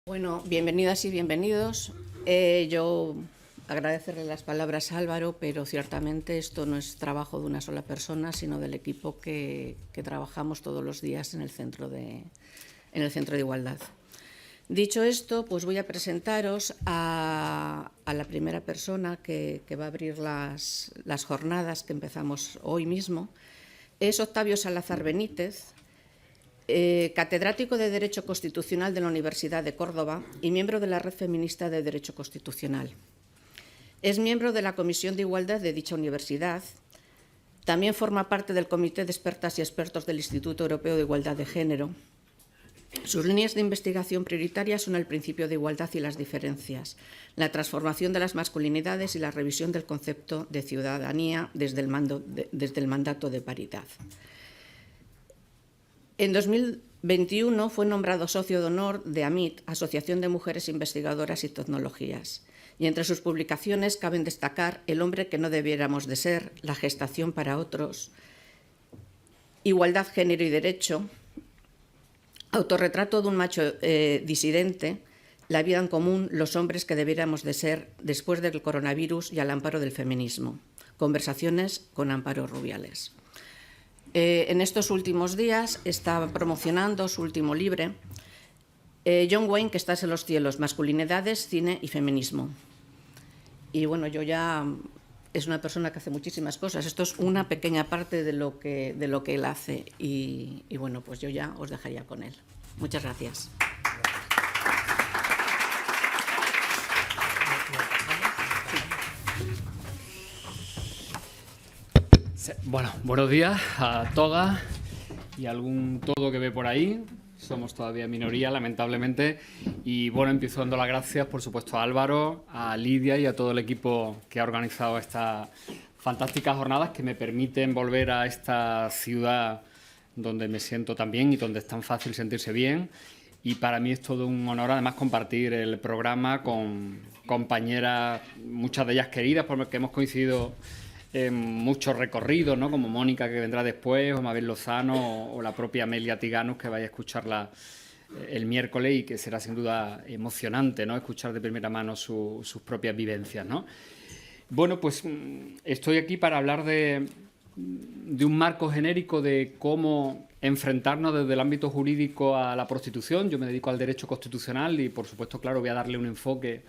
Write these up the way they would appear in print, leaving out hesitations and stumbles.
Bueno, bienvenidas y bienvenidos. Yo agradecerle las palabras a Álvaro, pero ciertamente esto no es trabajo de una sola persona, sino del equipo que trabajamos todos los días en el Centro de Igualdad. Dicho esto, pues voy a presentaros a la primera persona que va a abrir las jornadas que empezamos hoy mismo. Es Octavio Salazar Benítez, catedrático de Derecho Constitucional de la Universidad de Córdoba y miembro de la Red Feminista de Derecho Constitucional. Es miembro de la Comisión de Igualdad de dicha universidad. También forma parte del Comité de Expertas y Expertos del Instituto Europeo de Igualdad de Género. Sus líneas de investigación prioritarias son el principio de igualdad y las diferencias, la transformación de las masculinidades y la revisión del concepto de ciudadanía desde el mandato de paridad. En 2021 fue nombrado socio de honor de AMIT, Asociación de Mujeres Investigadoras y Tecnologías. Y entre sus publicaciones caben destacar El hombre que no debiéramos de ser, La gestación para otros, Igualdad, género y derecho, Autorretrato de un macho disidente, La vida en común, los hombres que debiéramos de ser después del coronavirus y al amparo del feminismo. Conversaciones con Amparo Rubiales. En estos últimos días está promocionando su último libro, John Wayne, que estás en los cielos, masculinidades, cine y feminismo. Y bueno, es una persona que hace muchísimas cosas. Esto es una pequeña parte de lo que él hace. Y bueno, pues yo ya os dejaría con él. Muchas gracias. Bueno, buenos días a todas y algún todo que ve por ahí. Somos todavía minoría, lamentablemente. Y bueno, empiezo dando las gracias, por supuesto, a Álvaro, a Lidia y a todo el equipo que ha organizado estas fantásticas jornadas que me permiten volver a esta ciudad donde me siento tan bien y donde es tan fácil sentirse bien. Y para mí es todo un honor, además, compartir el programa con compañeras, muchas de ellas queridas, porque hemos coincidido en muchos recorridos, ¿no? Como Mónica, que vendrá después, o Mabel Lozano, o la propia Amelia Tiganus, que vaya a escucharla el miércoles y que será sin duda emocionante, ¿no? Escuchar de primera mano sus propias vivencias, ¿no? Bueno, pues estoy aquí para hablar de un marco genérico de cómo enfrentarnos desde el ámbito jurídico a la prostitución. Yo me dedico al derecho constitucional y, por supuesto, claro, voy a darle un enfoque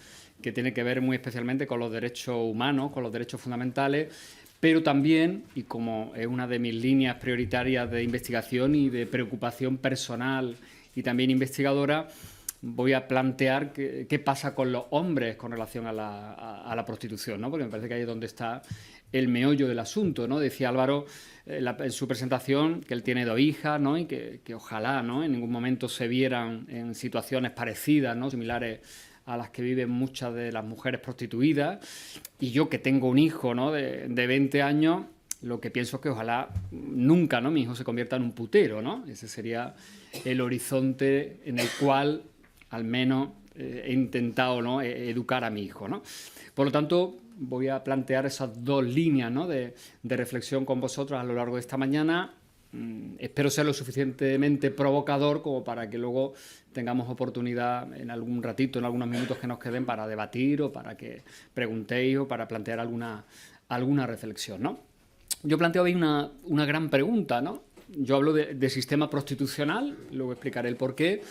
que tiene que ver muy especialmente con los derechos humanos, con los derechos fundamentales, pero también, y como es una de mis líneas prioritarias de investigación y de preocupación personal y también investigadora, voy a plantear qué pasa con los hombres con relación a la prostitución, ¿no? Porque me parece que ahí es donde está el meollo del asunto, ¿no? Decía Álvaro en su presentación que él tiene 2 hijas, ¿no? Y que ojalá, ¿no?, en ningún momento se vieran en situaciones parecidas, ¿no?, similares a las que viven muchas de las mujeres prostituidas. Y yo, que tengo un hijo, ¿no?, de 20 años, lo que pienso es que ojalá nunca, ¿no?, mi hijo se convierta en un putero, ¿no? Ese sería el horizonte en el cual al menos he intentado, ¿no?, educar a mi hijo, ¿no? Por lo tanto, voy a plantear esas 2 líneas, ¿no?, de reflexión con vosotros a lo largo de esta mañana. Espero ser lo suficientemente provocador como para que luego tengamos oportunidad en algún ratito, en algunos minutos que nos queden, para debatir o para que preguntéis o para plantear alguna reflexión, ¿no? Yo planteo ahí una gran pregunta, ¿no? Yo hablo de sistema prostitucional, luego explicaré el porqué,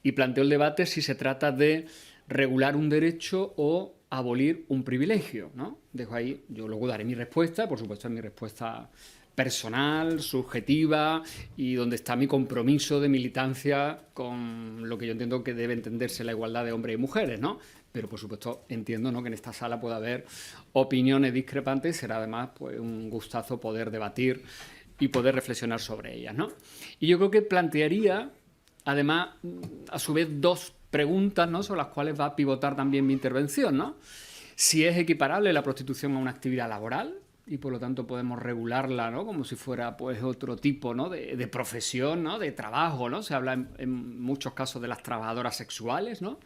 y planteo el debate si se trata de regular un derecho o abolir un privilegio, ¿no? Dejo ahí, yo luego daré mi respuesta, por supuesto es mi respuesta personal, subjetiva, y donde está mi compromiso de militancia con lo que yo entiendo que debe entenderse la igualdad de hombres y mujeres, ¿no? Pero, por supuesto, entiendo, ¿no?, que en esta sala puede haber opiniones discrepantes. Será además, pues, un gustazo poder debatir y poder reflexionar sobre ellas, ¿no? Y yo creo que plantearía, además, a su vez, 2 preguntas, ¿no?, sobre las cuales va a pivotar también mi intervención, ¿no? Si es equiparable la prostitución a una actividad laboral, y por lo tanto podemos regularla, ¿no?, como si fuera, pues, otro tipo, ¿no?, de profesión, ¿no?, de trabajo, ¿no? Se habla en muchos casos de las trabajadoras sexuales, ¿no?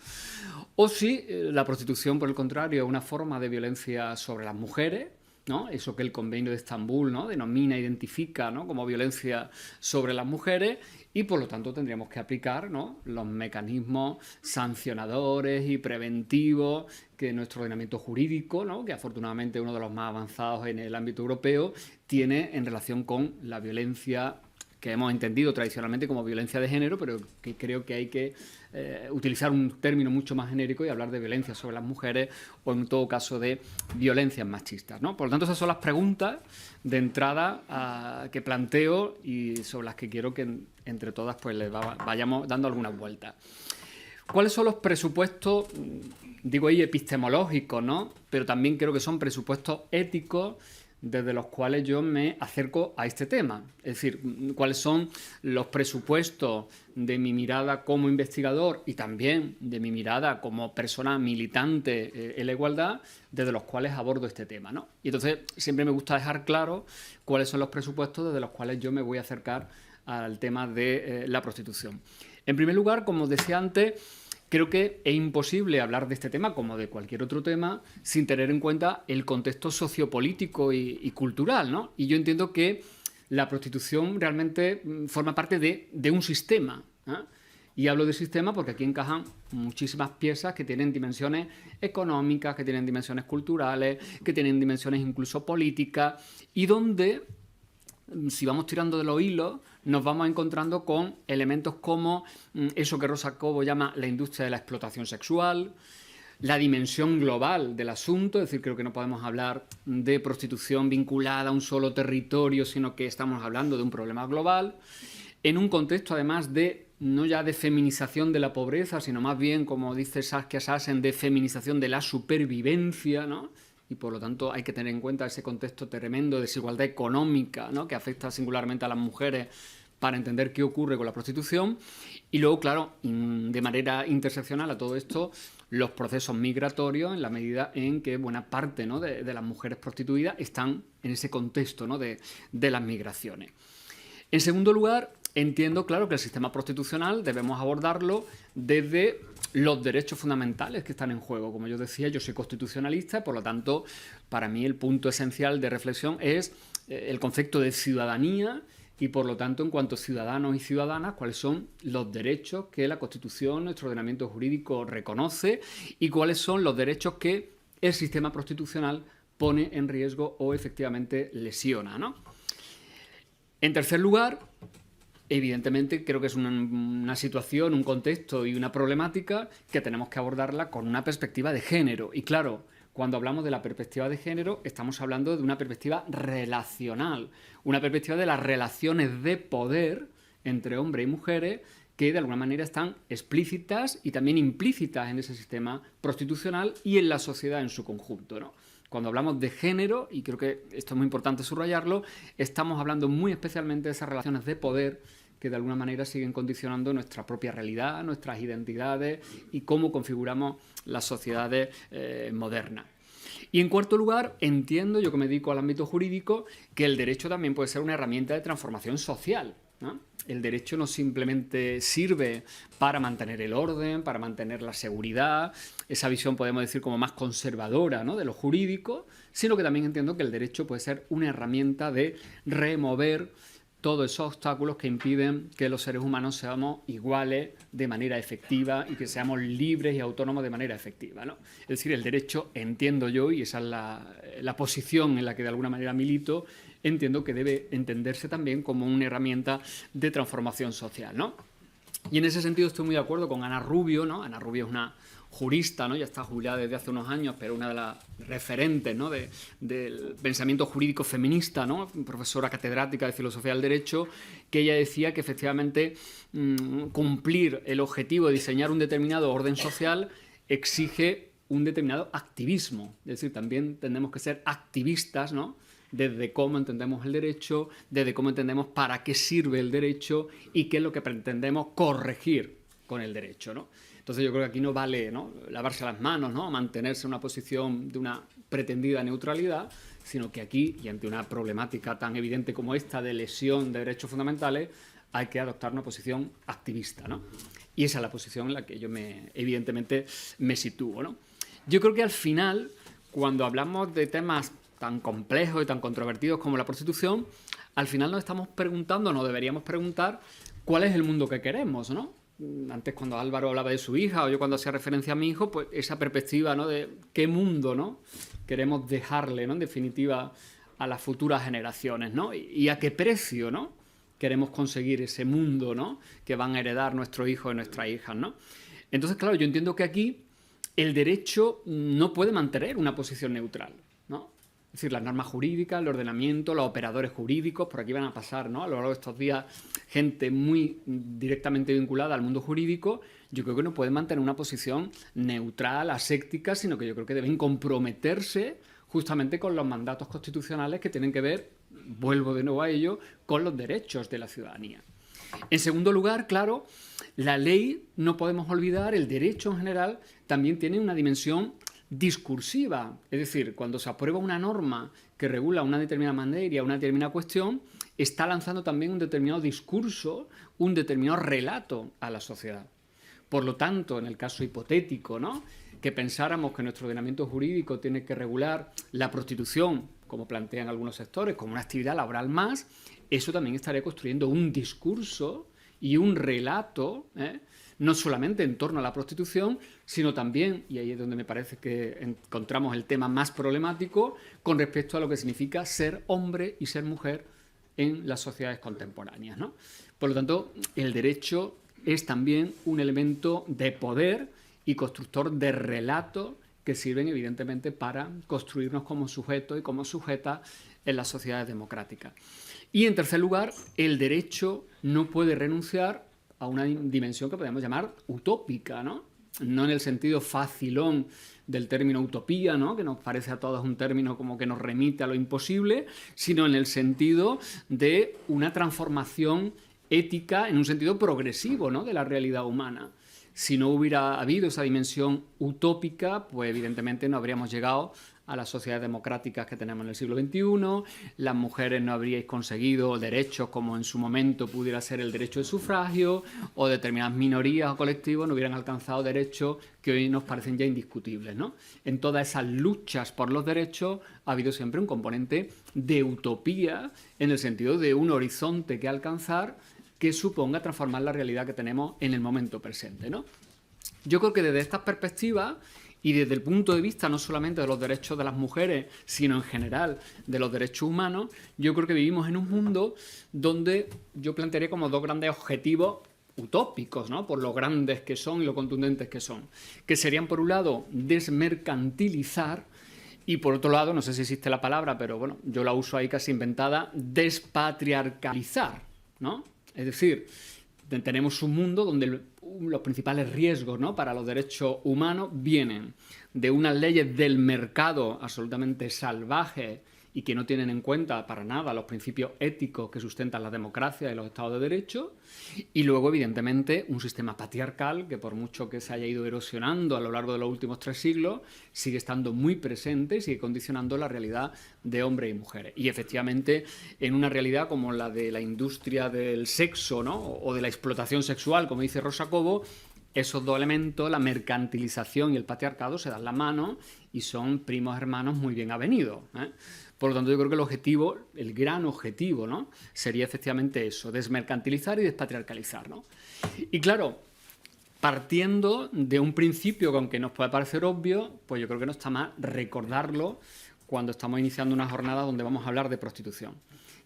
O si la prostitución, por el contrario, es una forma de violencia sobre las mujeres, ¿no? Eso que el Convenio de Estambul, ¿no?, denomina, identifica, ¿no?, como violencia sobre las mujeres, y por lo tanto tendríamos que aplicar, ¿no?, los mecanismos sancionadores y preventivos que nuestro ordenamiento jurídico, ¿no?, que afortunadamente es uno de los más avanzados en el ámbito europeo, tiene en relación con la violencia que hemos entendido tradicionalmente como violencia de género, pero que creo que hay que utilizar un término mucho más genérico y hablar de violencia sobre las mujeres o, en todo caso, de violencias machistas, ¿no? Por lo tanto, esas son las preguntas de entrada que planteo y sobre las que quiero que entre todas pues les vayamos dando algunas vueltas. ¿Cuáles son los presupuestos, digo ahí, epistemológicos, ¿no?, pero también creo que son presupuestos éticos desde los cuales yo me acerco a este tema? Es decir, cuáles son los presupuestos de mi mirada como investigador y también de mi mirada como persona militante en la igualdad, desde los cuales abordo este tema, ¿no? Y entonces siempre me gusta dejar claro cuáles son los presupuestos desde los cuales yo me voy a acercar al tema de la prostitución. En primer lugar, como decía antes, creo que es imposible hablar de este tema, como de cualquier otro tema, sin tener en cuenta el contexto sociopolítico y cultural, ¿no? Y yo entiendo que la prostitución realmente forma parte de un sistema, ¿eh? Y hablo de sistema porque aquí encajan muchísimas piezas que tienen dimensiones económicas, que tienen dimensiones culturales, que tienen dimensiones incluso políticas, y donde, si vamos tirando de los hilos, nos vamos encontrando con elementos como eso que Rosa Cobo llama la industria de la explotación sexual, la dimensión global del asunto. Es decir, creo que no podemos hablar de prostitución vinculada a un solo territorio, sino que estamos hablando de un problema global, en un contexto además de, no ya de feminización de la pobreza, sino más bien, como dice Saskia Sassen, de feminización de la supervivencia, ¿no? Y por lo tanto hay que tener en cuenta ese contexto tremendo de desigualdad económica, ¿no?, que afecta singularmente a las mujeres, para entender qué ocurre con la prostitución. Y luego, claro, de manera interseccional a todo esto, los procesos migratorios, en la medida en que buena parte, ¿no?, de las mujeres prostituidas están en ese contexto, ¿no?, de las migraciones. En segundo lugar, entiendo, claro, que el sistema prostitucional debemos abordarlo desde los derechos fundamentales que están en juego. Como yo decía, yo soy constitucionalista, por lo tanto, para mí el punto esencial de reflexión es el concepto de ciudadanía y, por lo tanto, en cuanto a ciudadanos y ciudadanas, cuáles son los derechos que la Constitución, nuestro ordenamiento jurídico, reconoce y cuáles son los derechos que el sistema prostitucional pone en riesgo o efectivamente lesiona, ¿no? En tercer lugar, evidentemente creo que es una situación, un contexto y una problemática que tenemos que abordarla con una perspectiva de género. Y claro, cuando hablamos de la perspectiva de género, estamos hablando de una perspectiva relacional, una perspectiva de las relaciones de poder entre hombres y mujeres que de alguna manera están explícitas y también implícitas en ese sistema prostitucional y en la sociedad en su conjunto, ¿no? Cuando hablamos de género, y creo que esto es muy importante subrayarlo, estamos hablando muy especialmente de esas relaciones de poder que de alguna manera siguen condicionando nuestra propia realidad, nuestras identidades y cómo configuramos las sociedades modernas. Y en cuarto lugar, entiendo, yo que me dedico al ámbito jurídico, que el derecho también puede ser una herramienta de transformación social, ¿no? El derecho no simplemente sirve para mantener el orden, para mantener la seguridad, esa visión podemos decir como más conservadora, ¿no?, de lo jurídico, sino que también entiendo que el derecho puede ser una herramienta de remover todos esos obstáculos que impiden que los seres humanos seamos iguales de manera efectiva y que seamos libres y autónomos de manera efectiva, ¿no? Es decir, el derecho, entiendo yo, y esa es la posición en la que de alguna manera milito, entiendo que debe entenderse también como una herramienta de transformación social, ¿no? Y en ese sentido estoy muy de acuerdo con Ana Rubio, ¿no? Ana Rubio es una jurista, ¿no?, ya está jubilada desde hace unos años, pero una de las referentes, ¿no?, del pensamiento jurídico feminista, ¿no?, profesora catedrática de filosofía del derecho, que ella decía que efectivamente cumplir el objetivo de diseñar un determinado orden social exige un determinado activismo. Es decir, también tenemos que ser activistas, ¿no?, desde cómo entendemos el derecho, desde cómo entendemos para qué sirve el derecho y qué es lo que pretendemos corregir con el derecho, ¿no? Entonces yo creo que aquí no vale, ¿no?, lavarse las manos, ¿no?, mantenerse en una posición de una pretendida neutralidad, sino que aquí, y ante una problemática tan evidente como esta de lesión de derechos fundamentales, hay que adoptar una posición activista, ¿no? Y esa es la posición en la que yo evidentemente me sitúo, ¿no? Yo creo que al final, cuando hablamos de temas tan complejos y tan controvertidos como la prostitución, al final nos estamos preguntando, nos deberíamos preguntar, ¿cuál es el mundo que queremos, ¿no? Antes, cuando Álvaro hablaba de su hija, o yo cuando hacía referencia a mi hijo, pues esa perspectiva, ¿no?, de qué mundo, ¿no?, queremos dejarle, ¿no?, en definitiva, a las futuras generaciones, ¿no? Y a qué precio, ¿no?, queremos conseguir ese mundo, ¿no?, que van a heredar nuestros hijos y nuestras hijas, ¿no? Entonces, claro, yo entiendo que aquí el derecho no puede mantener una posición neutral, ¿no? Es decir, las normas jurídicas, el ordenamiento, los operadores jurídicos, por aquí van a pasar, ¿no?, a lo largo de estos días gente muy directamente vinculada al mundo jurídico, yo creo que no pueden mantener una posición neutral, aséptica, sino que yo creo que deben comprometerse justamente con los mandatos constitucionales que tienen que ver, vuelvo de nuevo a ello, con los derechos de la ciudadanía. En segundo lugar, claro, la ley, no podemos olvidar, el derecho en general también tiene una dimensión discursiva. Es decir, cuando se aprueba una norma que regula una determinada materia, una determinada cuestión, está lanzando también un determinado discurso, un determinado relato a la sociedad. Por lo tanto, en el caso hipotético, ¿no?, que pensáramos que nuestro ordenamiento jurídico tiene que regular la prostitución, como plantean algunos sectores, como una actividad laboral más, eso también estaría construyendo un discurso y un relato, no solamente en torno a la prostitución, sino también, y ahí es donde me parece que encontramos el tema más problemático, con respecto a lo que significa ser hombre y ser mujer en las sociedades contemporáneas, ¿no? Por lo tanto, el derecho es también un elemento de poder y constructor de relatos que sirven evidentemente para construirnos como sujetos y como sujetas en las sociedades democráticas. Y en tercer lugar, el derecho no puede renunciar a una dimensión que podemos llamar utópica, ¿no? No en el sentido facilón del término utopía, ¿no?, que nos parece a todos un término como que nos remite a lo imposible, sino en el sentido de una transformación ética en un sentido progresivo, ¿no?, de la realidad humana. Si no hubiera habido esa dimensión utópica, pues evidentemente no habríamos llegado a las sociedades democráticas que tenemos en el siglo XXI, las mujeres no habríais conseguido derechos como en su momento pudiera ser el derecho de sufragio, o determinadas minorías o colectivos no hubieran alcanzado derechos que hoy nos parecen ya indiscutibles, ¿no? En todas esas luchas por los derechos ha habido siempre un componente de utopía, en el sentido de un horizonte que alcanzar que suponga transformar la realidad que tenemos en el momento presente, ¿no? Yo creo que desde estas perspectivas y desde el punto de vista no solamente de los derechos de las mujeres, sino en general de los derechos humanos, yo creo que vivimos en un mundo donde yo plantearía como dos grandes objetivos utópicos, ¿no?, por lo grandes que son y lo contundentes que son, que serían, por un lado, desmercantilizar y, por otro lado, no sé si existe la palabra, pero bueno, yo la uso ahí casi inventada, despatriarcalizar, ¿no? Es decir, tenemos un mundo donde los principales riesgos, ¿no?, para los derechos humanos vienen de unas leyes del mercado absolutamente salvajes y que no tienen en cuenta para nada los principios éticos que sustentan la democracia y los estados de derecho, y luego, evidentemente, un sistema patriarcal que, por mucho que se haya ido erosionando a lo largo de los últimos 3 siglos, sigue estando muy presente y sigue condicionando la realidad de hombres y mujeres. Y, efectivamente, en una realidad como la de la industria del sexo, ¿no?, o de la explotación sexual, como dice Rosa Cobo, esos dos elementos, la mercantilización y el patriarcado, se dan la mano y son primos hermanos muy bien avenidos, ¿eh? Por lo tanto, yo creo que el objetivo, el gran objetivo, ¿no?, sería efectivamente eso, desmercantilizar y despatriarcalizar, ¿no? Y claro, partiendo de un principio que, aunque nos puede parecer obvio, pues yo creo que no está mal recordarlo cuando estamos iniciando una jornada donde vamos a hablar de prostitución,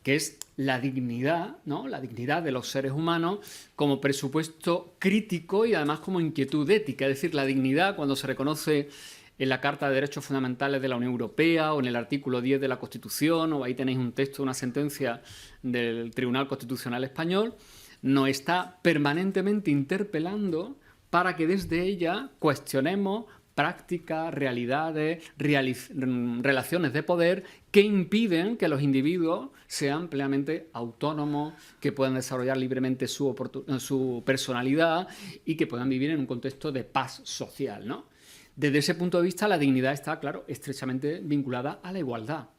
que es la dignidad, ¿no?, la dignidad de los seres humanos como presupuesto crítico y además como inquietud ética. Es decir, la dignidad, cuando se reconoce en la Carta de Derechos Fundamentales de la Unión Europea o en el artículo 10 de la Constitución, o ahí tenéis un texto, una sentencia del Tribunal Constitucional Español, nos está permanentemente interpelando para que desde ella cuestionemos prácticas, realidades, relaciones de poder que impiden que los individuos sean plenamente autónomos, que puedan desarrollar libremente su personalidad y que puedan vivir en un contexto de paz social, ¿no? Desde ese punto de vista, la dignidad está, claro, estrechamente vinculada a la igualdad.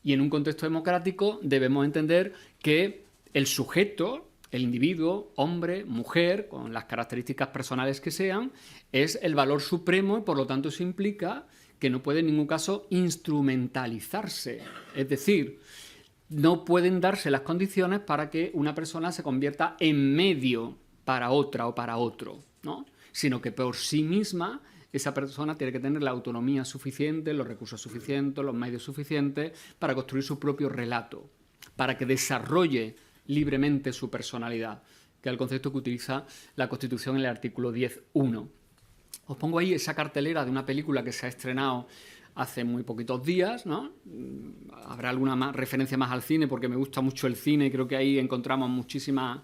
Y en un contexto democrático debemos entender que el sujeto, el individuo, hombre, mujer, con las características personales que sean, es el valor supremo y, por lo tanto, eso implica que no puede en ningún caso instrumentalizarse. Es decir, no pueden darse las condiciones para que una persona se convierta en medio para otra o para otro, ¿no? Sino que por sí misma esa persona tiene que tener la autonomía suficiente, los recursos suficientes, los medios suficientes para construir su propio relato, para que desarrolle libremente su personalidad, que es el concepto que utiliza la Constitución en el artículo 10.1. Os pongo ahí esa cartelera de una película que se ha estrenado hace muy poquitos días, ¿no? Habrá alguna referencia más al cine porque me gusta mucho el cine y creo que ahí encontramos muchísimas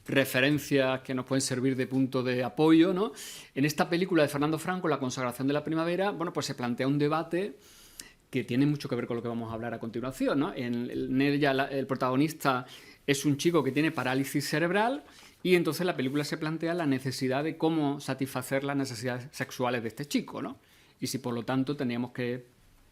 referencias que nos pueden servir de punto de apoyo, ¿no? En esta película de Fernando Franco, La consagración de la primavera, bueno, pues se plantea un debate que tiene mucho que ver con lo que vamos a hablar a continuación, ¿no? En ella el protagonista es un chico que tiene parálisis cerebral y entonces la película se plantea la necesidad de cómo satisfacer las necesidades sexuales de este chico, ¿no? Y si por lo tanto teníamos que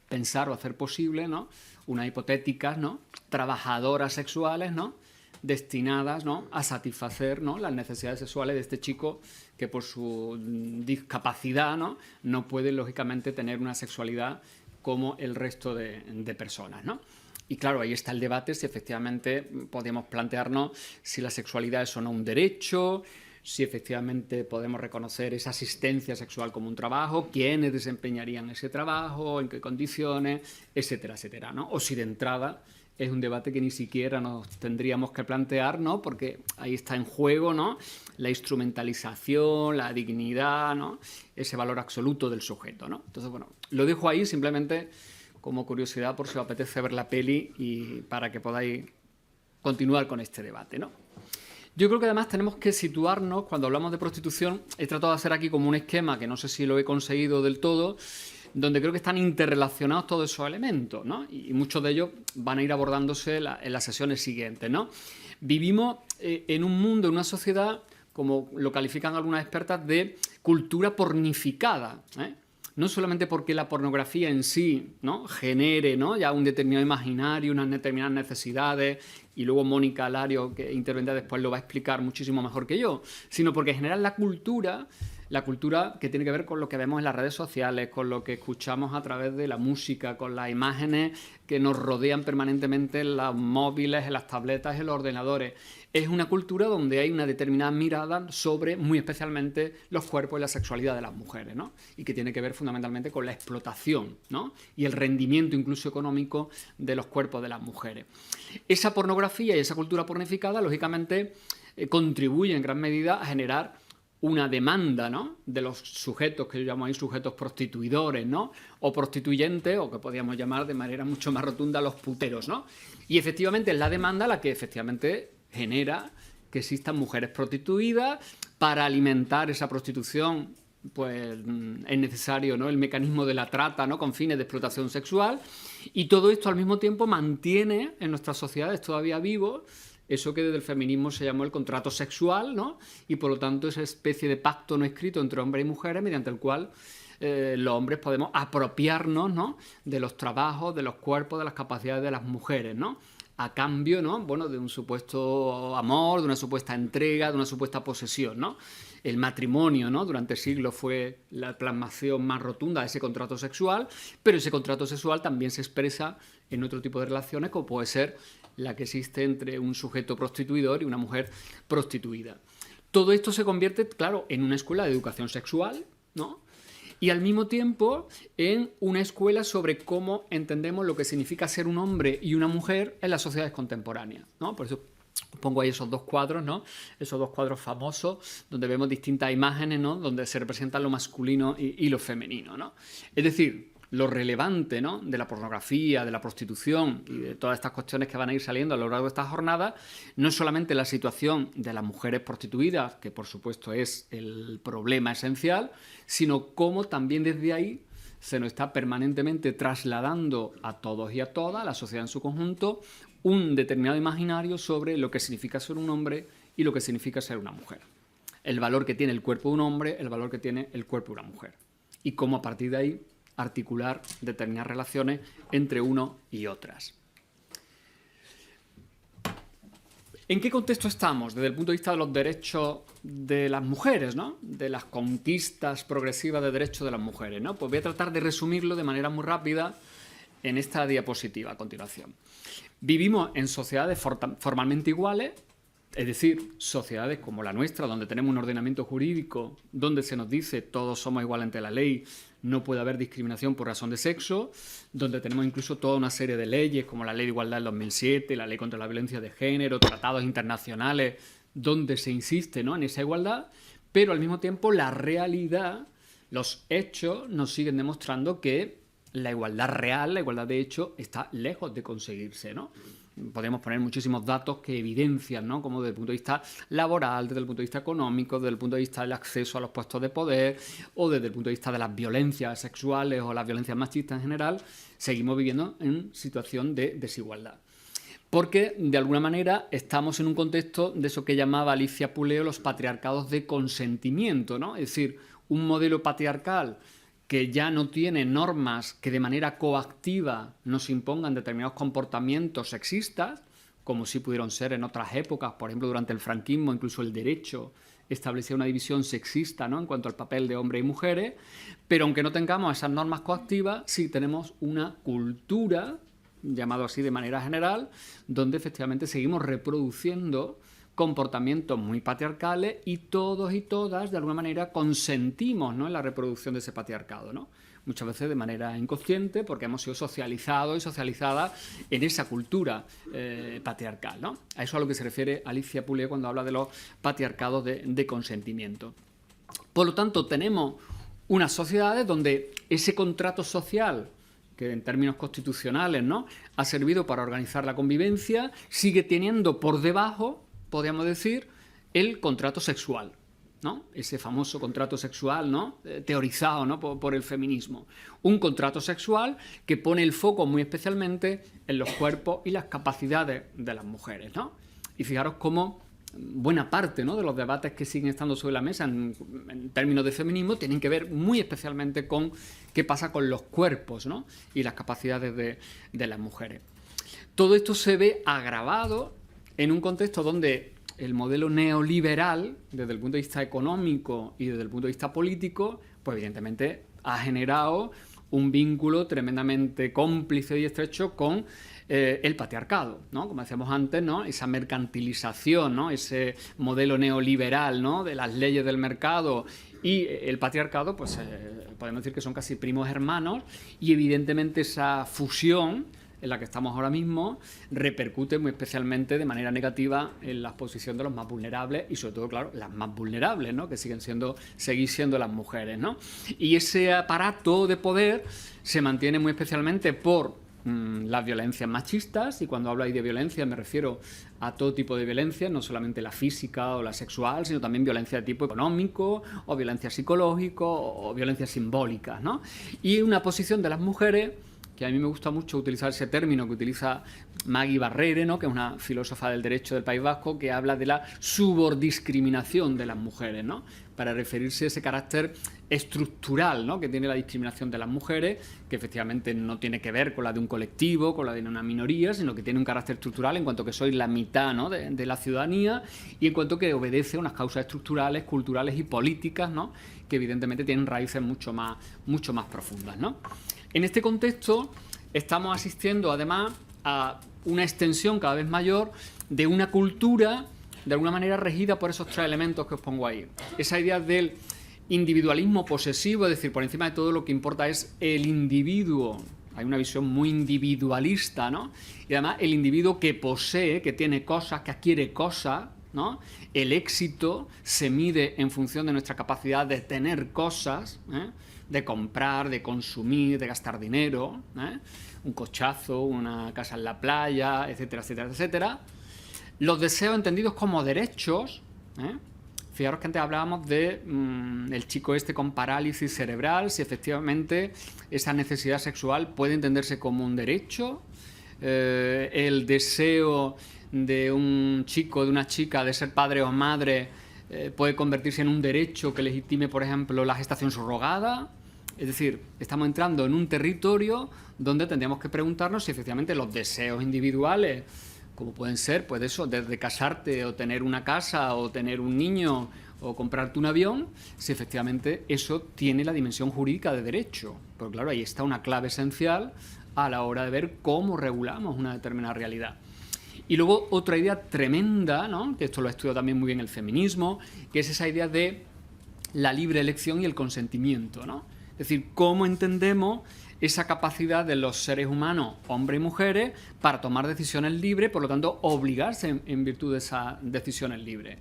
pensar o hacer posible, ¿no?, unas hipotéticas, ¿no?, trabajadoras sexuales, ¿no?, destinadas, ¿no?, a satisfacer, ¿no?, las necesidades sexuales de este chico que por su discapacidad, no puede lógicamente tener una sexualidad como el resto de personas, ¿no? Y claro, ahí está el debate si efectivamente podemos plantearnos si la sexualidad es o no un derecho, si efectivamente podemos reconocer esa asistencia sexual como un trabajo, quiénes desempeñarían ese trabajo, en qué condiciones, etcétera, etcétera, ¿no? O si de entrada es un debate que ni siquiera nos tendríamos que plantear, ¿no? Porque ahí está en juego, ¿no?, la instrumentalización, la dignidad, ¿no?, ese valor absoluto del sujeto, ¿no? Entonces, bueno, lo dejo ahí simplemente como curiosidad por si os apetece ver la peli y para que podáis continuar con este debate, ¿no? Yo creo que además tenemos que situarnos, cuando hablamos de prostitución, he tratado de hacer aquí como un esquema, que no sé si lo he conseguido del todo, donde creo que están interrelacionados todos esos elementos, ¿no? Y muchos de ellos van a ir abordándose en las sesiones siguientes, ¿no? Vivimos en un mundo, en una sociedad, como lo califican algunas expertas, de cultura pornificada, ¿eh? No solamente porque la pornografía en sí, ¿no?, genere, ¿no?, ya un determinado imaginario, unas determinadas necesidades, y luego Mónica Alario, que intervendrá después, lo va a explicar muchísimo mejor que yo, sino porque en general la cultura que tiene que ver con lo que vemos en las redes sociales, con lo que escuchamos a través de la música, con las imágenes que nos rodean permanentemente en los móviles, en las tabletas, en los ordenadores. Es una cultura donde hay una determinada mirada sobre, muy especialmente, los cuerpos y la sexualidad de las mujeres, ¿no? Y que tiene que ver fundamentalmente con la explotación, ¿no?, y el rendimiento incluso económico de los cuerpos de las mujeres. Esa pornografía y esa cultura pornificada, lógicamente, contribuye en gran medida a generar una demanda, ¿no?, de los sujetos que yo llamo ahí sujetos prostituidores, ¿no?, o prostituyentes, o que podríamos llamar de manera mucho más rotunda los puteros, ¿no? Y efectivamente es la demanda la que efectivamente genera que existan mujeres prostituidas. Para alimentar esa prostitución, pues es necesario, ¿no?, el mecanismo de la trata, ¿no?, con fines de explotación sexual, y todo esto al mismo tiempo mantiene en nuestras sociedades todavía vivo eso que desde el feminismo se llamó el contrato sexual, ¿no?, y por lo tanto esa especie de pacto no escrito entre hombres y mujeres mediante el cual los hombres podemos apropiarnos, ¿no?, de los trabajos, de los cuerpos, de las capacidades de las mujeres, ¿no?, a cambio, ¿no?, bueno, de un supuesto amor, de una supuesta entrega, de una supuesta posesión, ¿no? El matrimonio, ¿no?, durante siglos fue la plasmación más rotunda de ese contrato sexual, pero ese contrato sexual también se expresa en otro tipo de relaciones, como puede ser la que existe entre un sujeto prostituidor y una mujer prostituida. Todo esto se convierte, claro, en una escuela de educación sexual, ¿no?, y al mismo tiempo en una escuela sobre cómo entendemos lo que significa ser un hombre y una mujer en las sociedades contemporáneas, ¿no? Por eso pongo ahí esos dos cuadros, ¿no?, esos dos cuadros famosos donde vemos distintas imágenes, ¿no?, donde se representan lo masculino y lo femenino, ¿no? Es decir, lo relevante, ¿no?, de la pornografía, de la prostitución y de todas estas cuestiones que van a ir saliendo a lo largo de estas jornadas, no es solamente la situación de las mujeres prostituidas, que por supuesto es el problema esencial, sino cómo también desde ahí se nos está permanentemente trasladando a todos y a todas, a la sociedad en su conjunto, un determinado imaginario sobre lo que significa ser un hombre y lo que significa ser una mujer. El valor que tiene el cuerpo de un hombre, el valor que tiene el cuerpo de una mujer. Y cómo a partir de ahí articular determinadas relaciones entre uno y otras. ¿En qué contexto estamos desde el punto de vista de los derechos de las mujeres, ¿no? De las conquistas progresivas de derechos de las mujeres, ¿no? Pues voy a tratar de resumirlo de manera muy rápida en esta diapositiva a continuación. Vivimos en sociedades formalmente iguales, es decir, sociedades como la nuestra, donde tenemos un ordenamiento jurídico, donde se nos dice todos somos iguales ante la ley, no puede haber discriminación por razón de sexo, donde tenemos incluso toda una serie de leyes, como la Ley de Igualdad del 2007, la Ley contra la Violencia de Género, tratados internacionales, donde se insiste, ¿no?, en esa igualdad, pero al mismo tiempo la realidad, los hechos, nos siguen demostrando que la igualdad real, la igualdad de hecho, está lejos de conseguirse, ¿no? Podemos poner muchísimos datos que evidencian, ¿no?, como desde el punto de vista laboral, desde el punto de vista económico, desde el punto de vista del acceso a los puestos de poder o desde el punto de vista de las violencias sexuales o las violencias machistas en general, seguimos viviendo en situación de desigualdad. Porque, de alguna manera, estamos en un contexto de eso que llamaba Alicia Puleo los patriarcados de consentimiento, ¿no? Es decir, un modelo patriarcal que ya no tiene normas que de manera coactiva nos impongan determinados comportamientos sexistas, como sí pudieron ser en otras épocas, por ejemplo, durante el franquismo, incluso el derecho establecía una división sexista, ¿no?, en cuanto al papel de hombres y mujeres, pero aunque no tengamos esas normas coactivas, sí tenemos una cultura, llamado así de manera general, donde efectivamente seguimos reproduciendo comportamientos muy patriarcales y todos y todas, de alguna manera, consentimos, ¿no?, en la reproducción de ese patriarcado, ¿no? Muchas veces de manera inconsciente, porque hemos sido socializados y socializadas en esa cultura patriarcal, ¿no? A eso a lo que se refiere Alicia Puleo cuando habla de los patriarcados de consentimiento. Por lo tanto, tenemos unas sociedades donde ese contrato social, que en términos constitucionales, ¿no?, ha servido para organizar la convivencia, sigue teniendo por debajo, podríamos decir, el contrato sexual, ¿no? Ese famoso contrato sexual, ¿no?, teorizado, ¿no?, por el feminismo. Un contrato sexual que pone el foco muy especialmente en los cuerpos y las capacidades de las mujeres, ¿no? Y fijaros cómo buena parte, ¿no?, de los debates que siguen estando sobre la mesa en términos de feminismo tienen que ver muy especialmente con qué pasa con los cuerpos, ¿no?, y las capacidades de las mujeres. Todo esto se ve agravado en un contexto donde el modelo neoliberal, desde el punto de vista económico y desde el punto de vista político, pues evidentemente ha generado un vínculo tremendamente cómplice y estrecho con el patriarcado, ¿no? Como decíamos antes, ¿no?, esa mercantilización, ¿no?, ese modelo neoliberal, ¿no?, de las leyes del mercado y el patriarcado, pues podemos decir que son casi primos hermanos, y evidentemente esa fusión en la que estamos ahora mismo repercute muy especialmente de manera negativa en la posición de los más vulnerables y sobre todo, claro, las más vulnerables, ¿no?, que seguís siendo las mujeres, ¿no? Y ese aparato de poder se mantiene muy especialmente por las violencias machistas, y cuando hablo ahí de violencia me refiero a todo tipo de violencia, no solamente la física o la sexual, sino también violencia de tipo económico o violencia psicológico o violencia simbólica, ¿no? Y una posición de las mujeres, que a mí me gusta mucho utilizar ese término que utiliza Maggie Barrere, ¿no?, que es una filósofa del derecho del País Vasco, que habla de la subordiscriminación de las mujeres, ¿no?, para referirse a ese carácter estructural, ¿no?, que tiene la discriminación de las mujeres, que efectivamente no tiene que ver con la de un colectivo, con la de una minoría, sino que tiene un carácter estructural en cuanto que sois la mitad, ¿no?, de la ciudadanía, y en cuanto que obedece a unas causas estructurales, culturales y políticas, ¿no?, que evidentemente tienen raíces mucho más profundas, ¿no? En este contexto estamos asistiendo además a una extensión cada vez mayor de una cultura de alguna manera regida por esos tres elementos que os pongo ahí. Esa idea del individualismo posesivo, es decir, por encima de todo lo que importa es el individuo. Hay una visión muy individualista, ¿no? Y además el individuo que posee, que tiene cosas, que adquiere cosas, ¿no? El éxito se mide en función de nuestra capacidad de tener cosas, de comprar, de consumir, de gastar dinero, un cochazo, una casa en la playa, etcétera, etcétera, etcétera. Los deseos entendidos como derechos, fijaros que antes hablábamos de el chico este con parálisis cerebral, si efectivamente esa necesidad sexual puede entenderse como un derecho, el deseo de un chico, de una chica, de ser padre o madre, puede convertirse en un derecho que legitime, por ejemplo, la gestación subrogada. Es decir, estamos entrando en un territorio donde tendríamos que preguntarnos si efectivamente los deseos individuales como pueden ser, pues eso, desde casarte o tener una casa o tener un niño o comprarte un avión, si efectivamente eso tiene la dimensión jurídica de derecho. Porque claro, ahí está una clave esencial a la hora de ver cómo regulamos una determinada realidad. Y luego otra idea tremenda, ¿no?, que esto lo ha estudiado también muy bien el feminismo, que es esa idea de la libre elección y el consentimiento, ¿no? Es decir, cómo entendemos esa capacidad de los seres humanos, hombres y mujeres, para tomar decisiones libres, por lo tanto, obligarse en virtud de esas decisiones libres.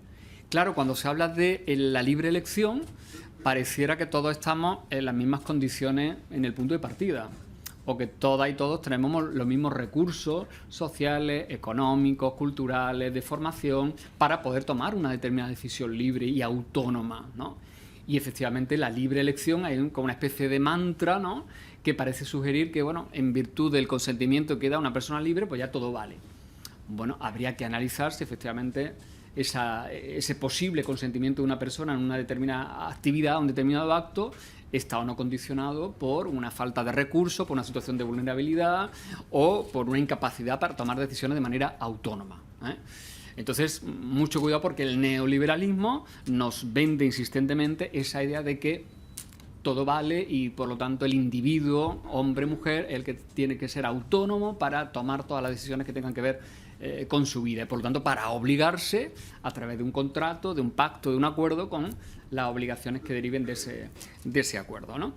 Claro, cuando se habla de la libre elección, pareciera que todos estamos en las mismas condiciones en el punto de partida, o que todas y todos tenemos los mismos recursos sociales, económicos, culturales, de formación, para poder tomar una determinada decisión libre y autónoma, ¿no? Y efectivamente la libre elección hay como una especie de mantra, ¿no?, que parece sugerir que, bueno, en virtud del consentimiento que da una persona libre, pues ya todo vale. Bueno, habría que analizar si efectivamente ese posible consentimiento de una persona en una determinada actividad, un determinado acto, está o no condicionado por una falta de recursos, por una situación de vulnerabilidad o por una incapacidad para tomar decisiones de manera autónoma, ¿eh? Entonces, mucho cuidado, porque el neoliberalismo nos vende insistentemente esa idea de que todo vale y, por lo tanto, el individuo, hombre, mujer, el que tiene que ser autónomo para tomar todas las decisiones que tengan que ver con su vida. Y, por lo tanto, para obligarse a través de un contrato, de un pacto, de un acuerdo, con las obligaciones que deriven de ese acuerdo, ¿no?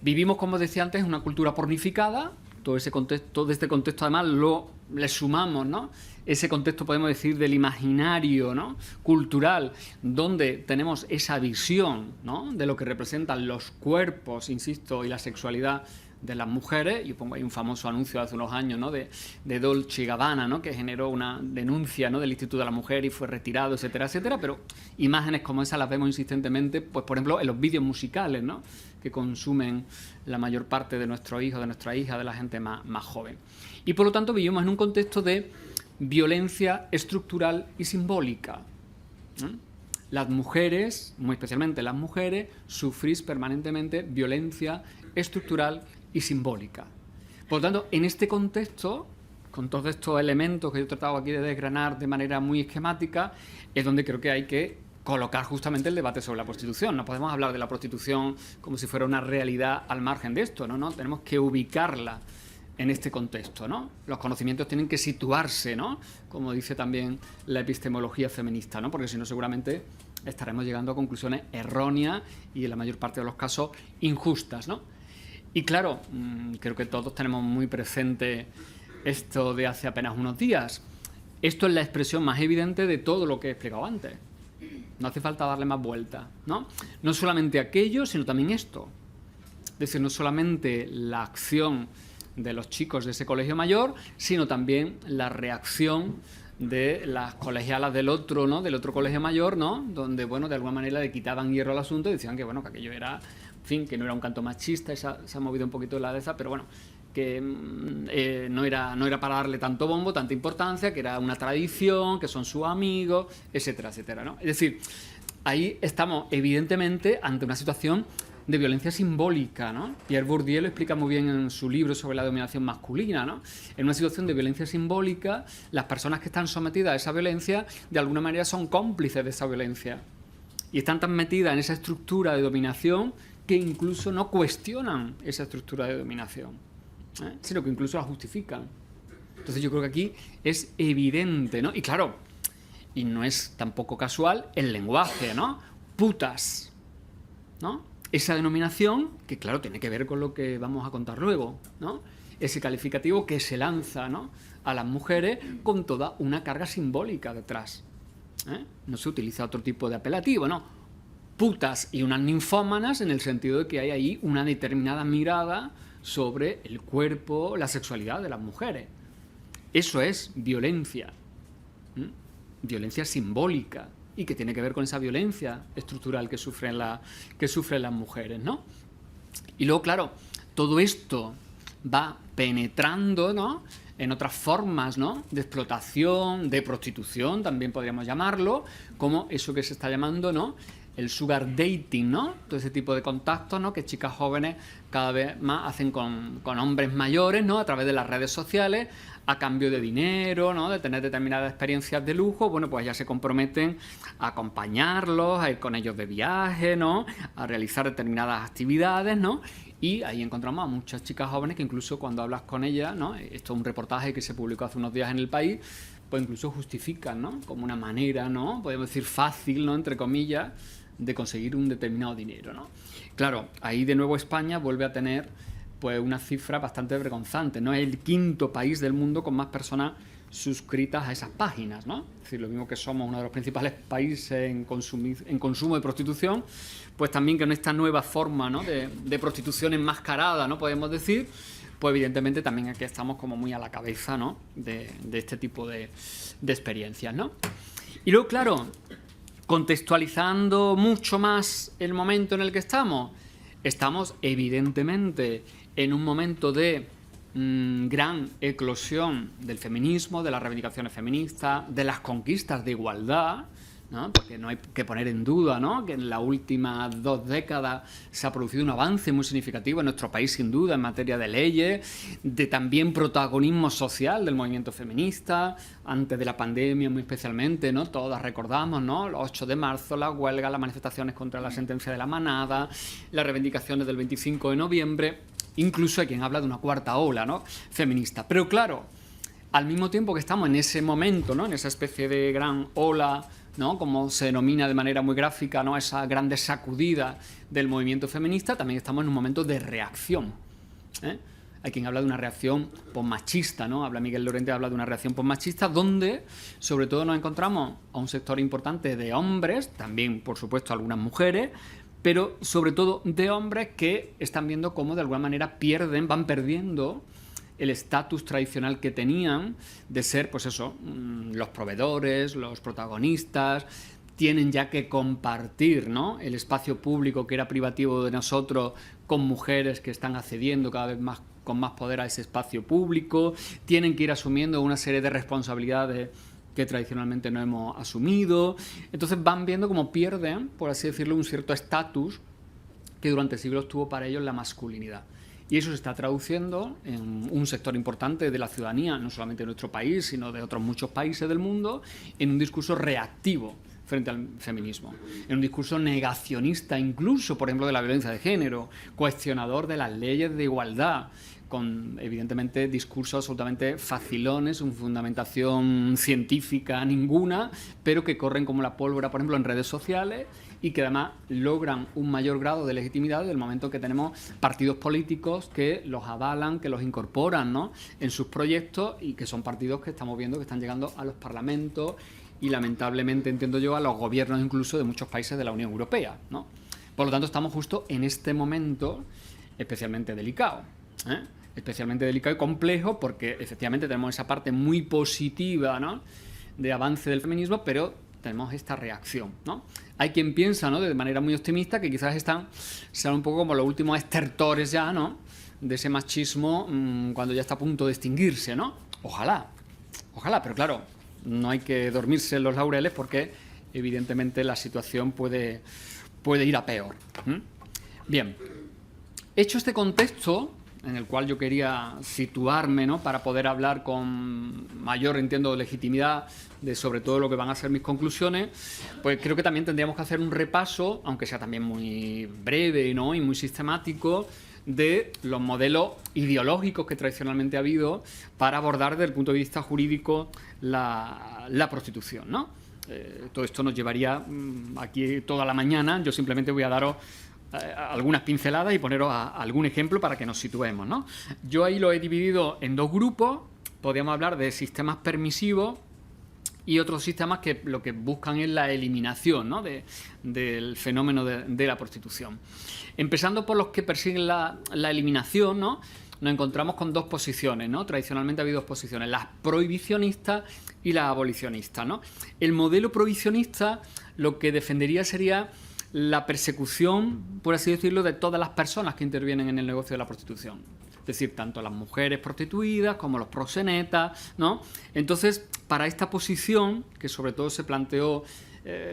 Vivimos, como decía antes, en una cultura pornificada. Todo este contexto, además, le sumamos, ¿no?, ese contexto, podemos decir, del imaginario, ¿no?, cultural, donde tenemos esa visión, ¿no?, de lo que representan los cuerpos, insisto, y la sexualidad de las mujeres. Yo pongo ahí un famoso anuncio de hace unos años, ¿no?, de Dolce & Gabbana, ¿no?, que generó una denuncia, ¿no?, del Instituto de la Mujer y fue retirado, etcétera, etcétera. Pero imágenes como esas las vemos insistentemente, pues, por ejemplo, en los vídeos musicales, ¿no?, que consumen la mayor parte de nuestros hijos, de nuestra hija, de la gente más joven. Y por lo tanto vivimos en un contexto de violencia estructural y simbólica. Las mujeres, muy especialmente las mujeres, sufrís permanentemente violencia estructural y simbólica. Por lo tanto, en este contexto, con todos estos elementos que yo he tratado aquí de desgranar de manera muy esquemática, es donde creo que hay que colocar justamente el debate sobre la prostitución. No podemos hablar de la prostitución como si fuera una realidad al margen de esto, ¿no? Tenemos que ubicarla en este contexto, ¿no? Los conocimientos tienen que situarse, ¿no?, como dice también la epistemología feminista, ¿no?, porque si no seguramente estaremos llegando a conclusiones erróneas y en la mayor parte de los casos injustas, ¿no? Y claro, creo que todos tenemos muy presente esto de hace apenas unos días. Esto es la expresión más evidente de todo lo que he explicado antes. No hace falta darle más vueltas, ¿no? No solamente aquello, sino también esto. Es decir, no solamente la acción de los chicos de ese colegio mayor, sino también la reacción de las colegialas del otro, ¿no?, del otro colegio mayor, ¿no?, donde, bueno, de alguna manera le quitaban hierro al asunto y decían que, bueno, que aquello era, en fin, que no era un canto machista. Se ha movido un poquito la de esa, pero bueno, que no era para darle tanto bombo, tanta importancia, que era una tradición, que son sus amigos, etcétera, etcétera, ¿no? Es decir, ahí estamos evidentemente ante una situación de violencia simbólica, ¿no? Pierre Bourdieu lo explica muy bien en su libro sobre la dominación masculina, ¿no? En una situación de violencia simbólica, las personas que están sometidas a esa violencia, de alguna manera son cómplices de esa violencia. Y están tan metidas en esa estructura de dominación que incluso no cuestionan esa estructura de dominación, sino que incluso la justifican. Entonces yo creo que aquí es evidente, ¿no? Y claro, y no es tampoco casual el lenguaje, ¿no? Putas, ¿no? Esa denominación, que claro, tiene que ver con lo que vamos a contar luego, ¿no? Ese calificativo que se lanza, ¿no?, a las mujeres con toda una carga simbólica detrás, ¿eh? No se utiliza otro tipo de apelativo, ¿no? Putas y unas ninfómanas, en el sentido de que hay ahí una determinada mirada sobre el cuerpo, la sexualidad de las mujeres. Eso es violencia, violencia simbólica, y que tiene que ver con esa violencia estructural que sufren las mujeres, ¿no? Y luego, claro, todo esto va penetrando, ¿no?, en otras formas, ¿no?, de explotación, de prostitución, también podríamos llamarlo, como eso que se está llamando, ¿no?, el sugar dating, ¿no? Todo ese tipo de contactos, ¿no? Que chicas jóvenes cada vez más hacen con hombres mayores, ¿no? A través de las redes sociales, a cambio de dinero, ¿no? De tener determinadas experiencias de lujo. Bueno, pues ya se comprometen a acompañarlos, a ir con ellos de viaje, ¿no? A realizar determinadas actividades, ¿no? Y ahí encontramos a muchas chicas jóvenes que incluso cuando hablas con ellas, ¿no? Esto es un reportaje que se publicó hace unos días en El País, pues incluso justifican, ¿no? Como una manera, ¿no? Podemos decir fácil, ¿no? Entre comillas, de conseguir un determinado dinero, ¿no? Claro, ahí de nuevo España vuelve a tener pues una cifra bastante vergonzante, ¿no? Es el 5º país del mundo con más personas suscritas a esas páginas, ¿no? Es decir, lo mismo que somos uno de los principales países en consumo de prostitución, pues también con esta nueva forma, ¿no? de prostitución enmascarada, ¿no? Podemos decir, pues evidentemente también aquí estamos como muy a la cabeza, ¿no? de este tipo de experiencias, ¿no? Y luego, claro, contextualizando mucho más el momento en el que estamos evidentemente en un momento de gran eclosión del feminismo, de las reivindicaciones feministas, de las conquistas de igualdad, ¿no? Porque no hay que poner en duda, ¿no? Que en las últimas 2 décadas se ha producido un avance muy significativo en nuestro país, sin duda, en materia de leyes, de también protagonismo social del movimiento feminista, antes de la pandemia muy especialmente, ¿no? Todas recordamos, ¿no? Los 8 de marzo, la huelga, las manifestaciones contra la sentencia de la manada, las reivindicaciones del 25 de noviembre, incluso hay quien habla de una 4ª ola, ¿no? Feminista. Pero claro, al mismo tiempo que estamos en ese momento, ¿no? En esa especie de gran ola, ¿no? Como se denomina de manera muy gráfica, ¿no? Esa grande sacudida del movimiento feminista, también estamos en un momento de reacción, ¿eh? Hay quien habla de una reacción posmachista, ¿no? Miguel Lorente habla de una reacción posmachista donde sobre todo nos encontramos a un sector importante de hombres, también por supuesto algunas mujeres, pero sobre todo de hombres que están viendo cómo de alguna manera van perdiendo el estatus tradicional que tenían de ser, pues eso, los proveedores, los protagonistas, tienen ya que compartir, ¿no? El espacio público que era privativo de nosotros con mujeres que están accediendo cada vez más con más poder a ese espacio público, tienen que ir asumiendo una serie de responsabilidades que tradicionalmente no hemos asumido. Entonces van viendo cómo pierden, por así decirlo, un cierto estatus que durante siglos tuvo para ellos la masculinidad. Y eso se está traduciendo en un sector importante de la ciudadanía, no solamente de nuestro país, sino de otros muchos países del mundo, en un discurso reactivo frente al feminismo, en un discurso negacionista incluso, por ejemplo, de la violencia de género, cuestionador de las leyes de igualdad, con evidentemente discursos absolutamente facilones, sin fundamentación científica ninguna, pero que corren como la pólvora, por ejemplo, en redes sociales y que además logran un mayor grado de legitimidad desde el momento que tenemos partidos políticos que los avalan, que los incorporan, ¿no? En sus proyectos y que son partidos que estamos viendo que están llegando a los parlamentos y lamentablemente, entiendo yo, a los gobiernos incluso de muchos países de la Unión Europea, ¿no? Por lo tanto, estamos justo en este momento especialmente delicado, ¿eh? Especialmente delicado y complejo porque efectivamente tenemos esa parte muy positiva, ¿no? De avance del feminismo, pero tenemos esta reacción, ¿no? Hay quien piensa, ¿no? De manera muy optimista que quizás sean un poco como los últimos estertores ya, ¿no? De ese machismo cuando ya está a punto de extinguirse, ¿no? Ojalá, pero claro, no hay que dormirse en los laureles porque evidentemente la situación puede ir a peor. Bien, hecho este contexto en el cual yo quería situarme, ¿no? Para poder hablar con mayor, entiendo, legitimidad de sobre todo lo que van a ser mis conclusiones, pues creo que también tendríamos que hacer un repaso, aunque sea también muy breve, ¿no? Y muy sistemático, de los modelos ideológicos que tradicionalmente ha habido para abordar desde el punto de vista jurídico la prostitución, ¿no? Todo esto nos llevaría aquí toda la mañana. Yo simplemente voy a daros algunas pinceladas y poneros algún ejemplo para que nos situemos, ¿no? Yo ahí lo he dividido en 2 grupos. Podríamos hablar de sistemas permisivos y otros sistemas que lo que buscan es la eliminación, ¿no? del fenómeno de la prostitución. Empezando por los que persiguen la eliminación, ¿no? Nos encontramos con 2 posiciones, ¿no? Tradicionalmente ha habido 2 posiciones, las prohibicionistas y las abolicionistas, ¿no? El modelo prohibicionista lo que defendería sería la persecución, por así decirlo, de todas las personas que intervienen en el negocio de la prostitución. Es decir, tanto las mujeres prostituidas como los proxenetas, ¿no? Entonces, para esta posición, que sobre todo se planteó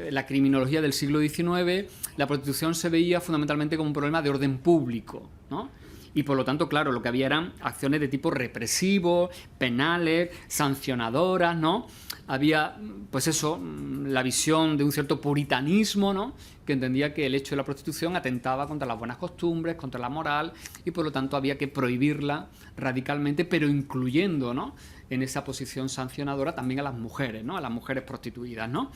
la criminología del siglo XIX, la prostitución se veía fundamentalmente como un problema de orden público, ¿no? Y por lo tanto, claro, lo que había eran acciones de tipo represivo, penales, sancionadoras, ¿no? Había, pues eso, la visión de un cierto puritanismo, ¿no? Que entendía que el hecho de la prostitución atentaba contra las buenas costumbres, contra la moral, y por lo tanto había que prohibirla radicalmente, pero incluyendo, ¿no?, en esa posición sancionadora también a las mujeres, ¿no?, a las mujeres prostituidas, ¿no?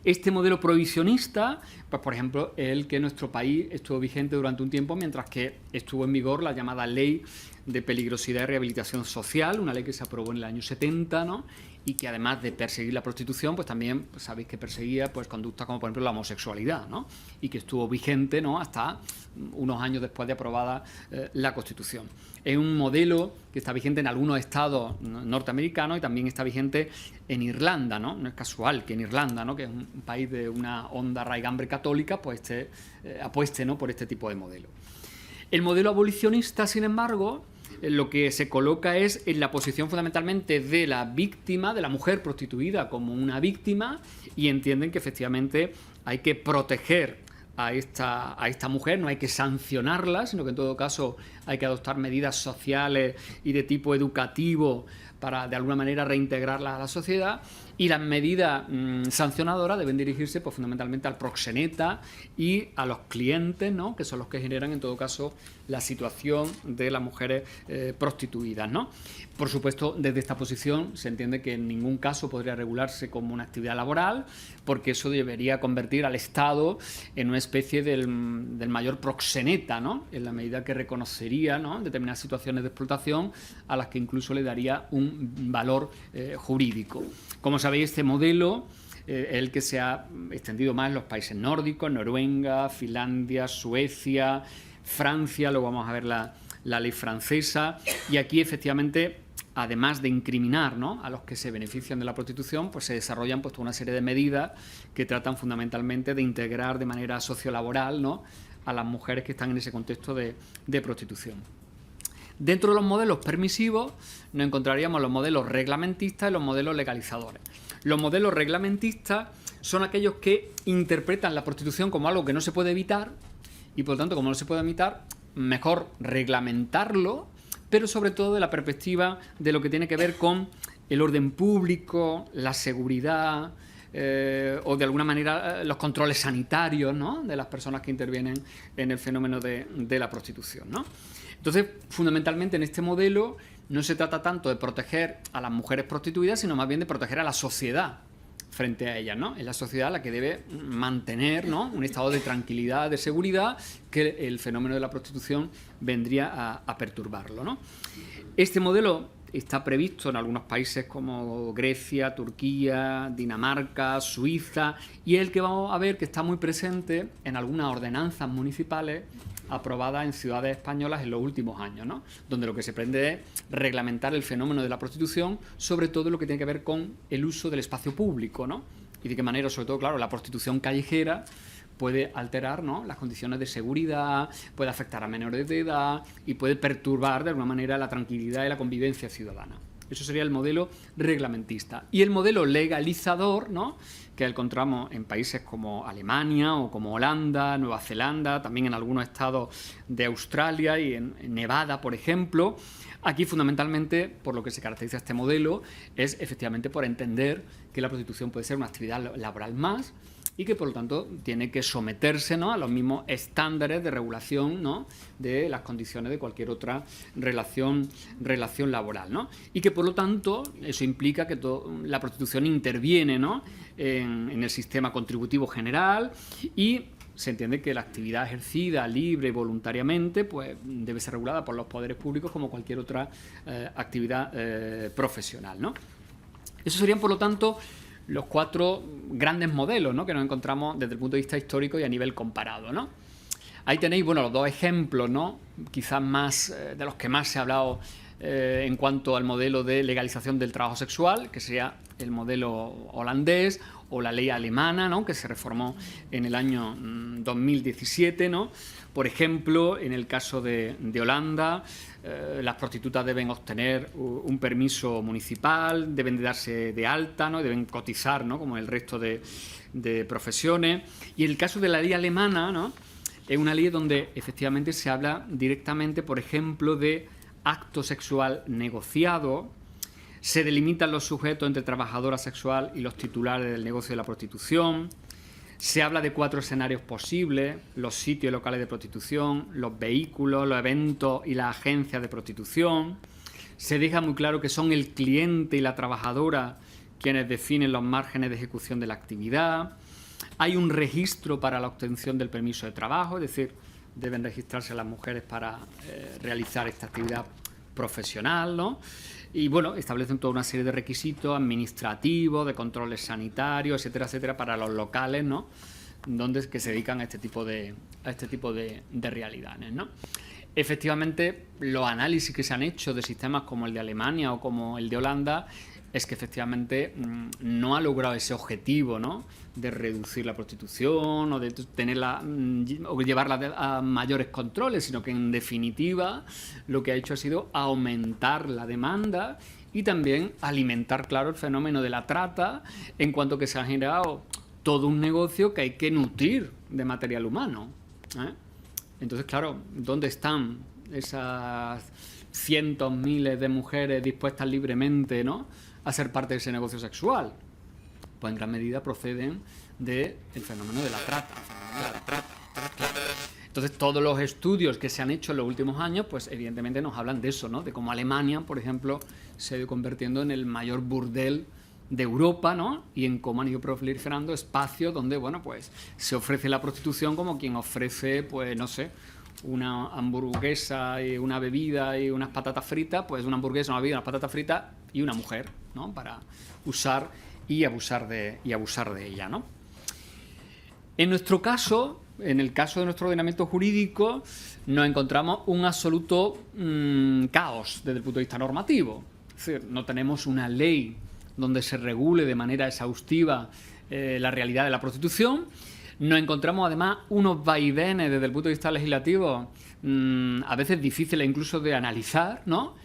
Este modelo prohibicionista, pues por ejemplo, el que en nuestro país estuvo vigente durante un tiempo mientras que estuvo en vigor la llamada Ley de Peligrosidad y Rehabilitación Social, una ley que se aprobó en el año 70, ¿no?, y que además de perseguir la prostitución, pues también pues, sabéis que perseguía pues conductas como por ejemplo la homosexualidad, ¿no?, y que estuvo vigente, ¿no?, hasta unos años después de aprobada la Constitución. Es un modelo que está vigente en algunos estados norteamericanos y también está vigente en Irlanda, ¿no? No es casual que en Irlanda, ¿no?, que es un país de una honda raigambre católica, pues apueste, ¿no?, por este tipo de modelo. El modelo abolicionista, sin embargo, lo que se coloca es en la posición fundamentalmente de la víctima, de la mujer prostituida como una víctima, y entienden que efectivamente hay que proteger a esta mujer, no hay que sancionarla, sino que en todo caso hay que adoptar medidas sociales y de tipo educativo para de alguna manera reintegrarla a la sociedad, y las medidas sancionadoras deben dirigirse pues, fundamentalmente al proxeneta y a los clientes, ¿no?, que son los que generan en todo caso la situación de las mujeres prostituidas, ¿no? Por supuesto, desde esta posición se entiende que en ningún caso podría regularse como una actividad laboral, porque eso debería convertir al Estado en una especie del mayor proxeneta, ¿no?, en la medida que reconocería, ¿no?, determinadas situaciones de explotación a las que incluso le daría un valor jurídico. Como sabéis, este modelo es el que se ha extendido más en los países nórdicos, Noruega, Finlandia, Suecia, Francia, luego vamos a ver la ley francesa, y aquí efectivamente, además de incriminar, ¿no?, a los que se benefician de la prostitución, pues se desarrollan pues, toda una serie de medidas que tratan fundamentalmente de integrar de manera sociolaboral, ¿no?, a las mujeres que están en ese contexto de prostitución. Dentro de los modelos permisivos nos encontraríamos los modelos reglamentistas y los modelos legalizadores. Los modelos reglamentistas son aquellos que interpretan la prostitución como algo que no se puede evitar y, por lo tanto, como no se puede evitar, mejor reglamentarlo, pero sobre todo de la perspectiva de lo que tiene que ver con el orden público, la seguridad o de alguna manera los controles sanitarios, ¿no?, de las personas que intervienen en el fenómeno de la prostitución, ¿no? Entonces, fundamentalmente en este modelo no se trata tanto de proteger a las mujeres prostituidas, sino más bien de proteger a la sociedad frente a ellas, ¿no? Es la sociedad la que debe mantener, ¿no?, un estado de tranquilidad, de seguridad, que el fenómeno de la prostitución vendría a perturbarlo, ¿no? Este modelo está previsto en algunos países como Grecia, Turquía, Dinamarca, Suiza, y es el que vamos a ver que está muy presente en algunas ordenanzas municipales aprobadas en ciudades españolas en los últimos años, ¿no?, donde lo que se pretende es reglamentar el fenómeno de la prostitución, sobre todo lo que tiene que ver con el uso del espacio público, ¿no?, y de qué manera, sobre todo, claro, la prostitución callejera puede alterar, ¿no?, las condiciones de seguridad, puede afectar a menores de edad y puede perturbar de alguna manera la tranquilidad y la convivencia ciudadana. Eso sería el modelo reglamentista. Y el modelo legalizador, ¿no?, que encontramos en países como Alemania o como Holanda, Nueva Zelanda, también en algunos estados de Australia y en Nevada, por ejemplo. Aquí, fundamentalmente, por lo que se caracteriza este modelo, es efectivamente por entender que la prostitución puede ser una actividad laboral más y que, por lo tanto, tiene que someterse, ¿no?, a los mismos estándares de regulación, ¿no?, de las condiciones de cualquier otra relación laboral, ¿no? Y que, por lo tanto, eso implica que la prostitución interviene, ¿no?, en el sistema contributivo general, y se entiende que la actividad ejercida libre y voluntariamente pues, debe ser regulada por los poderes públicos como cualquier otra actividad profesional, ¿no? Esos serían, por lo tanto, los 4 grandes modelos, ¿no?, que nos encontramos desde el punto de vista histórico y a nivel comparado, ¿no? Ahí tenéis, bueno, los 2 ejemplos, ¿no?, quizás más de los que más se ha hablado en cuanto al modelo de legalización del trabajo sexual, que sería el modelo holandés, o la ley alemana, ¿no?, que se reformó en el año 2017, ¿no? Por ejemplo, en el caso de Holanda, las prostitutas deben obtener un permiso municipal, deben de darse de alta, ¿no?, deben cotizar, ¿no?, como el resto de profesiones. Y en el caso de la ley alemana, ¿no?, es una ley donde efectivamente se habla directamente, por ejemplo, de acto sexual negociado. Se delimitan los sujetos entre trabajadora sexual y los titulares del negocio de la prostitución. Se habla de 4 escenarios posibles: los sitios locales de prostitución, los vehículos, los eventos y las agencias de prostitución. Se deja muy claro que son el cliente y la trabajadora quienes definen los márgenes de ejecución de la actividad. Hay un registro para la obtención del permiso de trabajo, es decir, deben registrarse las mujeres para realizar esta actividad profesional, ¿no? Y bueno, establecen toda una serie de requisitos administrativos, de controles sanitarios, etcétera, etcétera, para los locales, ¿no?, que se dedican a este tipo de realidades, ¿no? Efectivamente, los análisis que se han hecho de sistemas como el de Alemania o como el de Holanda es que efectivamente no ha logrado ese objetivo, ¿no?, de reducir la prostitución o de tenerla o llevarla a mayores controles, sino que en definitiva lo que ha hecho ha sido aumentar la demanda y también alimentar, claro, el fenómeno de la trata, en cuanto que se ha generado todo un negocio que hay que nutrir de material humano, ¿eh? Entonces, claro, ¿dónde están esas cientos, miles de mujeres dispuestas libremente, ¿no?, a ser parte de ese negocio sexual? Pues en gran medida proceden del fenómeno de la trata. Entonces, todos los estudios que se han hecho en los últimos años, pues evidentemente nos hablan de eso, ¿no?, de cómo Alemania, por ejemplo, se ha ido convirtiendo en el mayor burdel de Europa, ¿no?, y en cómo han ido proliferando espacios donde, bueno, pues se ofrece la prostitución como quien ofrece, pues no sé, una hamburguesa y una bebida y unas patatas fritas, pues una hamburguesa, una bebida, unas patatas fritas y una mujer, ¿no?, para usar y abusar de ella, ¿no? En nuestro caso, en el caso de nuestro ordenamiento jurídico, nos encontramos un absoluto caos desde el punto de vista normativo. Es decir, no tenemos una ley donde se regule de manera exhaustiva la realidad de la prostitución. Nos encontramos además unos vaivenes desde el punto de vista legislativo a veces difíciles incluso de analizar, ¿no?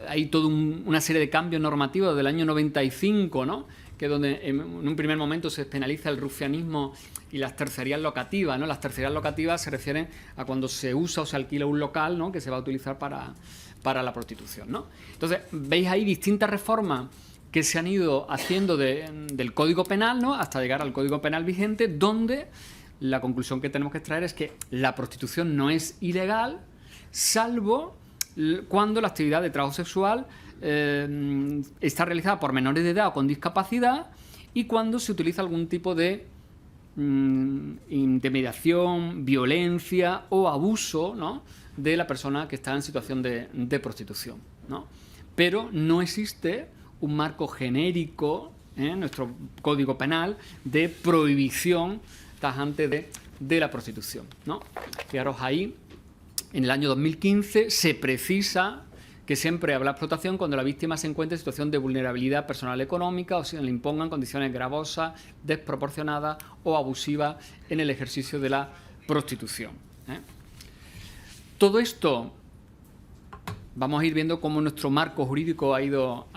Hay toda una serie de cambios normativos del año 95, ¿no?, que donde en un primer momento se penaliza el rufianismo y las tercerías locativas, ¿no? Las tercerías locativas se refieren a cuando se usa o se alquila un local, ¿no?, que se va a utilizar para la prostitución, ¿no? Entonces, veis ahí distintas reformas que se han ido haciendo del Código Penal, ¿no?, hasta llegar al Código Penal vigente, donde la conclusión que tenemos que extraer es que la prostitución no es ilegal, salvo cuando la actividad de trabajo sexual está realizada por menores de edad o con discapacidad, y cuando se utiliza algún tipo de intimidación, violencia o abuso, ¿no?, de la persona que está en situación de prostitución, ¿no? Pero no existe un marco genérico en nuestro Código Penal de prohibición tajante de la prostitución, ¿no? Fijaros ahí, en el año 2015 se precisa que siempre habrá explotación cuando la víctima se encuentre en situación de vulnerabilidad personal económica o se le impongan condiciones gravosas, desproporcionadas o abusivas en el ejercicio de la prostitución, ¿eh? Todo esto vamos a ir viendo cómo nuestro marco jurídico ha ido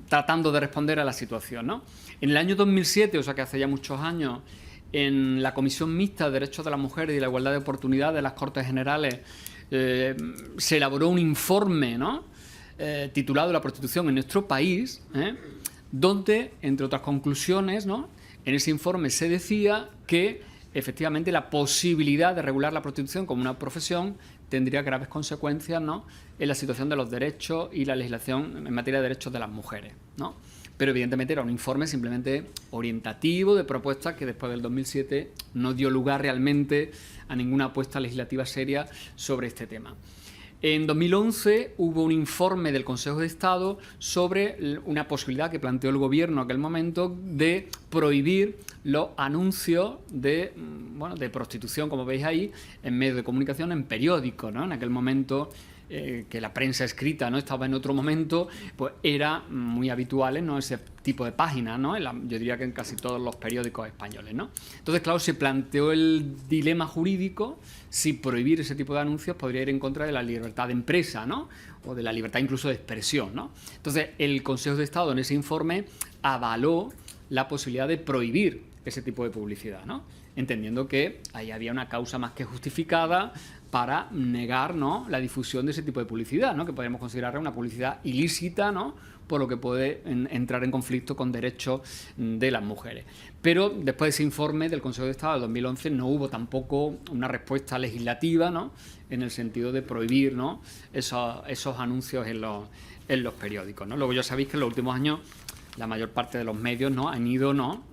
tratando de responder a la situación, ¿no? En el año 2007, o sea que hace ya muchos años, en la Comisión Mixta de Derechos de la Mujer y de la Igualdad de Oportunidades de las Cortes Generales se elaboró un informe, ¿no?, titulado La prostitución en nuestro país, donde, entre otras conclusiones, ¿no?, en ese informe se decía que efectivamente la posibilidad de regular la prostitución como una profesión tendría graves consecuencias, ¿no?, en la situación de los derechos y la legislación en materia de derechos de las mujeres, ¿no? Pero evidentemente era un informe simplemente orientativo de propuestas que después del 2007 no dio lugar realmente a ninguna apuesta legislativa seria sobre este tema. En 2011 hubo un informe del Consejo de Estado sobre una posibilidad que planteó el Gobierno en aquel momento de prohibir los anuncios de prostitución, como veis ahí, en medios de comunicación, en periódicos, ¿no? En aquel momento que la prensa escrita, ¿no?, estaba en otro momento, pues era muy habitual, ¿no?, ese tipo de páginas, ¿no?, yo diría que en casi todos los periódicos españoles, ¿no? Entonces, claro, se planteó el dilema jurídico si prohibir ese tipo de anuncios podría ir en contra de la libertad de empresa, ¿no?, o de la libertad incluso de expresión, ¿no? Entonces, el Consejo de Estado en ese informe avaló la posibilidad de prohibir ese tipo de publicidad, ¿no?, entendiendo que ahí había una causa más que justificada para negar, ¿no?, la difusión de ese tipo de publicidad, ¿no?, que podríamos considerar una publicidad ilícita, ¿no?, por lo que puede entrar en conflicto con derechos de las mujeres. Pero después de ese informe del Consejo de Estado de 2011 no hubo tampoco una respuesta legislativa, ¿no?, en el sentido de prohibir, ¿no?, esos anuncios en los periódicos, ¿no? Luego ya sabéis que en los últimos años la mayor parte de los medios, ¿no?, han ido, ¿no?,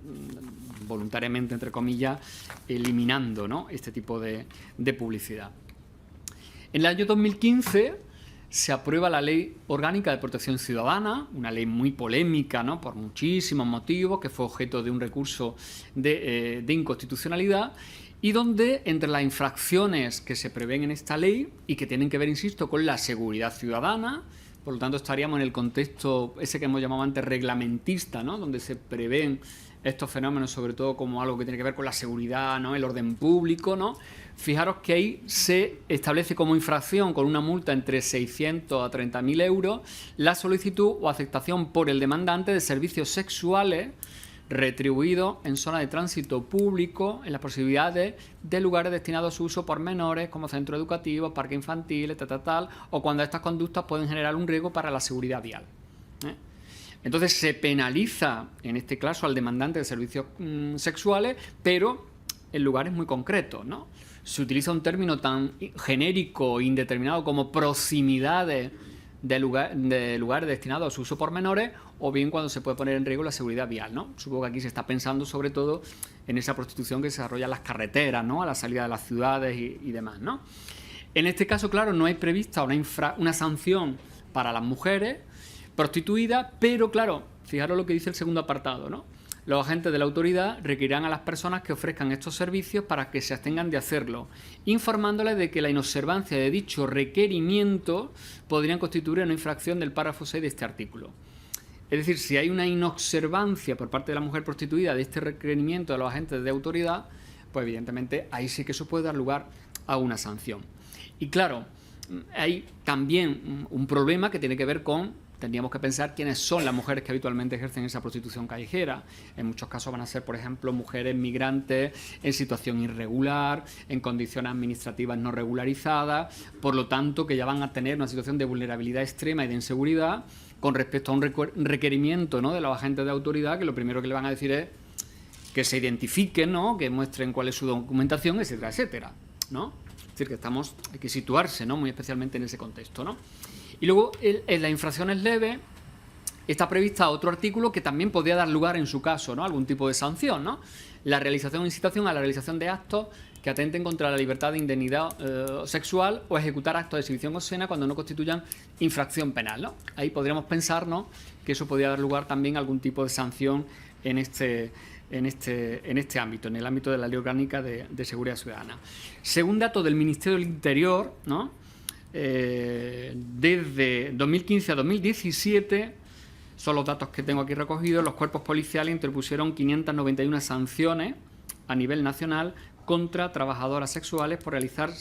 voluntariamente, entre comillas, eliminando, ¿no?, este tipo de publicidad. En el año 2015 se aprueba la Ley Orgánica de Protección Ciudadana, una ley muy polémica, ¿no?, por muchísimos motivos, que fue objeto de un recurso de inconstitucionalidad, y donde entre las infracciones que se prevén en esta ley y que tienen que ver, insisto, con la seguridad ciudadana, por lo tanto estaríamos en el contexto ese que hemos llamado antes reglamentista, ¿no?, donde se prevén estos fenómenos sobre todo como algo que tiene que ver con la seguridad, ¿no?, el orden público, ¿no? Fijaros que ahí se establece como infracción, con una multa entre 600 a 30.000 euros, la solicitud o aceptación por el demandante de servicios sexuales retribuidos en zona de tránsito público, en las posibilidades de lugares destinados a su uso por menores, como centros educativos, parques infantiles, tal, o cuando estas conductas pueden generar un riesgo para la seguridad vial. Entonces se penaliza, en este caso, al demandante de servicios sexuales, pero en lugares muy concretos, ¿no? Se utiliza un término tan genérico e indeterminado como proximidades de lugares destinados a su uso por menores, o bien cuando se puede poner en riesgo la seguridad vial, ¿no? Supongo que aquí se está pensando sobre todo en esa prostitución que se desarrolla en las carreteras, ¿no?, a la salida de las ciudades y demás, ¿no? En este caso, claro, no hay prevista una sanción para las mujeres prostituidas, pero claro, fijaros lo que dice el segundo apartado, ¿no? Los agentes de la autoridad requerirán a las personas que ofrezcan estos servicios para que se abstengan de hacerlo, informándoles de que la inobservancia de dicho requerimiento podría constituir una infracción del párrafo 6 de este artículo. Es decir, si hay una inobservancia por parte de la mujer prostituida de este requerimiento de los agentes de autoridad, pues evidentemente ahí sí que eso puede dar lugar a una sanción. Y claro, hay también un problema que tiene que ver con tendríamos que pensar quiénes son las mujeres que habitualmente ejercen esa prostitución callejera. En muchos casos van a ser, por ejemplo, mujeres migrantes en situación irregular, en condiciones administrativas no regularizadas, por lo tanto que ya van a tener una situación de vulnerabilidad extrema y de inseguridad con respecto a un requerimiento, ¿no?, de los agentes de autoridad, que lo primero que le van a decir es que se identifiquen, ¿no?, que muestren cuál es su documentación, etcétera, etcétera, ¿no? Es decir, que hay que situarse, ¿no?, muy especialmente en ese contexto, ¿no? Y luego, en las infracciones leves, está prevista otro artículo que también podría dar lugar, en su caso, ¿no?, a algún tipo de sanción, ¿no? La realización o incitación a la realización de actos que atenten contra la libertad de indignidad sexual o ejecutar actos de exhibición obscena cuando no constituyan infracción penal, ¿no? Ahí podríamos pensar, ¿no?, que eso podría dar lugar también a algún tipo de sanción en este ámbito, en el ámbito de la Ley Orgánica de Seguridad Ciudadana. Según datos del Ministerio del Interior, ¿no?, desde 2015 a 2017, son los datos que tengo aquí recogidos, los cuerpos policiales interpusieron 591 sanciones a nivel nacional contra trabajadoras sexuales por realizar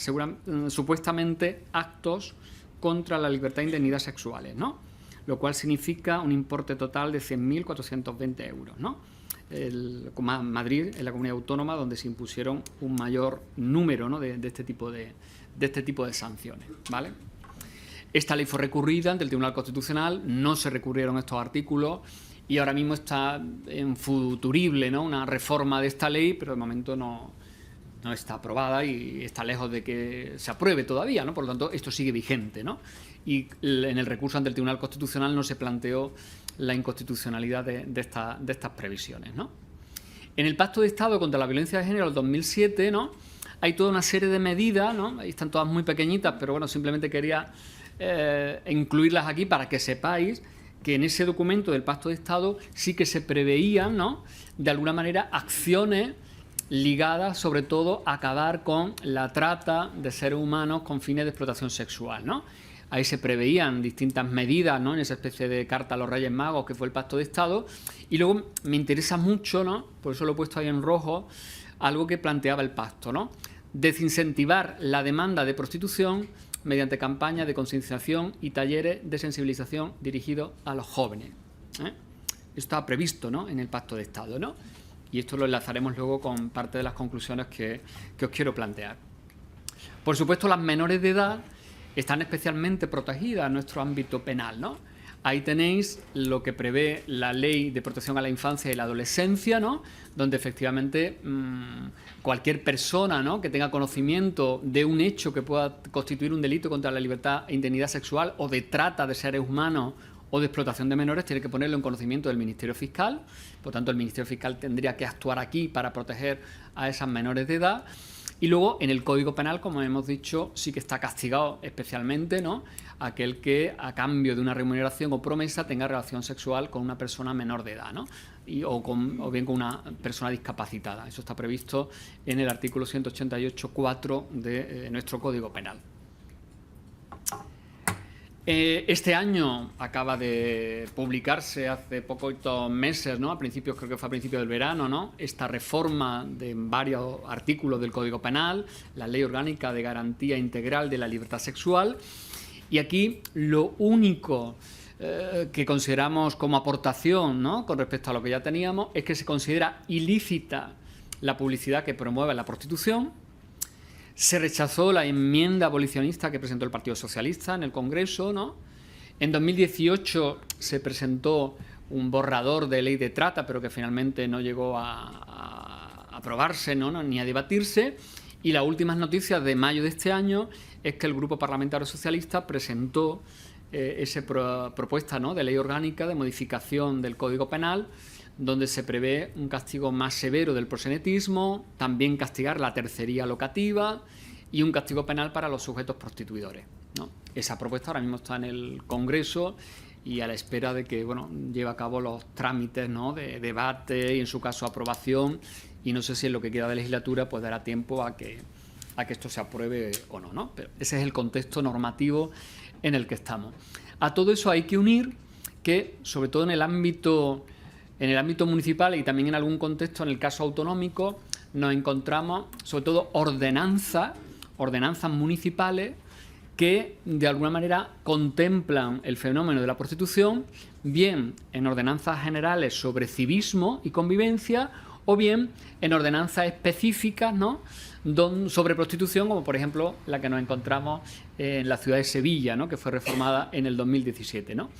supuestamente actos contra la libertad e indemnidad sexuales, ¿no?, lo cual significa un importe total de 100.420 euros, ¿no? Madrid es la comunidad autónoma donde se impusieron un mayor número, ¿no?, de este tipo de sanciones, ¿vale? Esta ley fue recurrida ante el Tribunal Constitucional, no se recurrieron estos artículos y ahora mismo está en futurible, ¿no?, una reforma de esta ley, pero de momento no está aprobada y está lejos de que se apruebe todavía, ¿no? Por lo tanto, esto sigue vigente, ¿no? Y en el recurso ante el Tribunal Constitucional no se planteó la inconstitucionalidad de estas previsiones, ¿no? En el Pacto de Estado contra la Violencia de Género del 2007, ¿no?, hay toda una serie de medidas, ¿no? Ahí están todas muy pequeñitas, pero bueno, simplemente quería incluirlas aquí para que sepáis que en ese documento del Pacto de Estado sí que se preveían, ¿no?, de alguna manera acciones ligadas sobre todo a acabar con la trata de seres humanos con fines de explotación sexual, ¿no? ahí se preveían distintas medidas, ¿no?, en esa especie de carta a los Reyes Magos que fue el Pacto de Estado. Y luego me interesa mucho, ¿no?, por eso lo he puesto ahí en rojo, algo que planteaba el pacto, ¿no?, desincentivar la demanda de prostitución mediante campañas de concienciación y talleres de sensibilización dirigidos a los jóvenes. Esto está previsto, ¿no?, en el Pacto de Estado, ¿no? Y esto lo enlazaremos luego con parte de las conclusiones que os quiero plantear. Por supuesto, las menores de edad están especialmente protegidas en nuestro ámbito penal, ¿no? Ahí tenéis lo que prevé la Ley de Protección a la Infancia y la Adolescencia, ¿no?, donde efectivamente cualquier persona, ¿no?, que tenga conocimiento de un hecho que pueda constituir un delito contra la libertad e integridad sexual o de trata de seres humanos o de explotación de menores, tiene que ponerlo en conocimiento del Ministerio Fiscal. Por tanto, el Ministerio Fiscal tendría que actuar aquí para proteger a esas menores de edad. Y luego, en el Código Penal, como hemos dicho, sí que está castigado especialmente, ¿no?, aquel que, a cambio de una remuneración o promesa, tenga relación sexual con una persona menor de edad, ¿no?, o bien con una persona discapacitada. Eso está previsto en el artículo 188.4 de nuestro Código Penal. Este año acaba de publicarse hace poquitos meses, ¿no?, creo que fue a principios del verano, ¿no?, esta reforma de varios artículos del Código Penal, la Ley Orgánica de Garantía Integral de la Libertad Sexual. Y aquí lo único que consideramos como aportación, ¿no?, con respecto a lo que ya teníamos, es que se considera ilícita la publicidad que promueve la prostitución. Se rechazó la enmienda abolicionista que presentó el Partido Socialista en el Congreso, ¿no? En 2018 se presentó un borrador de ley de trata, pero que finalmente no llegó a aprobarse, ¿no?, ni a debatirse. Y las últimas noticias de mayo de este año es que el Grupo Parlamentario Socialista presentó esa propuesta, ¿no?, de ley orgánica de modificación del Código Penal, donde se prevé un castigo más severo del proxenetismo, también castigar la tercería locativa y un castigo penal para los sujetos prostituidores, ¿no? Esa propuesta ahora mismo está en el Congreso y a la espera de que, bueno, lleve a cabo los trámites, ¿no?, de debate y, en su caso, aprobación. Y no sé si en lo que queda de legislatura pues dará tiempo a que esto se apruebe o no, ¿no? Pero ese es el contexto normativo en el que estamos. A todo eso hay que unir que, sobre todo en el ámbito municipal y también en algún contexto, en el caso autonómico, nos encontramos sobre todo ordenanzas municipales que de alguna manera contemplan el fenómeno de la prostitución, bien en ordenanzas generales sobre civismo y convivencia, o bien en ordenanzas específicas, ¿no?, sobre prostitución, como por ejemplo la que nos encontramos en la ciudad de Sevilla, ¿no?, que fue reformada en el 2017, ¿no?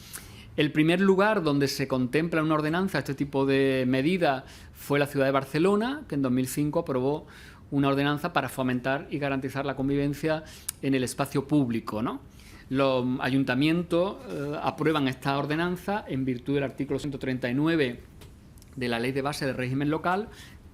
El primer lugar donde se contempla en una ordenanza este tipo de medidas fue la ciudad de Barcelona, que en 2005 aprobó una ordenanza para fomentar y garantizar la convivencia en el espacio público, ¿no? Los ayuntamientos aprueban esta ordenanza en virtud del artículo 139 de la Ley de Base del Régimen Local,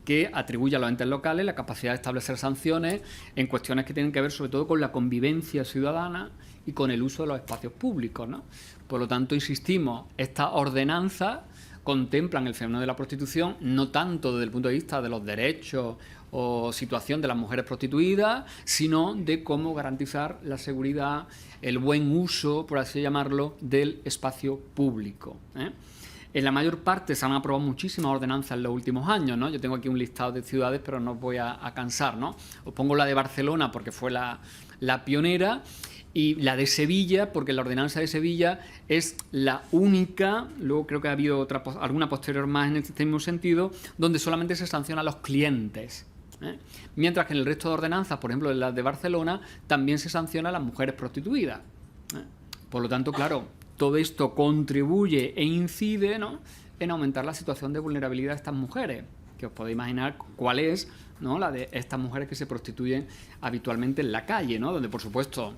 que atribuye a los entes locales la capacidad de establecer sanciones en cuestiones que tienen que ver sobre todo con la convivencia ciudadana y con el uso de los espacios públicos, ¿no? Por lo tanto, insistimos, estas ordenanzas contemplan el fenómeno de la prostitución no tanto desde el punto de vista de los derechos o situación de las mujeres prostituidas, sino de cómo garantizar la seguridad, el buen uso, por así llamarlo, del espacio público, ¿eh? En la mayor parte se han aprobado muchísimas ordenanzas en los últimos años, ¿no? Yo tengo aquí un listado de ciudades, pero no os voy a cansar, ¿no? Os pongo la de Barcelona porque fue la pionera, y la de Sevilla, porque la ordenanza de Sevilla es la única, luego creo que ha habido alguna posterior más en este mismo sentido, donde solamente se sanciona a los clientes, ¿eh? Mientras que en el resto de ordenanzas, por ejemplo en la de Barcelona, también se sanciona a las mujeres prostituidas, ¿eh? Por lo tanto, claro, todo esto contribuye e incide, ¿no?, en aumentar la situación de vulnerabilidad de estas mujeres, que os podéis imaginar cuál es, ¿no?, la de estas mujeres que se prostituyen habitualmente en la calle, ¿no?, donde, por supuesto,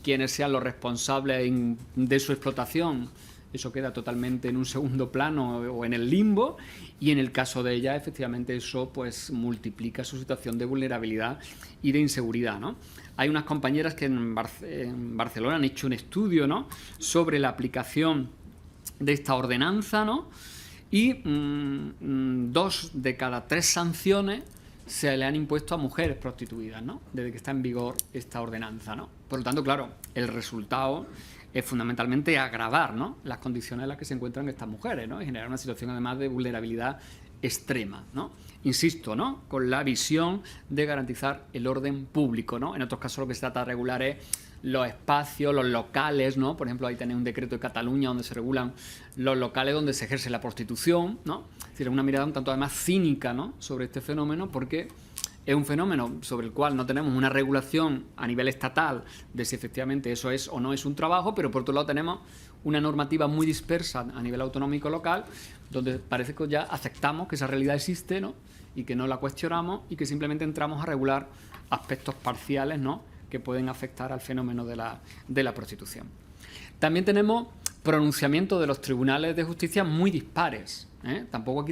quienes sean los responsables de su explotación, eso queda totalmente en un segundo plano o en el limbo, y en el caso de ellas, efectivamente, eso pues multiplica su situación de vulnerabilidad y de inseguridad, ¿no? Hay unas compañeras que en Barcelona han hecho un estudio, ¿no?, sobre la aplicación de esta ordenanza, ¿no?, y 2 de cada 3 sanciones se le han impuesto a mujeres prostituidas, ¿no?, desde que está en vigor esta ordenanza, ¿no? Por lo tanto, claro, el resultado es fundamentalmente agravar, ¿no?, las condiciones en las que se encuentran estas mujeres, ¿no?, y generar una situación además de vulnerabilidad extrema, ¿no? Insisto, ¿no?, con la visión de garantizar el orden público, ¿no? En otros casos lo que se trata de regular es los espacios, los locales, ¿no? Por ejemplo, ahí tenéis un decreto de Cataluña donde se regulan los locales donde se ejerce la prostitución, ¿no? Es decir, una mirada un tanto además cínica, ¿no?, sobre este fenómeno, porque es un fenómeno sobre el cual no tenemos una regulación a nivel estatal de si efectivamente eso es o no es un trabajo, pero por otro lado tenemos una normativa muy dispersa a nivel autonómico local, donde parece que ya aceptamos que esa realidad existe, ¿no?, y que no la cuestionamos y que simplemente entramos a regular aspectos parciales, ¿no?, que pueden afectar al fenómeno de la prostitución. También tenemos pronunciamientos de los tribunales de justicia muy dispares, ¿eh? Tampoco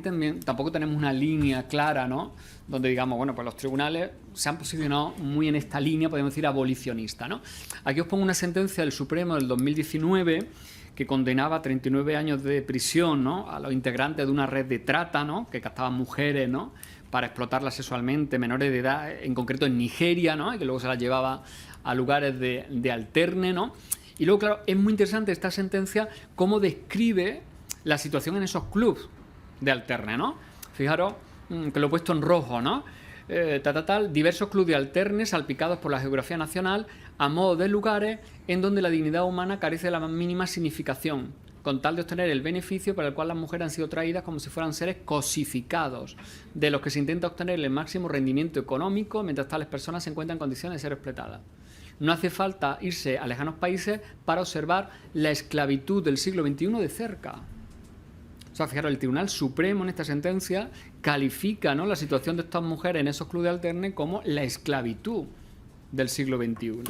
tenemos una línea clara, ¿no?, donde digamos, bueno, pues los tribunales se han posicionado muy en esta línea, podemos decir, abolicionista, ¿no? Aquí os pongo una sentencia del Supremo del 2019 que condenaba a 39 años de prisión, ¿no?, a los integrantes de una red de trata, ¿no?, que captaban mujeres, ¿no?, para explotarlas sexualmente, menores de edad, en concreto en Nigeria, ¿no?, y que luego se las llevaba a lugares de alterne, ¿no? Y luego, claro, es muy interesante esta sentencia cómo describe la situación en esos clubs de alterne, ¿no? Fijaros que lo he puesto en rojo, ¿no? Diversos clubes de alterne salpicados por la geografía nacional a modo de lugares en donde la dignidad humana carece de la más mínima significación, con tal de obtener el beneficio para el cual las mujeres han sido traídas como si fueran seres cosificados, de los que se intenta obtener el máximo rendimiento económico mientras tales personas se encuentran en condiciones de ser explotadas. No hace falta irse a lejanos países para observar la esclavitud del siglo XXI de cerca. O sea, fijaros, el Tribunal Supremo en esta sentencia califica, ¿no?, la situación de estas mujeres en esos clubes de alterne como la esclavitud del siglo XXI.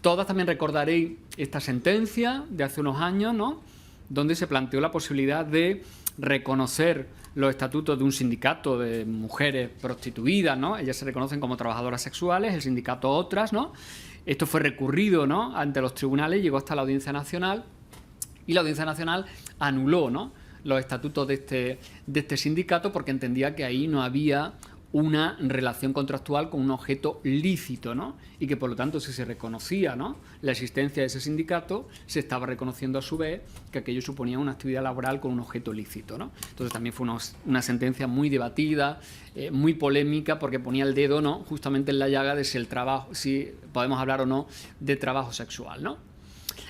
Todas también recordaréis esta sentencia de hace unos años, ¿no?, donde se planteó la posibilidad de reconocer los estatutos de un sindicato de mujeres prostituidas, ¿no? Ellas se reconocen como trabajadoras sexuales, el sindicato otras, ¿no? Esto fue recurrido, ¿no?, ante los tribunales, llegó hasta la Audiencia Nacional y la Audiencia Nacional anuló, ¿no?, los estatutos de este sindicato porque entendía que ahí no había una relación contractual con un objeto lícito, ¿no?, y que por lo tanto si se reconocía, ¿no?, la existencia de ese sindicato, se estaba reconociendo a su vez que aquello suponía una actividad laboral con un objeto lícito, ¿no? Entonces también fue una sentencia muy debatida, muy polémica, porque ponía el dedo, ¿no?, justamente en la llaga de si podemos hablar o no de trabajo sexual, ¿no?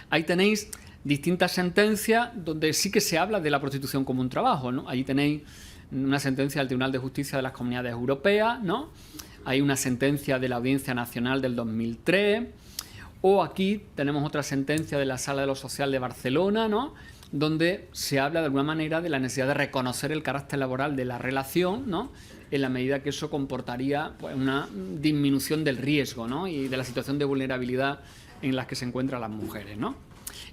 Ahí tenéis distintas sentencias donde sí que se habla de la prostitución como un trabajo, ¿no? Allí tenéis una sentencia del Tribunal de Justicia de las Comunidades Europeas, ¿no? Hay una sentencia de la Audiencia Nacional del 2003, o aquí tenemos otra sentencia de la Sala de lo Social de Barcelona, ¿no?, donde se habla de alguna manera de la necesidad de reconocer el carácter laboral de la relación, ¿no?, en la medida que eso comportaría, pues, una disminución del riesgo, ¿no?, y de la situación de vulnerabilidad en la que se encuentran las mujeres, ¿no?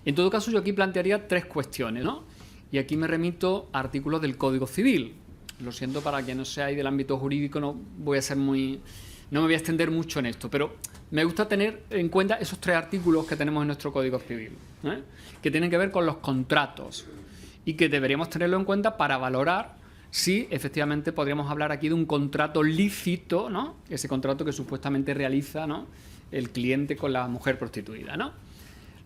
En todo caso, yo aquí plantearía tres cuestiones, ¿no? Y aquí me remito a artículos del Código Civil. Lo siento para quien no seáis del ámbito jurídico, no me voy a extender mucho en esto, pero me gusta tener en cuenta esos tres artículos que tenemos en nuestro Código Civil, ¿eh?, que tienen que ver con los contratos y que deberíamos tenerlo en cuenta para valorar si efectivamente podríamos hablar aquí de un contrato lícito, ¿no?, ese contrato que supuestamente realiza, ¿no?, el cliente con la mujer prostituida, ¿no?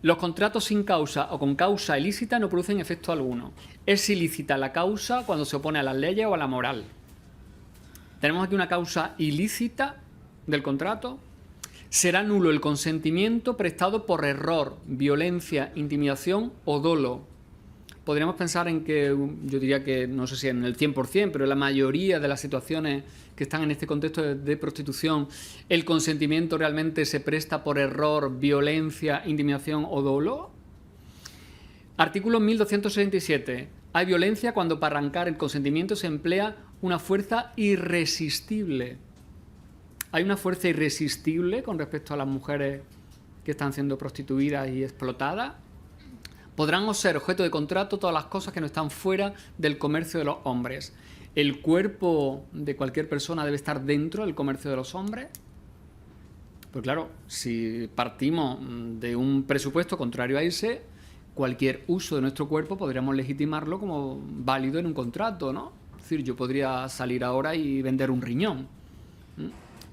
Los contratos sin causa o con causa ilícita no producen efecto alguno. Es ilícita la causa cuando se opone a las leyes o a la moral. Tenemos aquí una causa ilícita del contrato. Será nulo el consentimiento prestado por error, violencia, intimidación o dolo. Podríamos pensar en que, yo diría que, no sé si en el 100%, pero en la mayoría de las situaciones que están en este contexto de prostitución, el consentimiento realmente se presta por error, violencia, intimidación o dolo. Artículo 1267. Hay violencia cuando para arrancar el consentimiento se emplea una fuerza irresistible. Hay una fuerza irresistible con respecto a las mujeres que están siendo prostituidas y explotadas. Podrán ser objeto de contrato todas las cosas que no están fuera del comercio de los hombres. ¿El cuerpo de cualquier persona debe estar dentro del comercio de los hombres? Pues claro, si partimos de un presupuesto contrario a ese, cualquier uso de nuestro cuerpo podríamos legitimarlo como válido en un contrato, ¿no? Es decir, yo podría salir ahora y vender un riñón.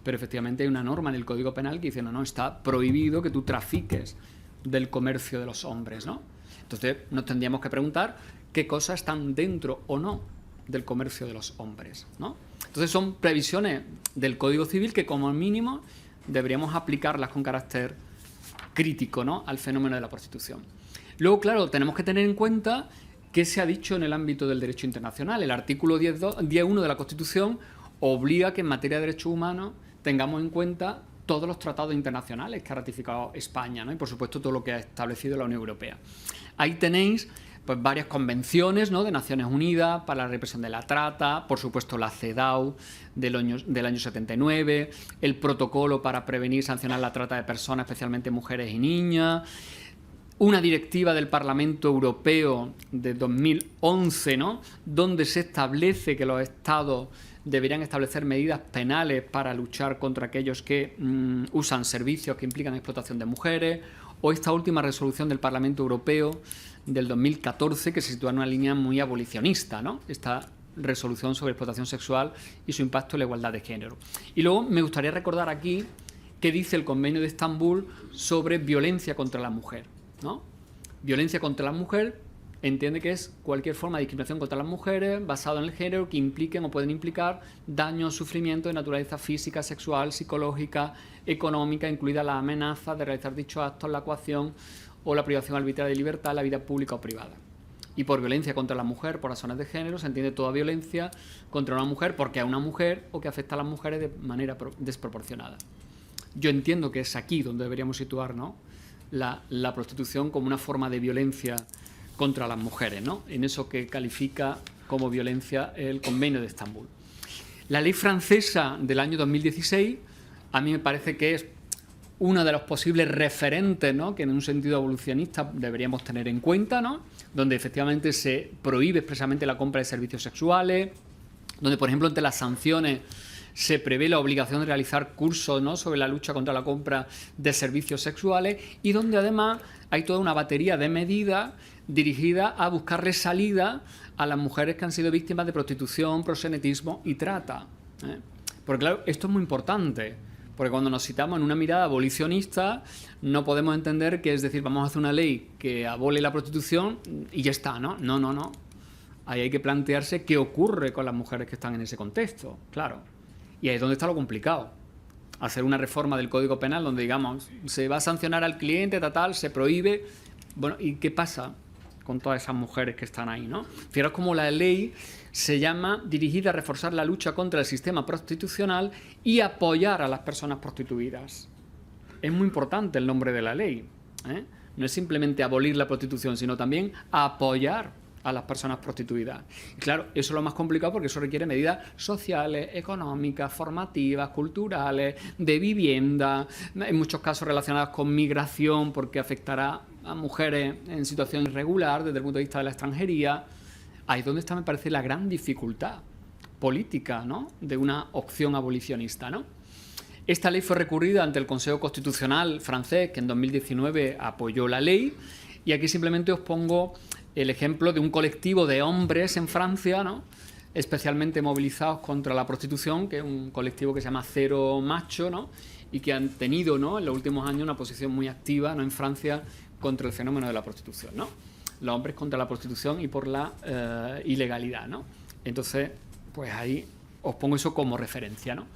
pero efectivamente hay una norma en el Código Penal que dice, no, está prohibido que tú trafiques del comercio de los hombres, ¿no? Entonces nos tendríamos que preguntar qué cosas están dentro o no del comercio de los hombres, ¿no? Entonces son previsiones del Código Civil que como mínimo deberíamos aplicarlas con carácter crítico, ¿no?, al fenómeno de la prostitución. Luego, claro, tenemos que tener en cuenta qué se ha dicho en el ámbito del derecho internacional. El artículo 10.1 de la Constitución obliga que en materia de derechos humanos tengamos en cuenta todos los tratados internacionales que ha ratificado España, ¿no?, y por supuesto todo lo que ha establecido la Unión Europea. Ahí tenéis pues varias convenciones, ¿no?, de Naciones Unidas para la represión de la trata, por supuesto la CEDAW del año 79, el protocolo para prevenir y sancionar la trata de personas, especialmente mujeres y niñas, una directiva del Parlamento Europeo de 2011, ¿no?, donde se establece que los Estados deberían establecer medidas penales para luchar contra aquellos que usan servicios que implican explotación de mujeres, o esta última resolución del Parlamento Europeo del 2014 que se sitúa en una línea muy abolicionista, ¿no?, esta resolución sobre explotación sexual y su impacto en la igualdad de género. Y luego me gustaría recordar aquí qué dice el Convenio de Estambul sobre violencia contra la mujer, ¿no? Violencia contra la mujer entiende que es cualquier forma de discriminación contra las mujeres basado en el género que impliquen o pueden implicar daño o sufrimiento de naturaleza física, sexual, psicológica, económica, incluida la amenaza de realizar dichos actos, la coacción o la privación arbitraria de libertad en la vida pública o privada. Y por violencia contra la mujer, por razones de género, se entiende toda violencia contra una mujer porque es una mujer o que afecta a las mujeres de manera desproporcionada. Yo entiendo que es aquí donde deberíamos situar, ¿no?, la prostitución como una forma de violencia contra las mujeres, ¿no?, en eso que califica como violencia el Convenio de Estambul. La ley francesa del año 2016 a mí me parece que es uno de los posibles referentes, ¿no?, que en un sentido evolucionista deberíamos tener en cuenta, ¿no?, donde efectivamente se prohíbe expresamente la compra de servicios sexuales, donde, por ejemplo, entre las sanciones se prevé la obligación de realizar cursos, ¿no?, sobre la lucha contra la compra de servicios sexuales y donde además hay toda una batería de medidas dirigidas a buscarle salida a las mujeres que han sido víctimas de prostitución, proxenetismo y trata, ¿eh? Porque claro, esto es muy importante, porque cuando nos citamos en una mirada abolicionista no podemos entender que es decir, vamos a hacer una ley que abole la prostitución y ya está, ¿no? No. Ahí hay que plantearse qué ocurre con las mujeres que están en ese contexto, claro. Y ahí es donde está lo complicado. Hacer una reforma del Código Penal donde, digamos, se va a sancionar al cliente, tal, se prohíbe. Bueno, ¿y qué pasa con todas esas mujeres que están ahí, ¿no? Fijaros cómo la ley se llama dirigida a reforzar la lucha contra el sistema prostitucional y apoyar a las personas prostituidas. Es muy importante el nombre de la ley, ¿eh? No es simplemente abolir la prostitución, sino también apoyar a las personas prostituidas. Y claro, eso es lo más complicado porque eso requiere medidas sociales, económicas, formativas, culturales, de vivienda, en muchos casos relacionadas con migración porque afectará a mujeres en situación irregular desde el punto de vista de la extranjería. Ahí es donde está, me parece, la gran dificultad política, ¿no?, de una opción abolicionista, ¿no? Esta ley fue recurrida ante el Consejo Constitucional francés, que en 2019 apoyó la ley, y aquí simplemente os pongo el ejemplo de un colectivo de hombres en Francia, ¿no?, especialmente movilizados contra la prostitución, que es un colectivo que se llama Cero Macho, ¿no?, y que han tenido, ¿no?, en los últimos años una posición muy activa, ¿no?, en Francia contra el fenómeno de la prostitución, ¿no? Los hombres contra la prostitución y por la ilegalidad, ¿no? Entonces, pues ahí os pongo eso como referencia, ¿no?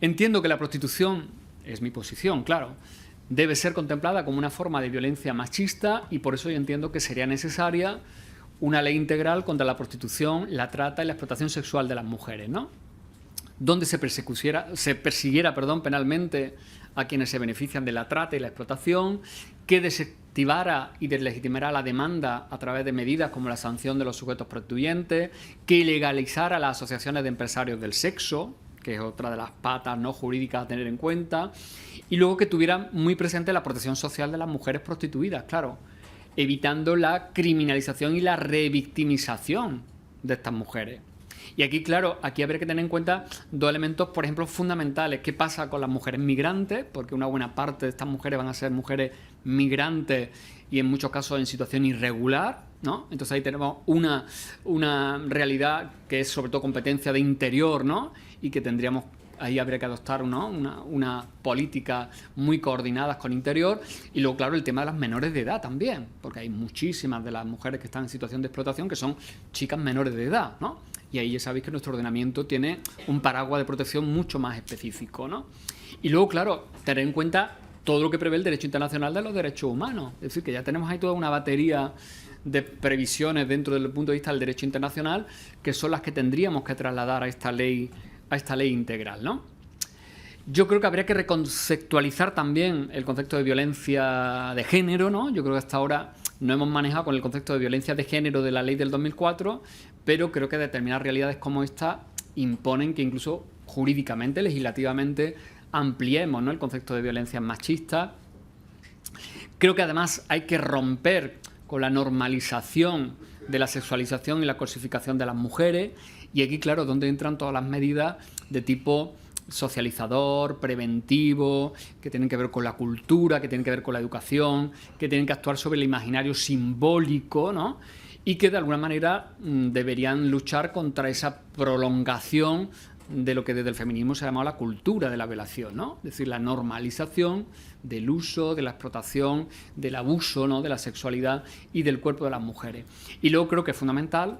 Entiendo que la prostitución, es mi posición, claro, debe ser contemplada como una forma de violencia machista y por eso yo entiendo que sería necesaria una ley integral contra la prostitución, la trata y la explotación sexual de las mujeres, ¿no?, donde se persiguiera penalmente a quienes se benefician de la trata y la explotación, que desactivara y deslegitimara la demanda a través de medidas como la sanción de los sujetos prostituyentes, que ilegalizara las asociaciones de empresarios del sexo, que es otra de las patas no jurídicas a tener en cuenta, y luego que tuviera muy presente la protección social de las mujeres prostituidas, claro, evitando la criminalización y la revictimización de estas mujeres. Y aquí, claro, aquí habría que tener en cuenta dos elementos, por ejemplo, fundamentales. ¿Qué pasa con las mujeres migrantes? Porque una buena parte de estas mujeres van a ser mujeres migrantes y en muchos casos en situación irregular, ¿no? Entonces ahí tenemos una realidad que es sobre todo competencia de interior, ¿no?, y que tendríamos ahí habría que adoptar una política muy coordinadas con Interior. Y luego, claro, el tema de las menores de edad también, porque hay muchísimas de las mujeres que están en situación de explotación que son chicas menores de edad, ¿no? Y ahí ya sabéis que nuestro ordenamiento tiene un paraguas de protección mucho más específico, ¿no? Y luego, claro, tener en cuenta todo lo que prevé el derecho internacional de los derechos humanos. Es decir, que ya tenemos ahí toda una batería de previsiones dentro del punto de vista del derecho internacional que son las que tendríamos que trasladar a esta ley integral, ¿no? Yo creo que habría que reconceptualizar también el concepto de violencia de género, ¿no? Yo creo que hasta ahora no hemos manejado con el concepto de violencia de género de la ley del 2004, pero creo que determinadas realidades como esta imponen que incluso jurídicamente, legislativamente, ampliemos, ¿no?, el concepto de violencia machista. Creo que además hay que romper con la normalización de la sexualización y la cosificación de las mujeres, y aquí, claro, donde entran todas las medidas de tipo socializador, preventivo, que tienen que ver con la cultura, que tienen que ver con la educación, que tienen que actuar sobre el imaginario simbólico, ¿no? Y que de alguna manera deberían luchar contra esa prolongación de lo que desde el feminismo se ha llamado la cultura de la violación, ¿no? Es decir, la normalización del uso, de la explotación, del abuso, ¿no?, de la sexualidad y del cuerpo de las mujeres. Y luego creo que es fundamental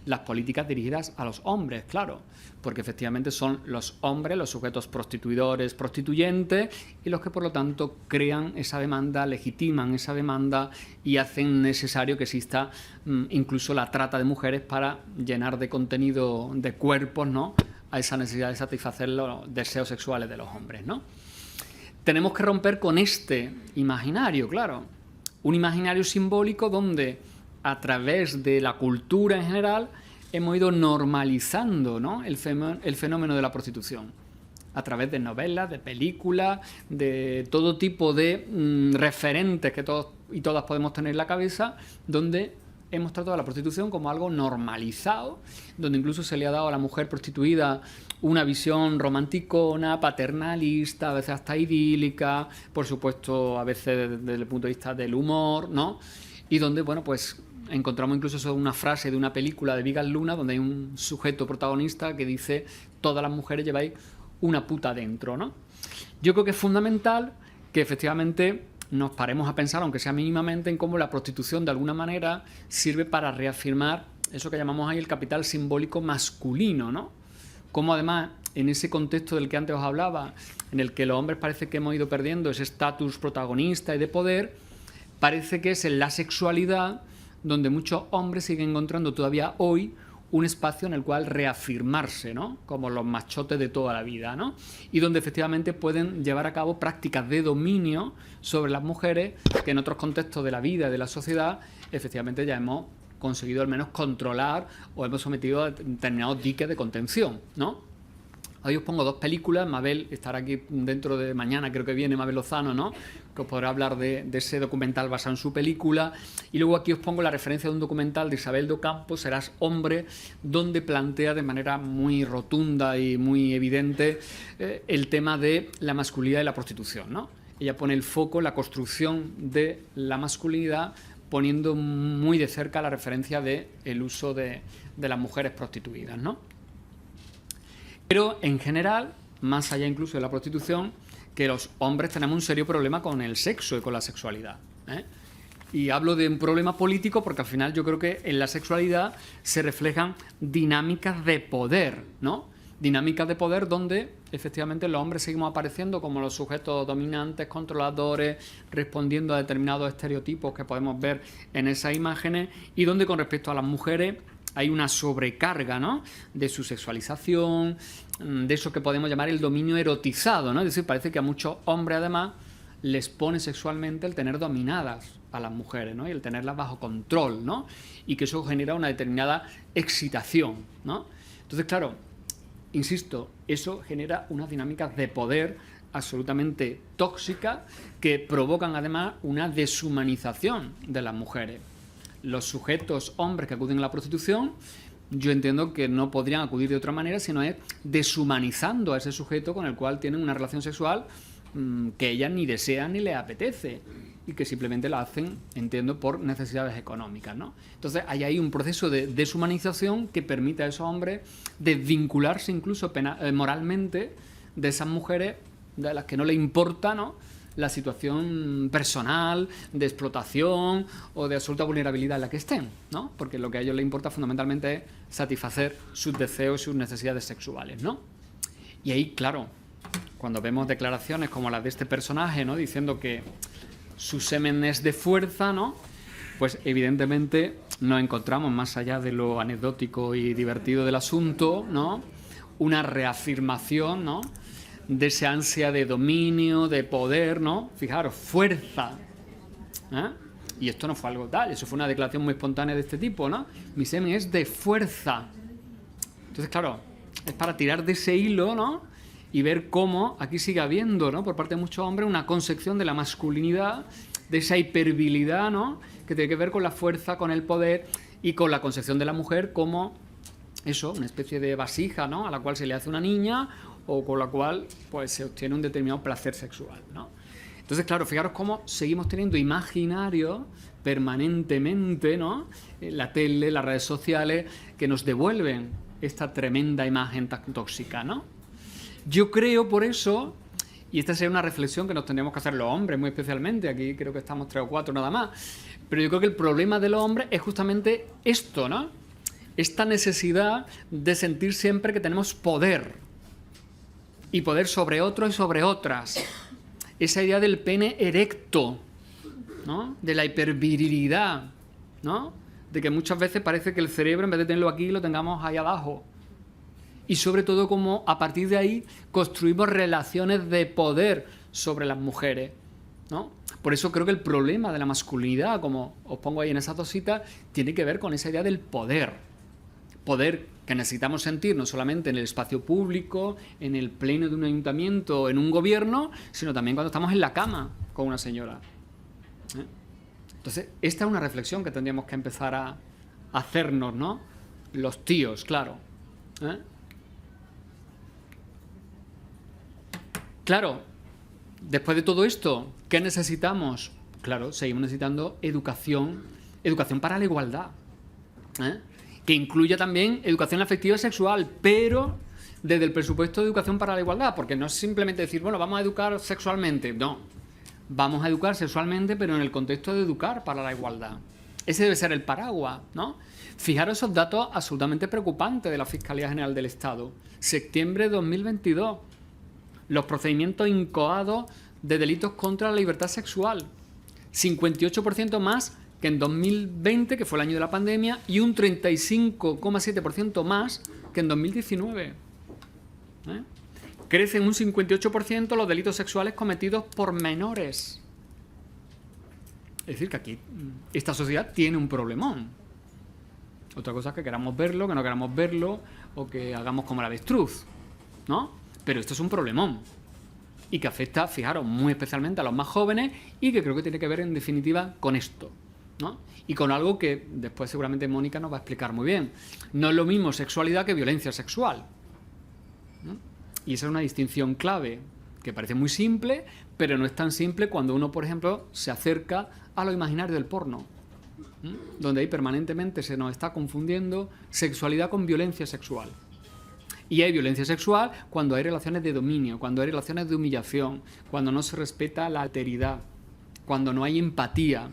las políticas dirigidas a los hombres, claro, porque efectivamente son los hombres los sujetos prostituidores, prostituyentes, y los que por lo tanto crean esa demanda, legitiman esa demanda y hacen necesario que exista incluso la trata de mujeres para llenar de contenido de cuerpos, ¿no?, a esa necesidad de satisfacer los deseos sexuales de los hombres, ¿no? Tenemos que romper con este imaginario, claro, un imaginario simbólico donde a través de la cultura en general hemos ido normalizando, ¿no?, el fenómeno de la prostitución a través de novelas, de películas, de todo tipo de referentes que todos y todas podemos tener en la cabeza, donde hemos tratado a la prostitución como algo normalizado, donde incluso se le ha dado a la mujer prostituida una visión romanticona, paternalista, a veces hasta idílica, por supuesto a veces desde el punto de vista del humor, ¿no? Y donde, bueno, pues encontramos incluso una frase de una película de Vigas Luna donde hay un sujeto protagonista que dice: todas las mujeres lleváis una puta dentro, ¿no? Yo creo que es fundamental que efectivamente nos paremos a pensar, aunque sea mínimamente, en cómo la prostitución de alguna manera sirve para reafirmar eso que llamamos ahí el capital simbólico masculino, ¿no? Cómo además en ese contexto del que antes os hablaba, en el que los hombres parece que hemos ido perdiendo ese estatus protagonista y de poder, parece que es en la sexualidad donde muchos hombres siguen encontrando todavía hoy un espacio en el cual reafirmarse, ¿no?, como los machotes de toda la vida, ¿no?, y donde efectivamente pueden llevar a cabo prácticas de dominio sobre las mujeres que en otros contextos de la vida y de la sociedad efectivamente ya hemos conseguido al menos controlar o hemos sometido a determinados diques de contención, ¿no? Hoy os pongo dos películas. Mabel estará aquí dentro de mañana, creo que viene Mabel Lozano, ¿no?, que os podrá hablar de ese documental basado en su película. Y luego aquí os pongo la referencia de un documental de Isabel do Campo, Serás hombre, donde plantea de manera muy rotunda y muy evidente el tema de la masculinidad y la prostitución, ¿no? Ella pone el foco en la construcción de la masculinidad, poniendo muy de cerca la referencia del uso de las mujeres prostituidas, ¿no? Pero en general, más allá incluso de la prostitución, que los hombres tenemos un serio problema con el sexo y con la sexualidad, ¿eh? Y hablo de un problema político porque al final yo creo que en la sexualidad se reflejan dinámicas de poder, ¿no? Dinámicas de poder donde efectivamente los hombres seguimos apareciendo como los sujetos dominantes, controladores, respondiendo a determinados estereotipos que podemos ver en esas imágenes, y donde con respecto a las mujeres hay una sobrecarga, ¿no?, de su sexualización, de eso que podemos llamar el dominio erotizado, ¿no? Es decir, parece que a muchos hombres además les pone sexualmente el tener dominadas a las mujeres, ¿no?, y el tenerlas bajo control, ¿no?, y que eso genera una determinada excitación, ¿no? Entonces, claro, insisto, eso genera unas dinámicas de poder absolutamente tóxicas que provocan además una deshumanización de las mujeres. Los sujetos hombres que acuden a la prostitución, yo entiendo que no podrían acudir de otra manera, sino es deshumanizando a ese sujeto con el cual tienen una relación sexual que ellas ni desean ni les apetece, y que simplemente la hacen, entiendo, por necesidades económicas, ¿no? Entonces hay ahí un proceso de deshumanización que permite a esos hombres desvincularse incluso moralmente de esas mujeres de las que no le importa, ¿no?, la situación personal, de explotación o de absoluta vulnerabilidad en la que estén, ¿no? Porque lo que a ellos les importa fundamentalmente es satisfacer sus deseos y sus necesidades sexuales, ¿no? Y ahí, claro, cuando vemos declaraciones como las de este personaje, ¿no?, diciendo que su semen es de fuerza, ¿no?, pues evidentemente nos encontramos, más allá de lo anecdótico y divertido del asunto, ¿no?, una reafirmación, ¿no?, de esa ansia de dominio, de poder, ¿no? Fijaros, fuerza. Y esto no fue algo tal, eso fue una declaración muy espontánea de este tipo, ¿no? Mi semen es de fuerza. Entonces, claro, es para tirar de ese hilo, ¿no?, y ver cómo aquí sigue habiendo, ¿no?, por parte de muchos hombres, una concepción de la masculinidad, de esa hipervirilidad, ¿no?, que tiene que ver con la fuerza, con el poder y con la concepción de la mujer como eso, una especie de vasija, ¿no?, a la cual se le hace una niña o con la cual pues se obtiene un determinado placer sexual, ¿no? Entonces, claro, fijaros cómo seguimos teniendo imaginarios permanentemente, ¿no?, la tele, las redes sociales, que nos devuelven esta tremenda imagen tan tóxica, ¿no? Yo creo por eso, y esta sería una reflexión que nos tendríamos que hacer los hombres muy especialmente, aquí creo que estamos 3 o 4 nada más, pero yo creo que el problema de los hombres es justamente esto, ¿no?, esta necesidad de sentir siempre que tenemos poder, y poder sobre otros y sobre otras. Esa idea del pene erecto, ¿no?, de la hipervirilidad, ¿no?, de que muchas veces parece que el cerebro, en vez de tenerlo aquí, lo tengamos ahí abajo. Y sobre todo como a partir de ahí construimos relaciones de poder sobre las mujeres, ¿no? Por eso creo que el problema de la masculinidad, como os pongo ahí en esas 2 citas, tiene que ver con esa idea del poder. Poder que necesitamos sentir no solamente en el espacio público, en el pleno de un ayuntamiento, en un gobierno, sino también cuando estamos en la cama con una señora. Entonces, esta es una reflexión que tendríamos que empezar a hacernos, ¿no?, los tíos, claro. Claro, después de todo esto, ¿qué necesitamos? Claro, seguimos necesitando educación para la igualdad, que incluya también educación afectiva y sexual, pero desde el presupuesto de educación para la igualdad, porque no es simplemente decir, bueno, vamos a educar sexualmente, no, vamos a educar sexualmente, pero en el contexto de educar para la igualdad. Ese debe ser el paraguas, ¿no? Fijaros esos datos absolutamente preocupantes de la Fiscalía General del Estado. Septiembre de 2022, los procedimientos incoados de delitos contra la libertad sexual, 58% más que en 2020, que fue el año de la pandemia, y un 35,7% más que en 2019. Crecen un 58% los delitos sexuales cometidos por menores. Es decir, que aquí esta sociedad tiene un problemón. Otra cosa es que queramos verlo, que no queramos verlo, o que hagamos como el avestruz, ¿no? Pero esto es un problemón. Y que afecta, fijaros, muy especialmente a los más jóvenes, y que creo que tiene que ver, en definitiva, con esto, ¿no? Y con algo que después seguramente Mónica nos va a explicar muy bien. No es lo mismo sexualidad que violencia sexual, ¿no? Y esa es una distinción clave, que parece muy simple, pero no es tan simple cuando uno, por ejemplo, se acerca a lo imaginario del porno, ¿no?, donde ahí permanentemente se nos está confundiendo sexualidad con violencia sexual. Y hay violencia sexual cuando hay relaciones de dominio, cuando hay relaciones de humillación, cuando no se respeta la alteridad, cuando no hay empatía.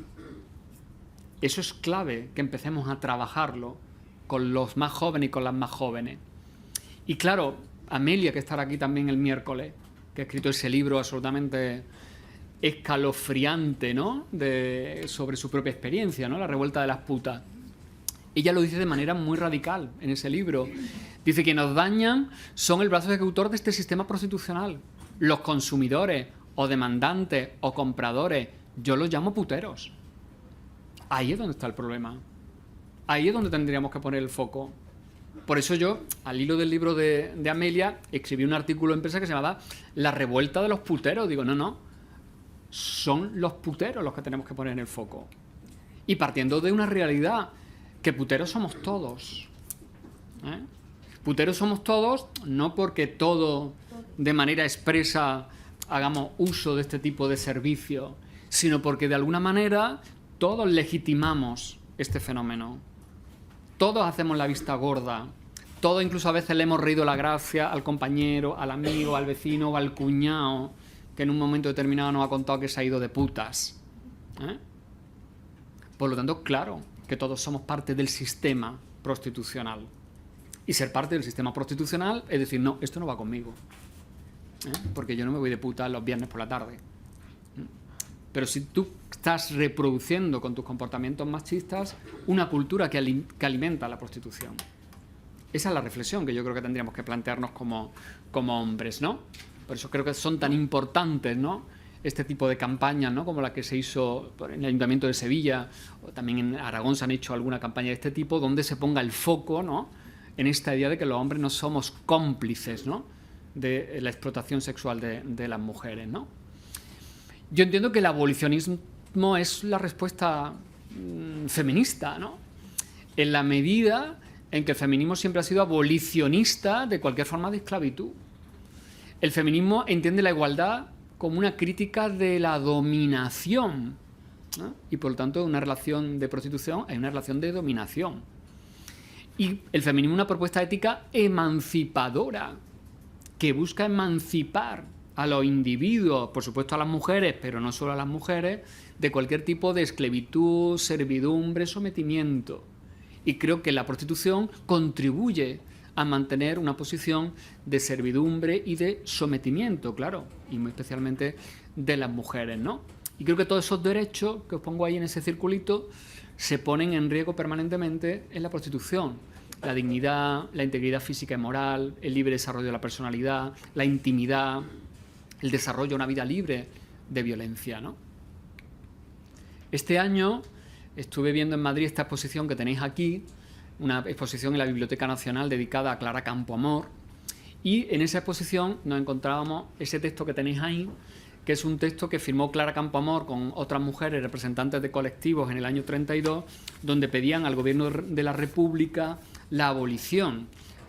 Eso es clave, que empecemos a trabajarlo con los más jóvenes y con las más jóvenes. Y claro, Amelia, que estará aquí también el miércoles, que ha escrito ese libro absolutamente escalofriante, ¿no?, sobre su propia experiencia, ¿no?, La revuelta de las putas. Ella lo dice de manera muy radical en ese libro. Dice que nos dañan son el brazo ejecutor de este sistema prostitucional. Los consumidores, o demandantes, o compradores, yo los llamo puteros. Ahí es donde está el problema. Ahí es donde tendríamos que poner el foco. Por eso yo, al hilo del libro de Amelia, escribí un artículo en prensa que se llamaba La revuelta de los puteros. Digo, no, son los puteros los que tenemos que poner en el foco. Y partiendo de una realidad, que puteros somos todos. Puteros somos todos, no porque todo de manera expresa hagamos uso de este tipo de servicio, sino porque de alguna manera todos legitimamos este fenómeno. Todos hacemos la vista gorda, Todos incluso a veces le hemos reído la gracia al compañero, al amigo, al vecino o al cuñado que en un momento determinado nos ha contado que se ha ido de putas. Por lo tanto, claro que todos somos parte del sistema prostitucional. Y ser parte del sistema prostitucional es decir, no, esto no va conmigo. Porque yo no me voy de putas los viernes por la tarde. Pero si tú estás reproduciendo con tus comportamientos machistas una cultura que alimenta la prostitución. Esa es la reflexión que yo creo que tendríamos que plantearnos como hombres, ¿no? Por eso creo que son tan importantes, ¿no?, este tipo de campañas, ¿no?, como la que se hizo en el Ayuntamiento de Sevilla, o también en Aragón se han hecho alguna campaña de este tipo, donde se ponga el foco, ¿no?, en esta idea de que los hombres no somos cómplices, ¿no?, de la explotación sexual de las mujeres, ¿no? Yo entiendo que el abolicionismo es la respuesta feminista, ¿no?, en la medida en que el feminismo siempre ha sido abolicionista de cualquier forma de esclavitud. El feminismo entiende la igualdad como una crítica de la dominación, ¿no? Y por lo tanto, una relación de prostitución es una relación de dominación. Y el feminismo es una propuesta ética emancipadora, que busca emancipar a los individuos, por supuesto a las mujeres, pero no solo a las mujeres, de cualquier tipo de esclavitud, servidumbre, sometimiento. Y creo que la prostitución contribuye a mantener una posición de servidumbre y de sometimiento, claro, y muy especialmente de las mujeres, ¿no? Y creo que todos esos derechos que os pongo ahí en ese circulito se ponen en riesgo permanentemente en la prostitución. La dignidad, la integridad física y moral, el libre desarrollo de la personalidad, la intimidad, el desarrollo de una vida libre de violencia, ¿no? Este año estuve viendo en Madrid esta exposición que tenéis aquí, una exposición en la Biblioteca Nacional dedicada a Clara Campoamor, y en esa exposición nos encontrábamos ese texto que tenéis ahí, que es un texto que firmó Clara Campoamor con otras mujeres representantes de colectivos en el año 32, donde pedían al gobierno de la República la abolición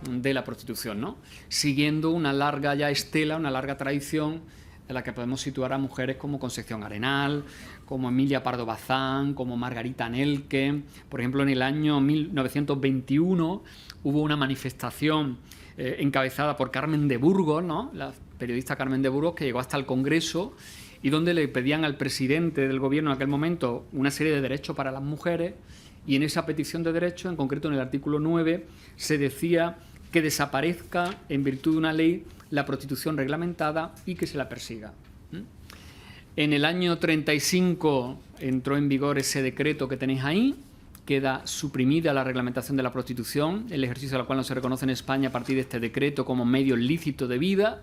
de la prostitución, ¿no?, siguiendo una larga ya estela, una larga tradición en la que podemos situar a mujeres como Concepción Arenal, como Emilia Pardo Bazán, como Margarita Nelke. Por ejemplo, en el año 1921 hubo una manifestación encabezada por Carmen de Burgos, ¿no?, la periodista Carmen de Burgos, que llegó hasta el Congreso y donde le pedían al presidente del gobierno en aquel momento una serie de derechos para las mujeres, y en esa petición de derechos, en concreto en el artículo 9, se decía que desaparezca en virtud de una ley la prostitución reglamentada y que se la persiga. En el año 35 entró en vigor ese decreto que tenéis ahí, queda suprimida la reglamentación de la prostitución, el ejercicio de la cual no se reconoce en España a partir de este decreto como medio lícito de vida,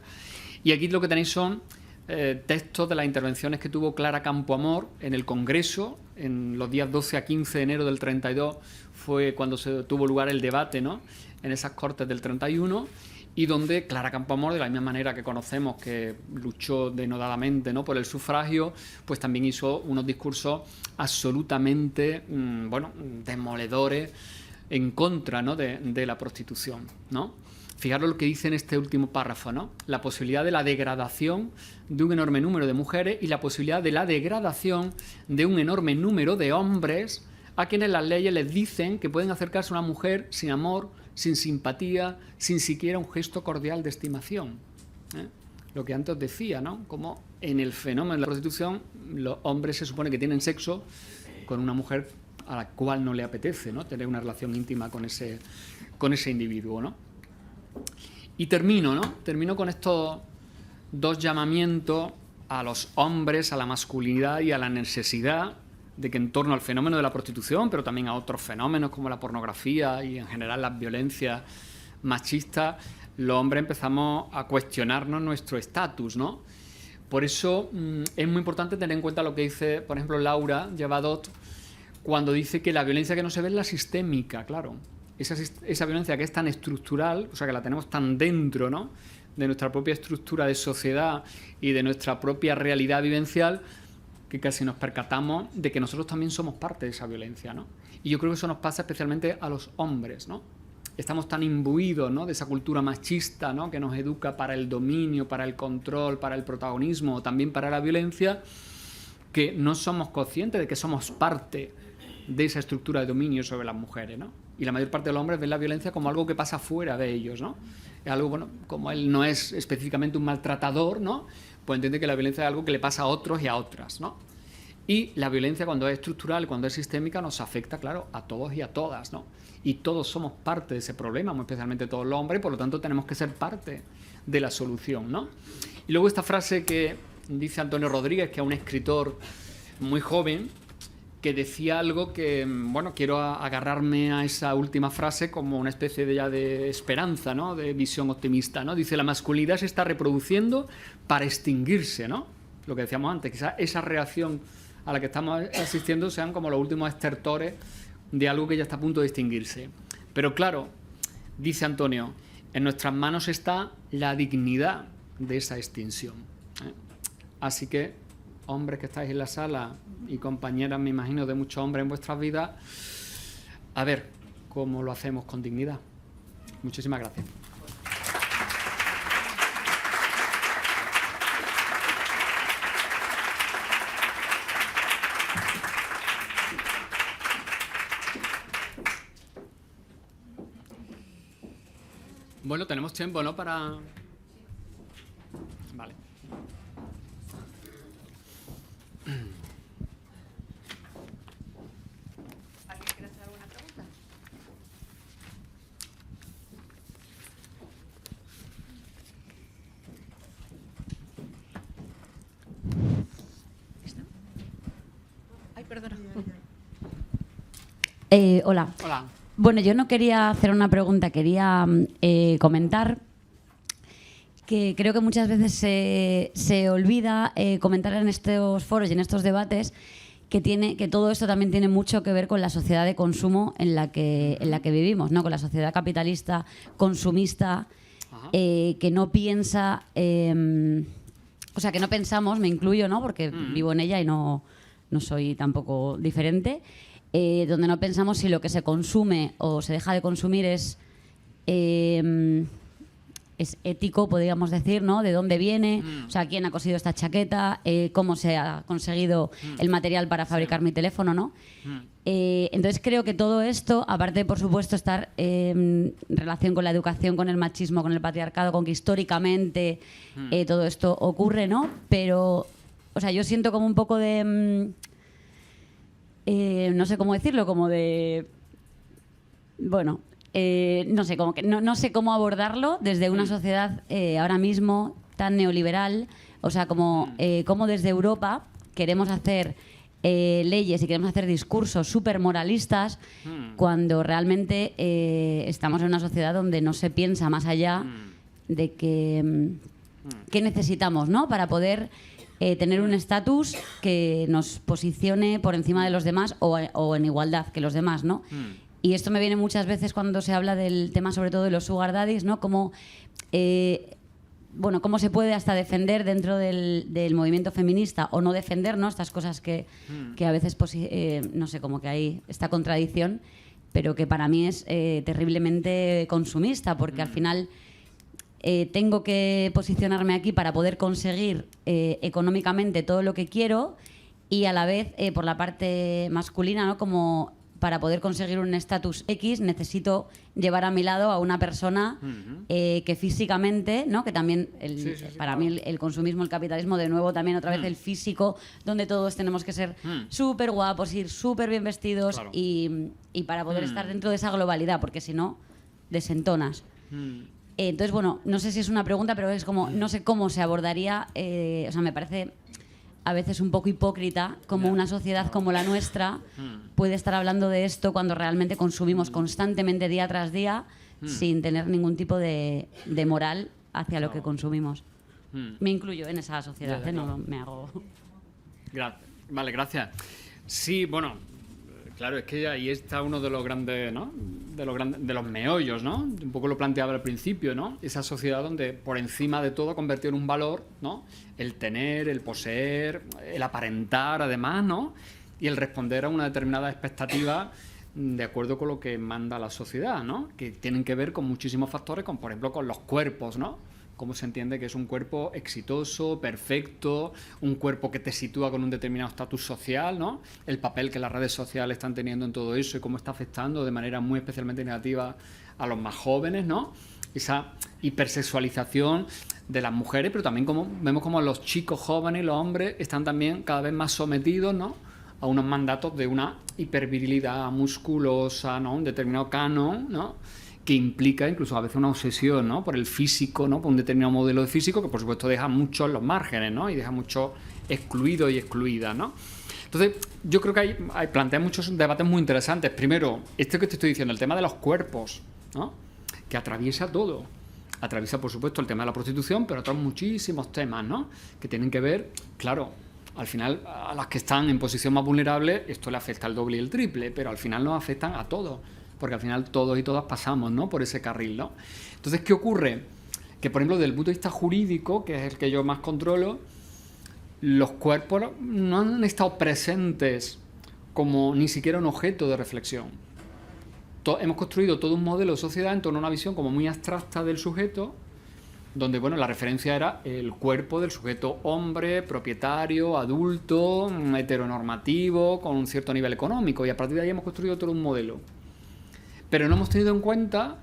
y aquí lo que tenéis son textos de las intervenciones que tuvo Clara Campoamor en el Congreso, en los días 12 a 15 de enero del 32 fue cuando se tuvo lugar el debate, ¿no?, en esas Cortes del 31, y donde Clara Campoamor, de la misma manera que conocemos que luchó denodadamente, ¿no?, por el sufragio, pues también hizo unos discursos absolutamente demoledores en contra, ¿no?, de la prostitución, ¿no? Fijaros lo que dice en este último párrafo, ¿no?, la posibilidad de la degradación de un enorme número de mujeres y la posibilidad de la degradación de un enorme número de hombres a quienes las leyes les dicen que pueden acercarse a una mujer sin amor, sin simpatía, sin siquiera un gesto cordial de estimación. Lo que antes os decía, ¿no?, como en el fenómeno de la prostitución los hombres se supone que tienen sexo con una mujer a la cual no le apetece, ¿no?, tener una relación íntima con ese individuo, ¿no? Y termino con estos dos llamamientos a los hombres, a la masculinidad y a la necesidad de que en torno al fenómeno de la prostitución, pero también a otros fenómenos como la pornografía y en general las violencias machistas, los hombres empezamos a cuestionarnos nuestro estatus, ¿no? Por eso es muy importante tener en cuenta lo que dice, por ejemplo, Laura Llevadot, cuando dice que la violencia que no se ve es la sistémica, claro. Esa violencia que es tan estructural, o sea, que la tenemos tan dentro, ¿no?, de nuestra propia estructura de sociedad y de nuestra propia realidad vivencial, que casi nos percatamos de que nosotros también somos parte de esa violencia, ¿no? Y yo creo que eso nos pasa especialmente a los hombres, ¿no? Estamos tan imbuidos, ¿no?, de esa cultura machista, ¿no?, que nos educa para el dominio, para el control, para el protagonismo, también para la violencia, que no somos conscientes de que somos parte de esa estructura de dominio sobre las mujeres, ¿no? Y la mayor parte de los hombres ven la violencia como algo que pasa fuera de ellos, ¿no? Es algo, bueno, como él no es específicamente un maltratador, ¿no? Pues entiende que la violencia es algo que le pasa a otros y a otras, ¿no? Y la violencia, cuando es estructural, cuando es sistémica, nos afecta, claro, a todos y a todas, ¿no? Y todos somos parte de ese problema, muy especialmente todos los hombres, y por lo tanto tenemos que ser parte de la solución, ¿no? Y luego esta frase que dice Antonio Rodríguez, que es un escritor muy joven, que decía algo que, bueno, quiero agarrarme a esa última frase como una especie de esperanza, ¿no? De visión optimista, ¿no? Dice, la masculinidad se está reproduciendo para extinguirse, ¿no? Lo que decíamos antes, quizás esa reacción a la que estamos asistiendo sean como los últimos estertores de algo que ya está a punto de extinguirse. Pero claro, dice Antonio, en nuestras manos está la dignidad de esa extinción, ¿eh? Así que, hombres que estáis en la sala y compañeras, me imagino, de muchos hombres en vuestras vidas, a ver cómo lo hacemos con dignidad. Muchísimas gracias. Bueno, tenemos tiempo, ¿no? Para... Vale. ¿Alguien quiere hacer alguna pregunta? Ay, perdona. Hola. Hola. Bueno, yo no quería hacer una pregunta, quería comentar que creo que muchas veces se olvida comentar en estos foros y en estos debates que todo esto también tiene mucho que ver con la sociedad de consumo en la que vivimos, ¿no? Con la sociedad capitalista, consumista, que no piensa, o sea, que no pensamos, me incluyo, ¿no? Porque vivo en ella y no soy tampoco diferente. Donde no pensamos si lo que se consume o se deja de consumir es ético, podríamos decir, ¿no? De dónde viene, o sea, quién ha cosido esta chaqueta, cómo se ha conseguido el material para fabricar mi teléfono, ¿no? Entonces creo que todo esto, aparte de, por supuesto, estar en relación con la educación, con el machismo, con el patriarcado, con que históricamente todo esto ocurre, ¿no? Pero, o sea, yo siento como un poco de... no sé cómo decirlo, como de... Bueno, no sé, como que no sé cómo abordarlo desde una sociedad ahora mismo tan neoliberal, o sea, como desde Europa queremos hacer leyes y queremos hacer discursos súper moralistas cuando realmente estamos en una sociedad donde no se piensa más allá de que qué necesitamos, ¿no? Para poder... tener un estatus que nos posicione por encima de los demás o en igualdad que los demás, ¿no? Y esto me viene muchas veces cuando se habla del tema, sobre todo de los sugar daddies, ¿no? Como, bueno, cómo se puede hasta defender dentro del movimiento feminista o no defender, ¿no? Estas cosas que a veces, no sé, como que hay esta contradicción, pero que para mí es terriblemente consumista, porque al final... tengo que posicionarme aquí para poder conseguir económicamente todo lo que quiero y a la vez por la parte masculina, ¿no? Como para poder conseguir un estatus X necesito llevar a mi lado a una persona que físicamente, ¿no? Que también para mí el consumismo, el capitalismo, de nuevo también otra vez el físico, donde todos tenemos que ser súper guapos, ir súper bien vestidos, claro. y para poder estar dentro de esa globalidad, porque si no, desentonas. Entonces, bueno, no sé si es una pregunta, pero es como, no sé cómo se abordaría, o sea, me parece a veces un poco hipócrita como una sociedad como la nuestra puede estar hablando de esto cuando realmente consumimos constantemente día tras día sin tener ningún tipo de moral hacia lo que consumimos. Me incluyo en esa sociedad, no me hago... Vale, gracias. Sí, bueno... Claro, es que ahí está uno de los grandes, ¿no? De los meollos, ¿no? Un poco lo planteaba al principio, ¿no? Esa sociedad donde por encima de todo convirtió en un valor, ¿no? El tener, el poseer, el aparentar, además, ¿no? Y el responder a una determinada expectativa de acuerdo con lo que manda la sociedad, ¿no? Que tienen que ver con muchísimos factores, como por ejemplo con los cuerpos, ¿no? cómo se entiende que es un cuerpo exitoso, perfecto, un cuerpo que te sitúa con un determinado estatus social, ¿no? El papel que las redes sociales están teniendo en todo eso y cómo está afectando de manera muy especialmente negativa a los más jóvenes, ¿no? Esa hipersexualización de las mujeres, pero también como vemos como los chicos jóvenes y los hombres están también cada vez más sometidos, ¿no?, a unos mandatos de una hipervirilidad musculosa, ¿no?, un determinado canon, ¿no?, que implica incluso a veces una obsesión, ¿no?, por el físico, ¿no?, por un determinado modelo de físico que por supuesto deja mucho en los márgenes, ¿no?, y deja mucho excluidos y excluidas, ¿no? Entonces, yo creo que plantea muchos debates muy interesantes. Primero, esto que te estoy diciendo, el tema de los cuerpos, ¿no?, que atraviesa todo. Atraviesa, por supuesto, el tema de la prostitución, pero otros muchísimos temas, ¿no?, que tienen que ver, claro, al final a las que están en posición más vulnerable esto le afecta el doble y el triple, pero al final nos afectan a todos, porque al final todos y todas pasamos, ¿no?, por ese carril, ¿no? Entonces, ¿qué ocurre? Que, por ejemplo, desde el punto de vista jurídico, que es el que yo más controlo, los cuerpos no han estado presentes como ni siquiera un objeto de reflexión. Hemos construido todo un modelo de sociedad en torno a una visión como muy abstracta del sujeto, donde, bueno, la referencia era el cuerpo del sujeto hombre, propietario, adulto, heteronormativo, con un cierto nivel económico, y a partir de ahí hemos construido todo un modelo. Pero no hemos tenido en cuenta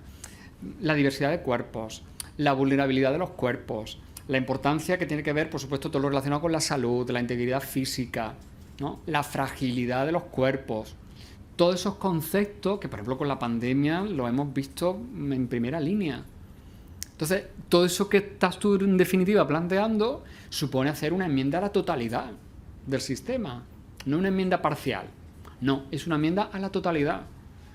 la diversidad de cuerpos, la vulnerabilidad de los cuerpos, la importancia que tiene que ver, por supuesto, todo lo relacionado con la salud, la integridad física, ¿no?, la fragilidad de los cuerpos. Todos esos conceptos que, por ejemplo, con la pandemia lo hemos visto en primera línea. Entonces, todo eso que estás tú en definitiva planteando supone hacer una enmienda a la totalidad del sistema, no una enmienda parcial. No, es una enmienda a la totalidad,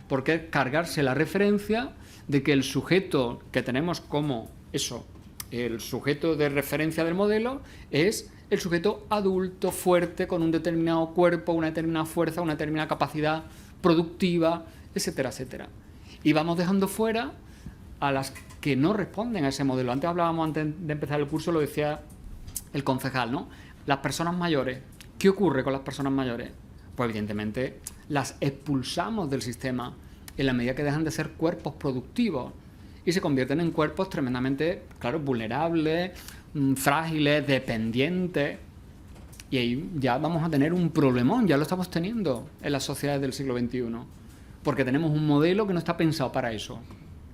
porque es cargarse la referencia de que el sujeto que tenemos como eso, el sujeto de referencia del modelo, es el sujeto adulto, fuerte, con un determinado cuerpo, una determinada fuerza, una determinada capacidad productiva, etcétera, etcétera. Y vamos dejando fuera a las que no responden a ese modelo. Antes de empezar el curso, lo decía el concejal, ¿no? Las personas mayores. ¿Qué ocurre con las personas mayores? Pues evidentemente las expulsamos del sistema en la medida que dejan de ser cuerpos productivos y se convierten en cuerpos tremendamente, claro, vulnerables, frágiles, dependientes. Y ahí ya vamos a tener un problemón, ya lo estamos teniendo en las sociedades del siglo XXI, porque tenemos un modelo que no está pensado para eso.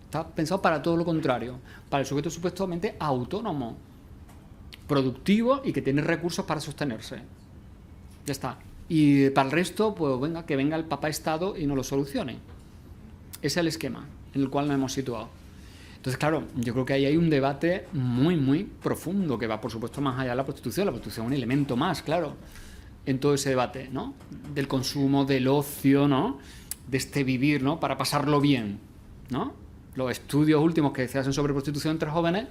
Está pensado para todo lo contrario, para el sujeto supuestamente autónomo, productivo y que tiene recursos para sostenerse. Ya está. Y para el resto, pues venga, que venga el papá Estado y nos lo solucione. Ese es el esquema en el cual nos hemos situado. Entonces, claro, yo creo que ahí hay un debate muy, muy profundo que va, por supuesto, más allá de la prostitución. La prostitución es un elemento más, claro, en todo ese debate, ¿no? Del consumo, del ocio, ¿no? De este vivir, ¿no? Para pasarlo bien, ¿no? Los estudios últimos que se hacen sobre prostitución entre jóvenes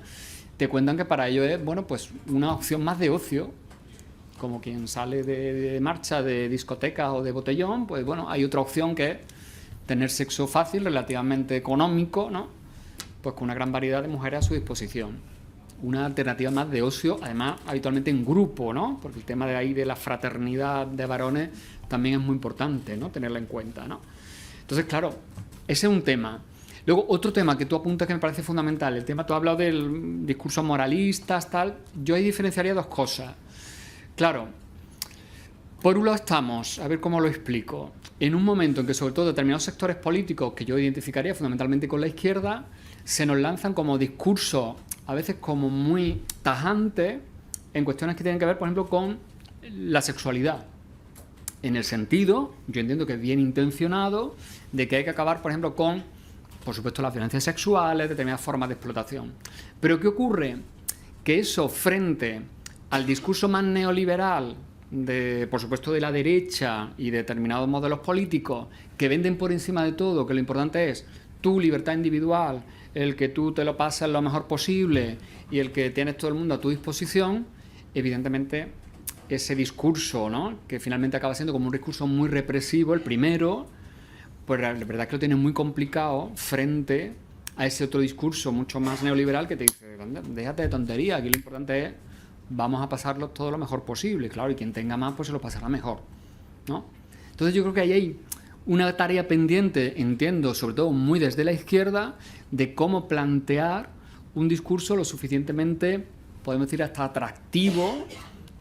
te cuentan que para ello es, bueno, pues una opción más de ocio, como quien sale de marcha de discoteca o de botellón, pues bueno, hay otra opción que es tener sexo fácil, relativamente económico, ¿no? Pues con una gran variedad de mujeres a su disposición. Una alternativa más de ocio, además habitualmente en grupo, ¿no? Porque el tema de ahí de la fraternidad de varones también es muy importante, ¿no? Tenerla en cuenta, ¿no? Entonces, claro, ese es un tema. Luego, otro tema que tú apuntas que me parece fundamental, el tema, tú has hablado del discurso moralistas, tal. Yo ahí diferenciaría dos cosas. Claro, por un lado estamos, a ver cómo lo explico, en un momento en que sobre todo determinados sectores políticos, que yo identificaría fundamentalmente con la izquierda, se nos lanzan como discursos a veces como muy tajantes en cuestiones que tienen que ver, por ejemplo, con la sexualidad. En el sentido, yo entiendo que es bien intencionado, de que hay que acabar, por ejemplo, con, por supuesto, las violencias sexuales, determinadas formas de explotación. Pero ¿qué ocurre? Que eso, frente al discurso más neoliberal, por supuesto, de la derecha y de determinados modelos políticos que venden por encima de todo que lo importante es tu libertad individual, el que tú te lo pases lo mejor posible y el que tienes todo el mundo a tu disposición, evidentemente ese discurso, ¿no?, que finalmente acaba siendo como un discurso muy represivo, el primero, pues la verdad es que lo tienes muy complicado frente a ese otro discurso mucho más neoliberal que te dice, déjate de tontería, aquí lo importante es vamos a pasarlo todo lo mejor posible, claro, y quien tenga más pues se lo pasará mejor, ¿no? Entonces yo creo que ahí hay una tarea pendiente, entiendo, sobre todo muy desde la izquierda, de cómo plantear un discurso lo suficientemente, podemos decir, hasta atractivo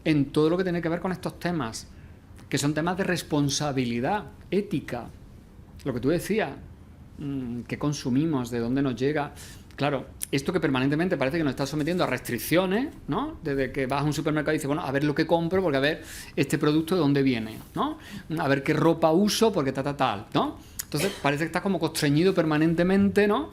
en todo lo que tiene que ver con estos temas, que son temas de responsabilidad ética. Lo que tú decías, qué consumimos, de dónde nos llega. Claro, esto que permanentemente parece que nos está sometiendo a restricciones, ¿no? Desde que vas a un supermercado y dices, bueno, a ver lo que compro, porque a ver este producto de dónde viene, ¿no? A ver qué ropa uso, porque tal, ¿no? Entonces parece que estás como constreñido permanentemente, ¿no?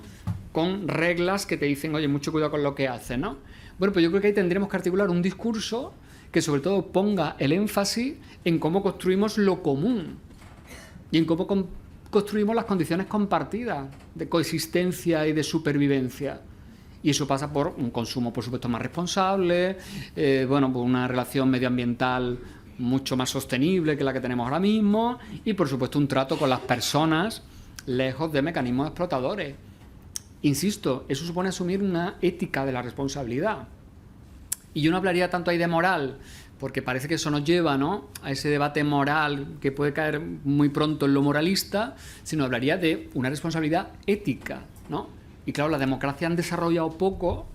Con reglas que te dicen, oye, mucho cuidado con lo que haces, ¿no? Bueno, pues yo creo que ahí tendremos que articular un discurso que sobre todo ponga el énfasis en cómo construimos lo común y en cómo construimos las condiciones compartidas de coexistencia y de supervivencia. Y eso pasa por un consumo, por supuesto, más responsable, bueno, por una relación medioambiental mucho más sostenible que la que tenemos ahora mismo y, por supuesto, un trato con las personas lejos de mecanismos explotadores. Insisto, eso supone asumir una ética de la responsabilidad. Y yo no hablaría tanto ahí de moral, porque parece que eso nos lleva, ¿no?, a ese debate moral que puede caer muy pronto en lo moralista, sino hablaría de una responsabilidad ética, ¿no? Y claro, las democracias han desarrollado poco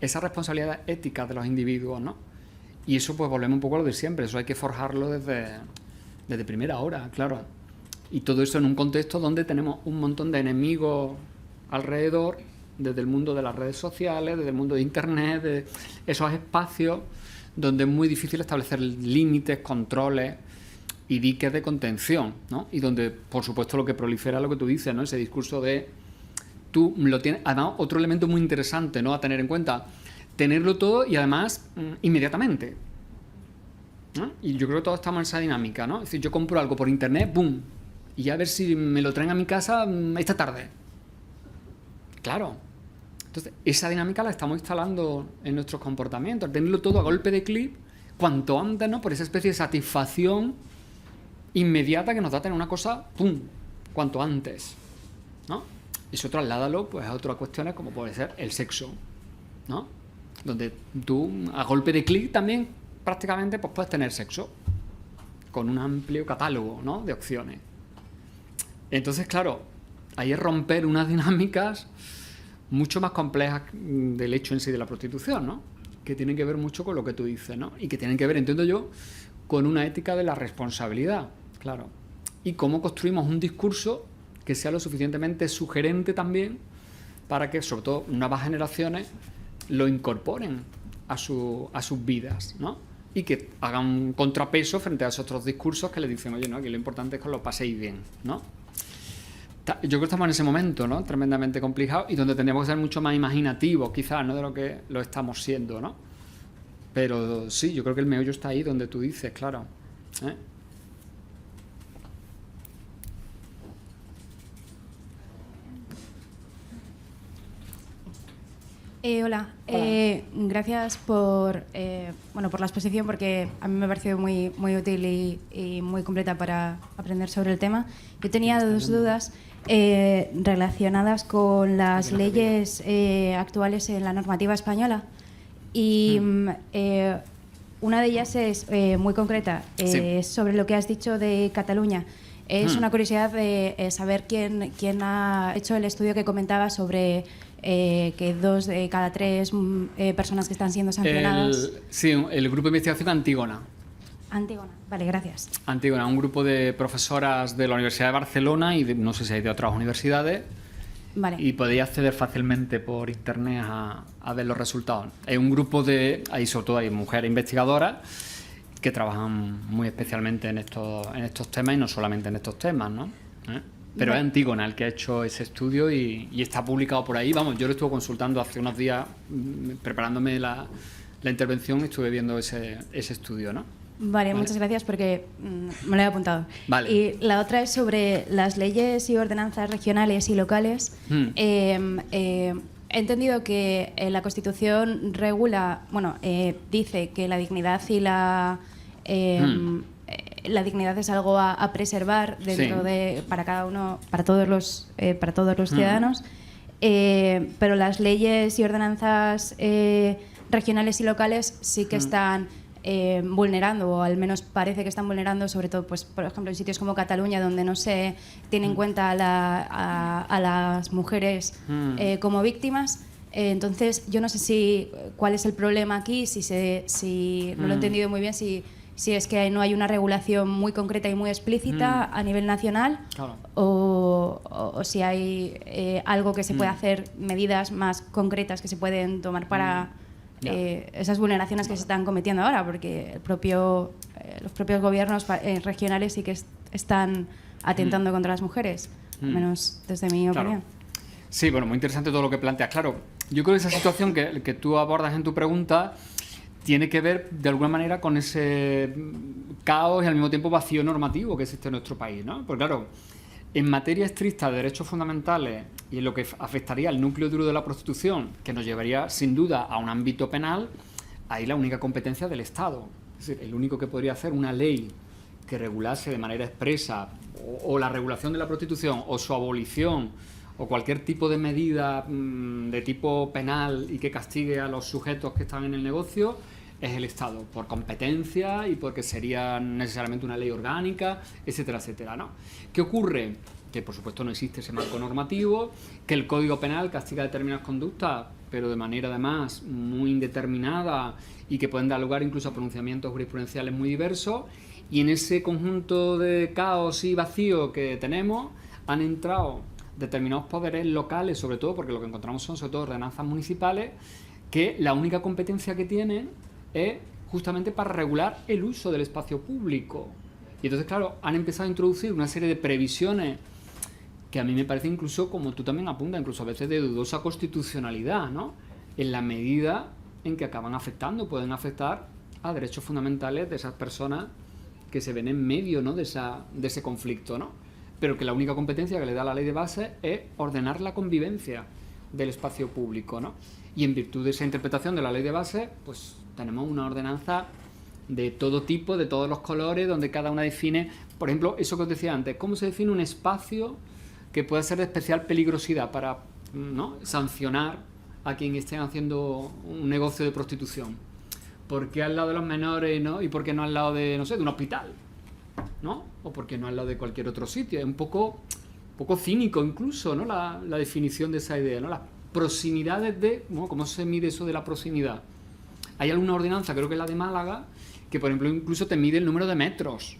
esa responsabilidad ética de los individuos, ¿no? Y eso, pues volvemos un poco a lo de siempre, eso hay que forjarlo desde primera hora, claro. Y todo eso en un contexto donde tenemos un montón de enemigos alrededor, desde el mundo de las redes sociales, desde el mundo de Internet, de esos espacios donde es muy difícil establecer límites, controles y diques de contención, ¿no? Y donde, por supuesto, lo que prolifera es lo que tú dices, ¿no? Ese discurso de tú lo tienes. Además, otro elemento muy interesante, ¿no?, a tener en cuenta, tenerlo todo y además inmediatamente, ¿no? Y yo creo que todos estamos en esa dinámica, ¿no? Es decir, yo compro algo por internet, ¡boom! Y a ver si me lo traen a mi casa esta tarde. Claro. Entonces, esa dinámica la estamos instalando en nuestros comportamientos, tenerlo todo a golpe de clic, cuanto antes, ¿no?, por esa especie de satisfacción inmediata que nos da tener una cosa, ¡pum!, cuanto antes, ¿no? Eso trasládalo, pues, a otras cuestiones como puede ser el sexo, ¿no? Donde tú, a golpe de clic también, prácticamente, pues puedes tener sexo con un amplio catálogo, ¿no?, de opciones. Entonces, claro, ahí es romper unas dinámicas mucho más complejas del hecho en sí de la prostitución, ¿no?, que tienen que ver mucho con lo que tú dices, ¿no?, y que tienen que ver, entiendo yo, con una ética de la responsabilidad, claro, y cómo construimos un discurso que sea lo suficientemente sugerente también para que, sobre todo, nuevas generaciones lo incorporen a sus vidas, ¿no?, y que hagan un contrapeso frente a esos otros discursos que le dicen, oye, no, aquí lo importante es que os lo paséis bien, ¿no? Yo creo que estamos en ese momento, ¿no?, tremendamente complicado y donde tendríamos que ser mucho más imaginativos, quizás, ¿no?, de lo que lo estamos siendo, ¿no? Pero sí, yo creo que el meollo está ahí donde tú dices, claro, ¿eh? Hola. Gracias por la exposición, porque a mí me ha parecido muy, muy útil y muy completa para aprender sobre el tema. Yo tenía dos dudas relacionadas con las leyes actuales en la normativa española y una de ellas es muy concreta, es sobre lo que has dicho de Cataluña. Es una curiosidad de saber quién ha hecho el estudio que comentaba sobre que 2 de cada 3 personas que están siendo sancionadas. El grupo de investigación Antígona. Antígona, vale, gracias. Antígona, un grupo de profesoras de la Universidad de Barcelona y no sé si hay de otras universidades. Vale. Y podéis acceder fácilmente por internet a ver los resultados. Es un grupo ahí sobre todo hay mujeres investigadoras que trabajan muy especialmente en estos temas y no solamente en estos temas, ¿no? Pero es Antígona el que ha hecho ese estudio y está publicado por ahí. Vamos, yo lo estuve consultando hace unos días, preparándome la intervención, estuve viendo ese estudio, ¿no? Vale, muchas gracias porque me lo he apuntado. Vale. Y la otra es sobre las leyes y ordenanzas regionales y locales. He entendido que la Constitución regula, dice que la dignidad y la dignidad es algo a preservar dentro para cada uno, para todos los ciudadanos, pero las leyes y ordenanzas regionales y locales sí que están vulnerando, o al menos parece que están vulnerando, sobre todo, pues, por ejemplo, en sitios como Cataluña, donde no se tiene en cuenta a las mujeres como víctimas. Entonces, yo no sé cuál es el problema aquí, si no lo he entendido muy bien, si es que no hay una regulación muy concreta y muy explícita a nivel nacional, Claro. o si hay algo que se puede hacer, medidas más concretas que se pueden tomar para esas vulneraciones que se están cometiendo ahora, porque los propios gobiernos regionales sí que están atentando contra las mujeres, al menos desde mi opinión. Sí, bueno, muy interesante todo lo que planteas. Claro, yo creo que esa situación que tú abordas en tu pregunta tiene que ver de alguna manera con ese caos y al mismo tiempo vacío normativo que existe en nuestro país, ¿no? Porque claro, en materia estricta de derechos fundamentales y en lo que afectaría al núcleo duro de la prostitución, que nos llevaría sin duda a un ámbito penal, ahí la única competencia del Estado. Es decir, el único que podría hacer una ley que regulase de manera expresa o la regulación de la prostitución o su abolición o cualquier tipo de medida de tipo penal y que castigue a los sujetos que están en el negocio es el Estado, por competencia y porque sería necesariamente una ley orgánica, etcétera, etcétera, ¿no? ¿Qué ocurre? Que por supuesto no existe ese marco normativo, que el Código Penal castiga determinadas conductas, pero de manera además muy indeterminada y que pueden dar lugar incluso a pronunciamientos jurisprudenciales muy diversos, y en ese conjunto de caos y vacío que tenemos han entrado determinados poderes locales, sobre todo porque lo que encontramos son sobre todo ordenanzas municipales, que la única competencia que tienen es justamente para regular el uso del espacio público. Y entonces, claro, han empezado a introducir una serie de previsiones que a mí me parece incluso, como tú también apuntas, incluso a veces de dudosa constitucionalidad, ¿no? En la medida en que acaban afectando, pueden afectar a derechos fundamentales de esas personas que se ven en medio, ¿no?, de ese conflicto, ¿no? Pero que la única competencia que le da la ley de base es ordenar la convivencia del espacio público, ¿no? Y en virtud de esa interpretación de la ley de base, pues tenemos una ordenanza de todo tipo, de todos los colores, donde cada una define, por ejemplo, eso que os decía antes, cómo se define un espacio que pueda ser de especial peligrosidad para, ¿no?, sancionar a quien esté haciendo un negocio de prostitución. ¿Por qué al lado de los menores, no? ¿Y por qué no al lado de, no sé, de un hospital? ¿No? O por qué no al lado de cualquier otro sitio. Es un poco cínico incluso, ¿no?, la definición de esa idea, ¿no? Las proximidades de... ¿no? ¿Cómo se mide eso de la proximidad? Hay alguna ordenanza, creo que es la de Málaga, que por ejemplo incluso te mide el número de metros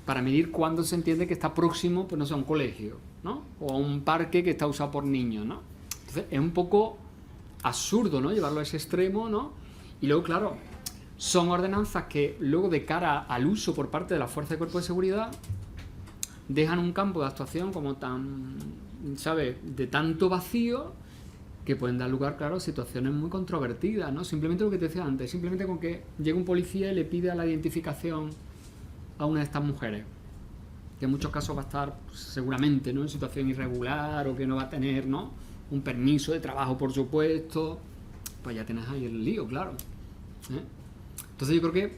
para medir cuándo se entiende que está próximo, pues no sé, a un colegio, ¿no? O a un parque que está usado por niños, ¿no? Entonces es un poco absurdo, ¿no?, llevarlo a ese extremo, ¿no? Y luego, claro, son ordenanzas que luego de cara al uso por parte de la Fuerza de Cuerpo de Seguridad dejan un campo de actuación como tan, ¿sabes?, de tanto vacío, que pueden dar lugar, claro, a situaciones muy controvertidas, ¿no? Simplemente lo que te decía antes, simplemente con que llegue un policía y le pida la identificación a una de estas mujeres, que en muchos casos va a estar, pues, seguramente, ¿no?, en situación irregular o que no va a tener, ¿no?, un permiso de trabajo, por supuesto, pues ya tienes ahí el lío, claro, ¿eh? Entonces yo creo que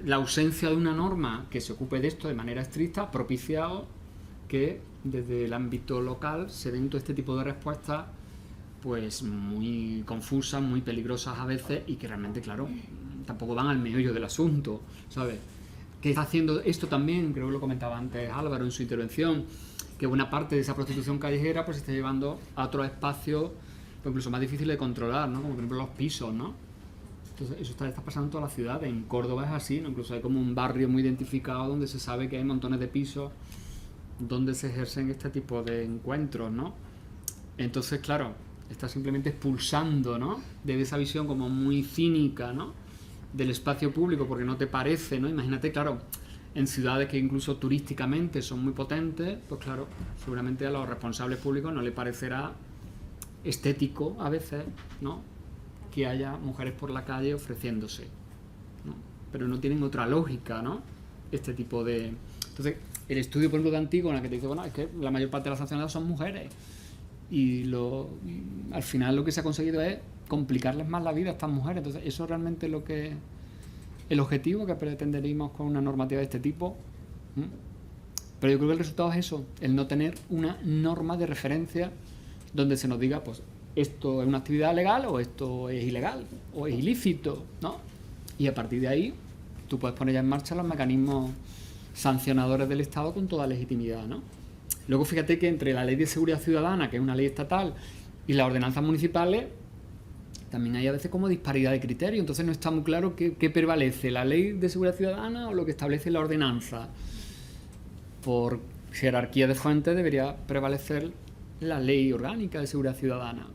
la ausencia de una norma que se ocupe de esto de manera estricta ha propiciado que desde el ámbito local se den todo este tipo de respuestas pues muy confusas, muy peligrosas a veces y que realmente, claro, tampoco van al meollo del asunto, ¿sabes? ¿Qué está haciendo esto también? Creo que lo comentaba antes Álvaro en su intervención, que buena parte de esa prostitución callejera pues se está llevando a otros espacios pues, incluso más difíciles de controlar, ¿no? Como por ejemplo los pisos, ¿no? Entonces eso está pasando en toda la ciudad. En Córdoba es así, ¿no? Incluso hay como un barrio muy identificado donde se sabe que hay montones de pisos donde se ejercen este tipo de encuentros, ¿no? Entonces, claro, está simplemente expulsando, ¿no?, de esa visión como muy cínica, ¿no?, del espacio público porque no te parece, ¿no? Imagínate, claro, en ciudades que incluso turísticamente son muy potentes, pues claro, seguramente a los responsables públicos no les parecerá estético a veces, ¿no?, que haya mujeres por la calle ofreciéndose, ¿no? Pero no tienen otra lógica, ¿no?, este tipo de... Entonces, el estudio, por ejemplo, de Antígona, que te dice, bueno, es que la mayor parte de las sancionadas son mujeres, y al final lo que se ha conseguido es complicarles más la vida a estas mujeres. Entonces, eso realmente es lo que... el objetivo que pretenderíamos con una normativa de este tipo. Pero yo creo que el resultado es eso, el no tener una norma de referencia donde se nos diga, pues, esto es una actividad legal o esto es ilegal o es ilícito, ¿no? Y a partir de ahí tú puedes poner ya en marcha los mecanismos sancionadores del Estado con toda legitimidad, ¿no? Luego fíjate que entre la Ley de Seguridad Ciudadana, que es una ley estatal, Y las ordenanzas municipales también hay a veces como disparidad de criterio, entonces no está muy claro qué prevalece, la ley de seguridad ciudadana o lo que establece la ordenanza. Por jerarquía de fuentes debería prevalecer la ley orgánica de seguridad ciudadana.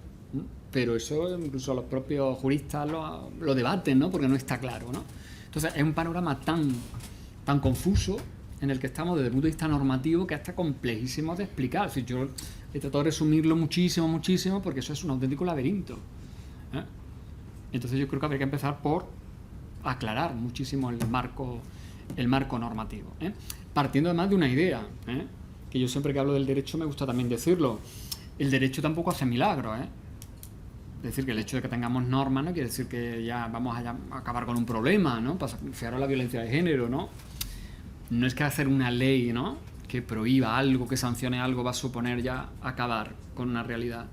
Pero eso incluso los propios juristas lo debaten, ¿no? Porque no está claro, ¿no? Entonces es un panorama tan confuso en el que estamos desde el punto de vista normativo que hasta complejísimo de explicar. Si yo he tratado de resumirlo muchísimo, porque eso es un auténtico laberinto, ¿eh? Entonces yo creo que habría que empezar por aclarar muchísimo el marco normativo, ¿eh? Partiendo además de una idea, ¿eh? Que yo siempre que hablo del derecho me gusta también decirlo. El derecho tampoco hace milagros, ¿eh? Es decir, que el hecho de que tengamos normas no quiere decir que ya vamos a acabar con un problema, ¿no? Para fijar la violencia de género, ¿no? No es que hacer una ley, ¿no?, que prohíba algo, que sancione algo, va a suponer ya acabar con una realidad.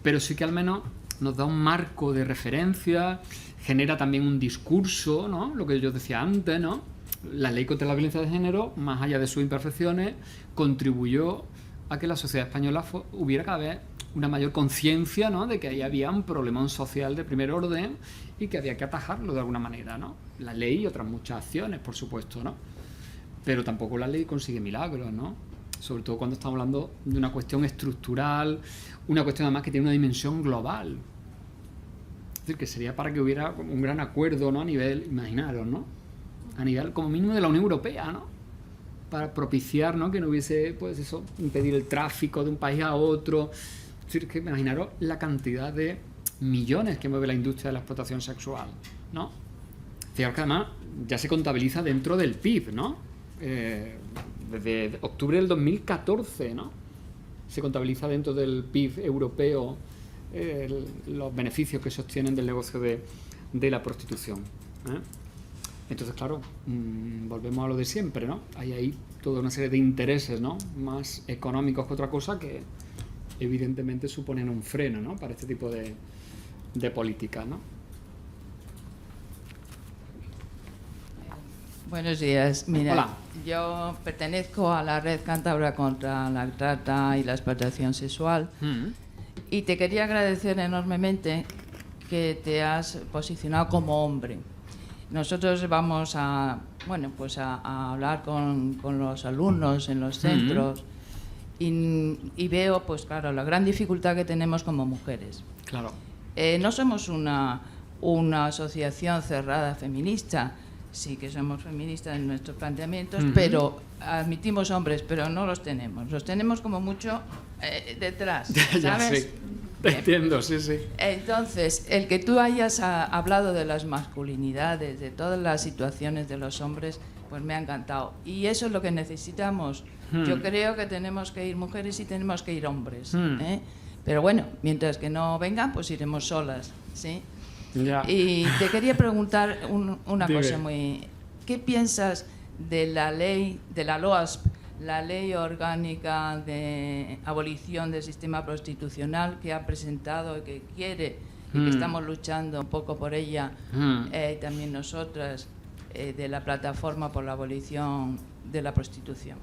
Pero sí que al menos nos da un marco de referencia, genera también un discurso, ¿no? Lo que yo decía antes, ¿no? La ley contra la violencia de género, más allá de sus imperfecciones, contribuyó a que la sociedad española hubiera cada vez una mayor conciencia, ¿no?, de que ahí había un problemón social de primer orden y que había que atajarlo de alguna manera, ¿no? La ley y otras muchas acciones, por supuesto, ¿no? Pero tampoco la ley consigue milagros, ¿no? Sobre todo cuando estamos hablando de una cuestión estructural, una cuestión además que tiene una dimensión global. Es decir, que sería para que hubiera un gran acuerdo, ¿no?, a nivel, imaginaros, ¿no?, a nivel como mínimo de la Unión Europea, ¿no?, para propiciar, ¿no?, que no hubiese, pues eso, impedir el tráfico de un país a otro. Es decir, que imaginaros la cantidad de millones que mueve la industria de la explotación sexual, ¿no? Fijaros que además ya se contabiliza dentro del PIB, ¿no? Desde octubre del 2014, ¿no?, se contabiliza dentro del PIB europeo los beneficios que se obtienen del negocio de la prostitución, ¿eh? Entonces, claro, volvemos a lo de siempre, ¿no? Hay ahí toda una serie de intereses, ¿no?, más económicos que otra cosa, que evidentemente suponen un freno, ¿no?, para este tipo de políticas, ¿no? Buenos días. Mira, Hola. yo pertenezco a la Red Cántabra contra la Trata y la Explotación Sexual y te quería agradecer enormemente que te has posicionado como hombre. Nosotros vamos a hablar con los alumnos en los centros y veo, pues claro, la gran dificultad que tenemos como mujeres. Claro. No somos una asociación cerrada feminista. Sí que somos feministas en nuestros planteamientos, pero admitimos hombres, pero no los tenemos. Los tenemos como mucho detrás, ¿sabes? Ya, sí. Entiendo, sí. Entonces, el que tú hayas hablado de las masculinidades, de todas las situaciones de los hombres, pues me ha encantado. Y eso es lo que necesitamos. Yo creo que tenemos que ir mujeres y tenemos que ir hombres, ¿eh? Pero bueno, mientras que no vengan, pues iremos solas, ¿sí? Ya. Y te quería preguntar una Dime. cosa muy... ¿Qué piensas de la ley, de la LOASP, la ley orgánica de abolición del sistema prostitucional que ha presentado y que quiere y que estamos luchando un poco por ella, también nosotras, de la plataforma por la abolición de la prostitución?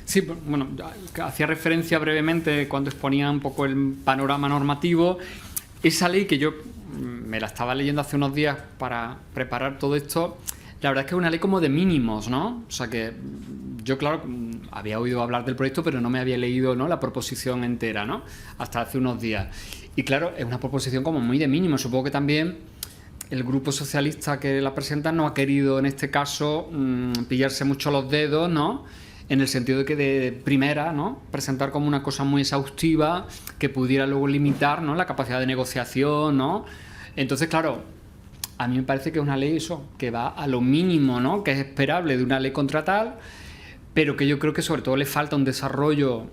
Sí, bueno, hacía referencia brevemente cuando exponía un poco el panorama normativo. Esa ley que yo me la estaba leyendo hace unos días para preparar todo esto, la verdad es que es una ley como de mínimos, ¿no? O sea que yo, claro, había oído hablar del proyecto, pero no me había leído, ¿no?, la proposición entera, ¿no?, hasta hace unos días. Y claro, es una proposición como muy de mínimos. Supongo que también el grupo socialista que la presenta no ha querido, en este caso, pillarse mucho los dedos, ¿no?, en el sentido de que de primera, ¿no?, presentar como una cosa muy exhaustiva que pudiera luego limitar, ¿no?, la capacidad de negociación, ¿no? Entonces, claro, a mí me parece que es una ley eso, que va a lo mínimo, ¿no?, que es esperable de una ley contra tal, pero que yo creo que sobre todo le falta un desarrollo,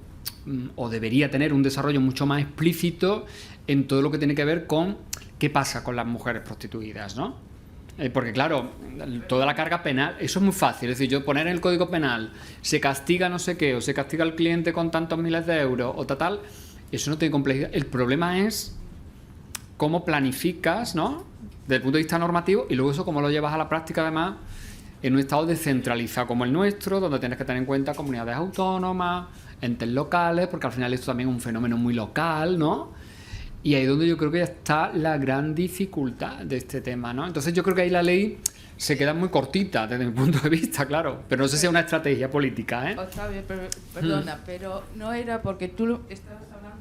o debería tener un desarrollo mucho más explícito en todo lo que tiene que ver con qué pasa con las mujeres prostituidas, ¿no? Porque claro, toda la carga penal, eso es muy fácil. Es decir, yo poner en el Código Penal, se castiga no sé qué, o se castiga al cliente con tantos miles de euros, o tal, eso no tiene complejidad. El problema es cómo planificas, ¿no?, desde el punto de vista normativo, y luego eso cómo lo llevas a la práctica, además, en un estado descentralizado como el nuestro, donde tienes que tener en cuenta comunidades autónomas, entes locales, porque al final esto también es un fenómeno muy local, ¿no? Y ahí es donde yo creo que está la gran dificultad de este tema, ¿no? Entonces yo creo que ahí la ley se queda muy cortita desde mi punto de vista, claro. Pero no sé si es una estrategia política, ¿eh? Octavio, perdona, pero no era porque tú estabas hablando...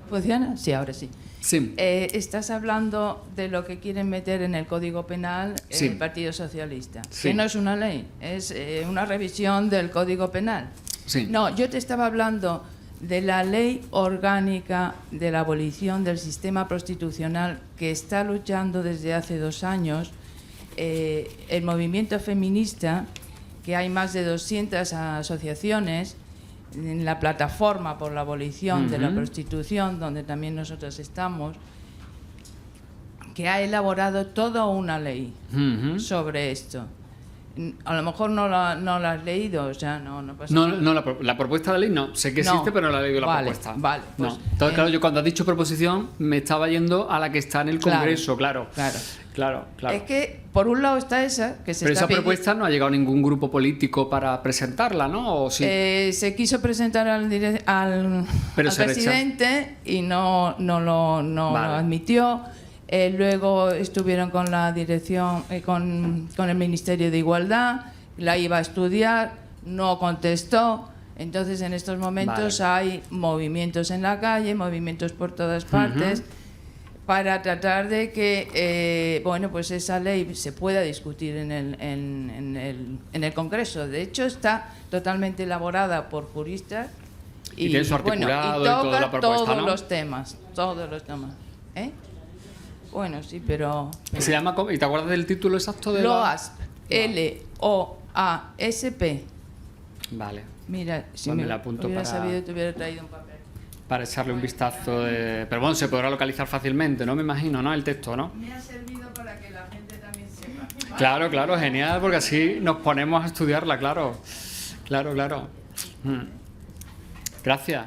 ¿Funciona? Sí, ahora sí. Sí. Estás hablando de lo que quieren meter en el Código Penal Sí. el Partido Socialista, Sí. que no es una ley, es una revisión del Código Penal. Sí. No, yo te estaba hablando de la ley orgánica de la abolición del sistema prostitucional que está luchando desde hace 2 años el movimiento feminista, que hay más de 200 asociaciones en la plataforma por la abolición de la prostitución, donde también nosotros estamos, que ha elaborado toda una ley sobre esto. A lo mejor no la has leído, o sea, no pasa No, nada. no la propuesta de ley no. Sé que existe, No. pero no la he leído la Vale, propuesta. vale, pues, no. Entonces, claro, yo cuando has dicho proposición me estaba yendo a la que está en el Claro, Congreso, claro. claro. Claro. Es que, por un lado, está esa, que se Pero está esa propuesta no ha llegado ningún grupo político para presentarla, ¿no? ¿O sí? se quiso presentar al Pero se presidente y no lo Vale. admitió. Luego estuvieron con la dirección, con el Ministerio de Igualdad, la iba a estudiar, no contestó. Entonces, en estos momentos hay movimientos en la calle, movimientos por todas partes, para tratar de que bueno, pues esa ley se pueda discutir en el Congreso. De hecho, está totalmente elaborada por juristas Y tiene su articulado y toca toda la propuesta, todos ¿no? los temas. ¿Eh? Bueno, sí, pero... Se llama, ¿y te acuerdas del título exacto de LOASP, LOASP. Vale, Mira, si Pues me me la apunto hubiera para- sabido, te hubiera traído un papel. para echarle un vistazo de... Pero bueno, se podrá localizar fácilmente, ¿no? Me imagino, ¿no? El texto, ¿no? Me ha servido para que la gente también sepa. Claro, claro, genial, porque así nos ponemos a estudiarla, claro. Claro. Gracias.